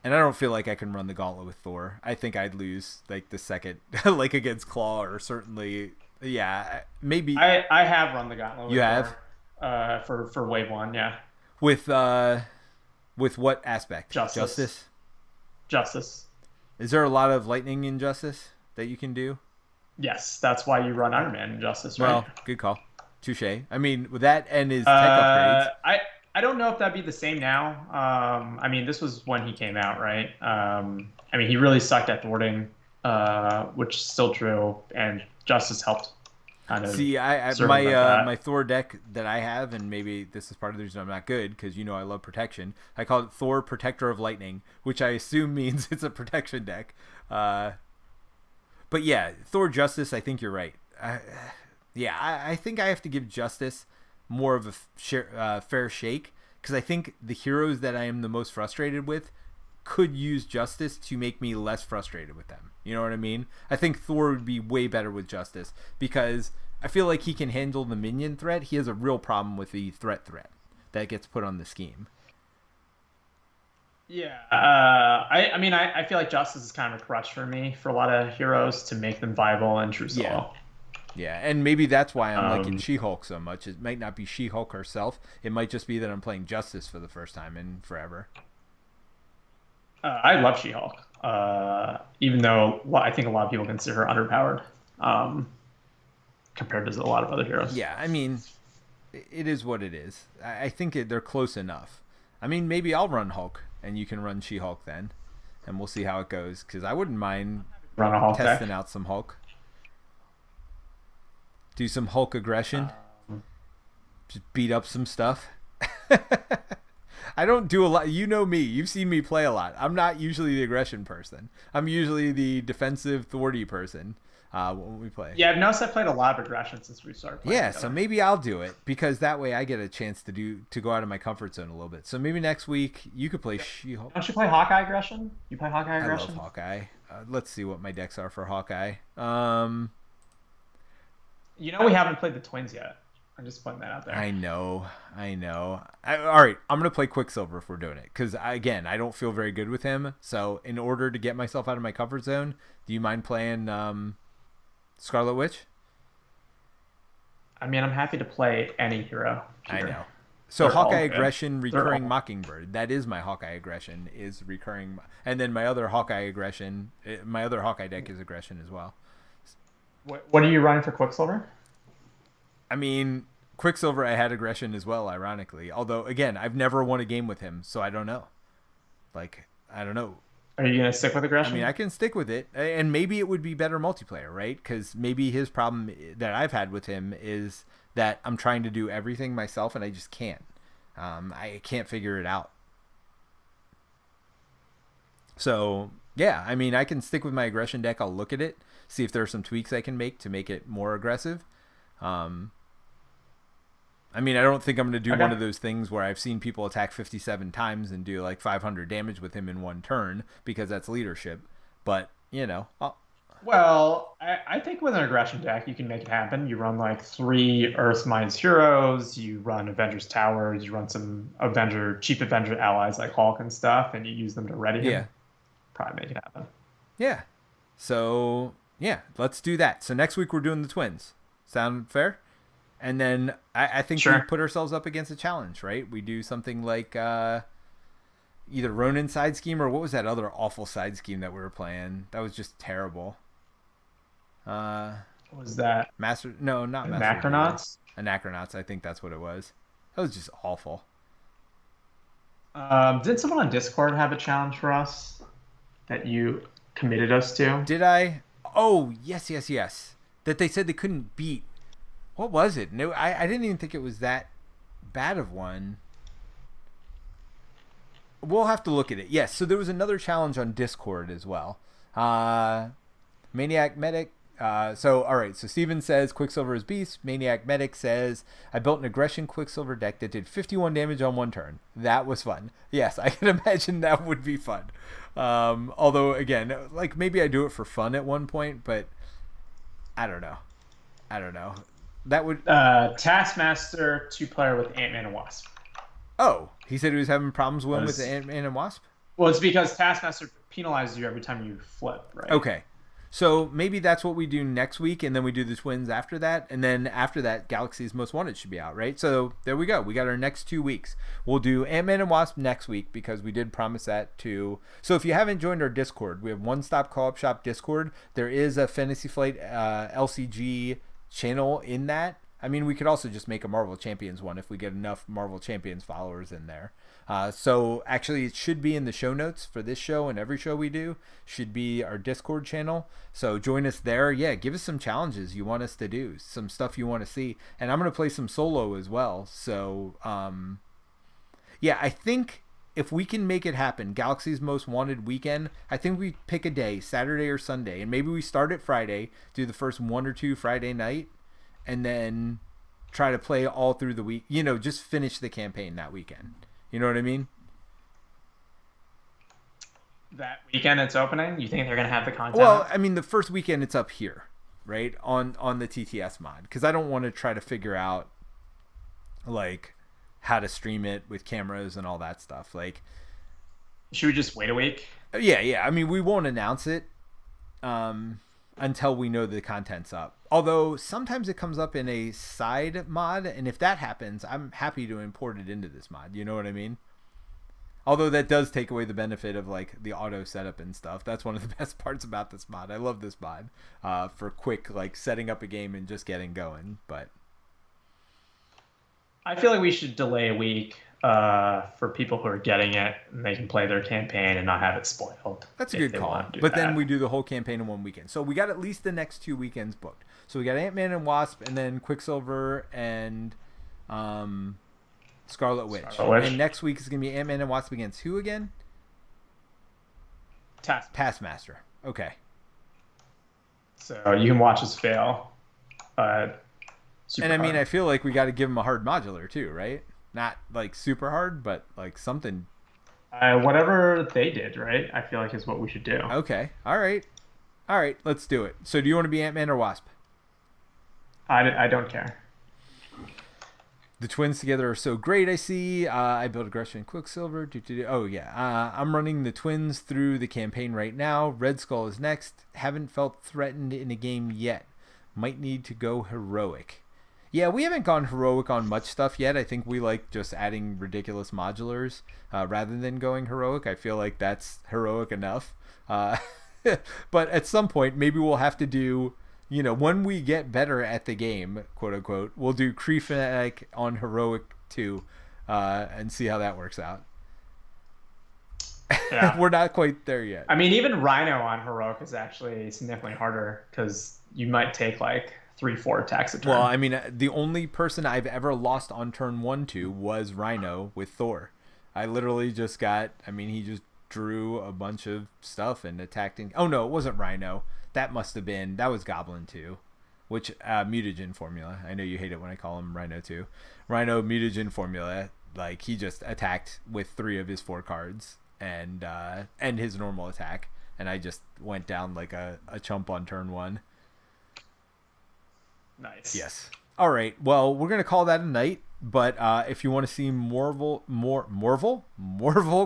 And I don't feel like I can run the gauntlet with Thor. I think I'd lose like the second, like against Claw, or certainly, yeah, maybe. I have run the gauntlet with You have? Thor, for wave 1, yeah. With what aspect? Justice. Is there a lot of lightning in Justice that you can do? Yes, that's why you run Iron Man in Justice, right? Well, good call. Touche. I mean, with that and his tech upgrades. I don't know if that'd be the same now. I mean, this was when he came out, right? I mean, he really sucked at thwarting, which is still true, and Justice helped kind of. See, my Thor deck that I have, and maybe this is part of the reason I'm not good, because I love protection. I call it Thor Protector of Lightning, which I assume means it's a protection deck. But yeah, Thor Justice, I think you're right. I think I have to give Justice more of a fair shake, because I think the heroes that I am the most frustrated with could use Justice to make me less frustrated with them. You know what I mean? I think Thor would be way better with Justice, because I feel like he can handle the minion threat. He has a real problem with the threat that gets put on the scheme. Yeah, I mean, I feel like Justice is kind of a crutch for me for a lot of heroes to make them viable in true solo. Yeah, and maybe that's why I'm liking She-Hulk so much. It might not be She-Hulk herself. It might just be that I'm playing Justice for the first time in forever. I love She-Hulk, even though I think a lot of people consider her underpowered compared to a lot of other heroes. Yeah, I mean, it is what it is. I think they're close enough. I mean, maybe I'll run Hulk, and you can run She-Hulk then, and we'll see how it goes, because I wouldn't mind testing out some Hulk. Do some Hulk aggression. Just beat up some stuff. I don't do a lot. You know me. You've seen me play a lot. I'm not usually the aggression person. I'm usually the defensive, thwarty person when we play. Yeah, I've noticed I played a lot of aggression since we started playing together. So maybe I'll do it, because that way I get a chance to go out of my comfort zone a little bit. So maybe next week you could play She-Hulk. Don't you play Hawkeye aggression? You play Hawkeye aggression? I love Hawkeye. Let's see what my decks are for Hawkeye. We haven't played the twins yet. I'm just putting that out there. I know. All right, I'm going to play Quicksilver if we're doing it, because, again, I don't feel very good with him. So in order to get myself out of my comfort zone, do you mind playing Scarlet Witch? I mean, I'm happy to play any hero, Peter. I know. So Hawkeye aggression, recurring Mockingbird. That is my Hawkeye aggression, is recurring. And then my other Hawkeye aggression, my other Hawkeye deck is aggression as well. What are you running for Quicksilver? I mean, Quicksilver, I had aggression as well, ironically. Although, again, I've never won a game with him, so I don't know. I don't know. Are you going to stick with aggression? I mean, I can stick with it. And maybe it would be better multiplayer, right? Because maybe his problem that I've had with him is that I'm trying to do everything myself, and I just can't. I can't figure it out. So, yeah, I mean, I can stick with my aggression deck. I'll look at it, see if there are some tweaks I can make to make it more aggressive. I mean, I don't think I'm going to do one of those things where I've seen people attack 57 times and do like 500 damage with him in one turn, because that's leadership. But, Well, I think with an aggression deck, you can make it happen. You run like 3 Earth Minds heroes, you run Avengers Towers, you run some cheap Avenger allies like Hulk and stuff, and you use them to ready him. Yeah. Probably make it happen. Yeah. So, yeah, let's do that. So next week we're doing the twins. Sound fair? And then I think we put ourselves up against a challenge, right? We do something like either Ronin side scheme, or what was that other awful side scheme that we were playing? That was just terrible. What was that? No, not Anachronauts? Anachronauts, I think that's what it was. That was just awful. Did someone on Discord have a challenge for us that you committed us to? Did I? Oh, yes. That they said they couldn't beat. What was it? No, I didn't even think it was that bad of one. We'll have to look at it. Yes, so there was another challenge on Discord as well. Maniac Medic. All right, so Steven says Quicksilver is beast. Maniac Medic says, I built an aggression Quicksilver deck that did 51 damage on one turn. That was fun. Yes, I can imagine that would be fun. Although, again, like maybe I do it for fun at one point, but I don't know. That would. Taskmaster 2-player with Ant-Man and Wasp. Oh, he said he was having problems with Was Ant-Man and Wasp. Well, it's because Taskmaster penalizes you every time you flip, right? Okay. So maybe that's what we do next week, and then we do the Twins after that, and then after that, Galaxy's Most Wanted should be out, right? So there we go. We got our next 2 weeks. We'll do Ant-Man and Wasp next week because we did promise that to. So if you haven't joined our Discord, we have One Stop Co-op Shop Discord. There is a Fantasy Flight LCG channel in that. I mean, we could also just make a Marvel Champions one if we get enough Marvel Champions followers in there. So actually, it should be in the show notes for this show and every show we do. Should be our Discord channel. So join us there. Yeah, give us some challenges you want us to do, some stuff you want to see, and I'm gonna play some solo as well. So yeah, I think if we can make it happen, Galaxy's Most Wanted weekend, I think we pick a day, Saturday or Sunday, and maybe we start at Friday, do the first 1 or 2 Friday night, and then try to play all through the week. You know, just finish the campaign that weekend. You know what I mean? That weekend it's opening, you think they're going to have the content? Well, I mean, the first weekend it's up here, right? On the TTS mod. Because I don't want to try to figure out, like, how to stream it with cameras and all that stuff. Like, should we just wait a week? Yeah. I mean, we won't announce it until we know the content's up. Although, sometimes it comes up in a side mod, and if that happens, I'm happy to import it into this mod. You know what I mean? Although that does take away the benefit of like the auto setup and stuff. That's one of the best parts about this mod. I love this mod for quick like setting up a game and just getting going. But I feel like we should delay a week for people who are getting it, and they can play their campaign and not have it spoiled. That's a good call. But then we do the whole campaign in one weekend. So we got at least the next 2 weekends booked. So we got Ant-Man and Wasp, and then Quicksilver and Scarlet Witch. And next week is going to be Ant-Man and Wasp against who again? Taskmaster. Okay. So you can watch us fail. And I mean, I feel like we got to give them a hard modular too, right? Not like super hard, but like something. Whatever they did, right? I feel like is what we should do. Okay. All right. Let's do it. So do you want to be Ant-Man or Wasp? I don't care. The twins together are so great, I see. I built aggression in Quicksilver. Oh, yeah. I'm running the twins through the campaign right now. Red Skull is next. Haven't felt threatened in a game yet. Might need to go heroic. Yeah, we haven't gone heroic on much stuff yet. I think we like just adding ridiculous modulars rather than going heroic. I feel like that's heroic enough. But at some point, maybe we'll have to do... You know, when we get better at the game, quote unquote, we'll do Kree Fanatic on Heroic 2 and see how that works out. Yeah. We're not quite there yet. I mean, even Rhino on Heroic is actually significantly harder because you might take like 3-4 attacks a turn. Well, I mean, the only person I've ever lost on turn 1 to was Rhino with Thor. I literally just got, I mean, he just drew a bunch of stuff and attacked. Oh, no, it wasn't Rhino. That was Goblin 2, which mutagen formula. I know you hate it when I call him Rhino 2. Rhino mutagen formula, like he just attacked with 3 of his 4 cards and his normal attack, and I just went down like a chump on turn 1. Nice. Yes. All right. Well, we're gonna call that a night. But if you want to see more Marvel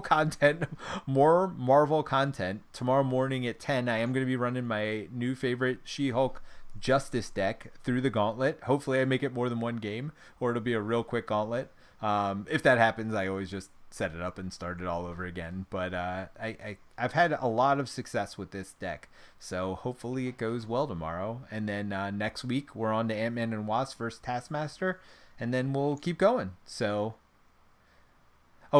content tomorrow morning at 10, I am going to be running my new favorite She-Hulk Justice deck through the gauntlet. Hopefully I make it more than one game, or it'll be a real quick gauntlet. If that happens, I always just set it up and start it all over again. But I've had a lot of success with this deck, so hopefully it goes well tomorrow. And then next week we're on to Ant-Man and Wasp versus Taskmaster. And then we'll keep going. So,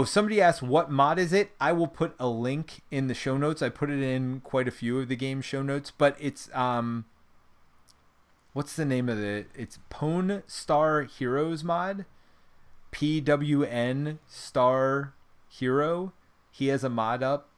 somebody asked what mod is it? I will put a link in the show notes. I put it in quite a few of the game show notes, but it's what's the name of it? It's Pwn Star Heroes mod. PWN Star Hero. He has a mod up.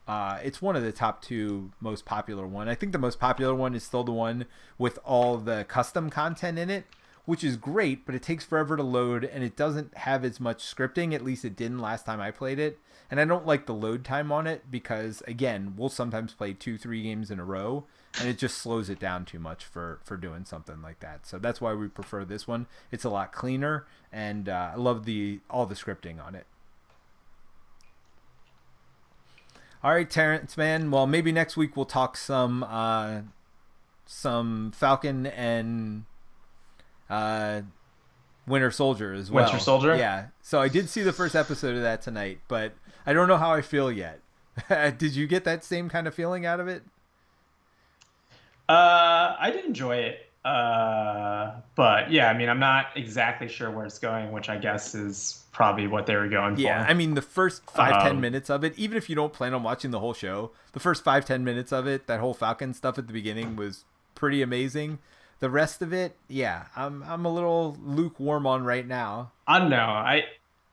It's one of the top 2 most popular one. I think the most popular one is still the one with all the custom content in it, which is great, but it takes forever to load and it doesn't have as much scripting. At least it didn't last time I played it. And I don't like the load time on it because, again, we'll sometimes play 2-3 games in a row and it just slows it down too much for doing something like that. So that's why we prefer this one. It's a lot cleaner, and I love all the scripting on it. All right, Terence, man. Well, maybe next week we'll talk some Falcon and Winter Soldier as well. Winter Soldier? Yeah. So I did see the first episode of that tonight, but I don't know how I feel yet. Did you get that same kind of feeling out of it? I did enjoy it. But yeah, I mean, I'm not exactly sure where it's going, which I guess is probably what they were going for. Yeah, I mean, the first 5-10 minutes of it, even if you don't plan on watching the whole show, the first 5-10 minutes of it, that whole Falcon stuff at the beginning was pretty amazing. The rest of it, yeah, I'm a little lukewarm on right now. I don't know.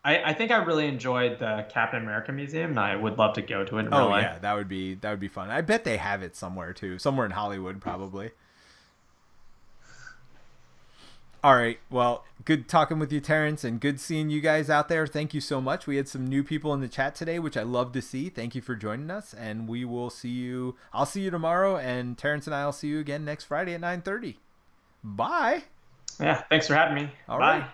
I think I really enjoyed the Captain America Museum, and I would love to go to it in real life. Yeah, that would be fun. I bet they have it somewhere too, somewhere in Hollywood probably. All right, well, good talking with you, Terence, and good seeing you guys out there. Thank you so much. We had some new people in the chat today, which I love to see. Thank you for joining us, and we will see you. I'll see you tomorrow, and Terence and I will see you again next Friday at 9:30. Bye. Yeah, thanks for having me. All Bye. right.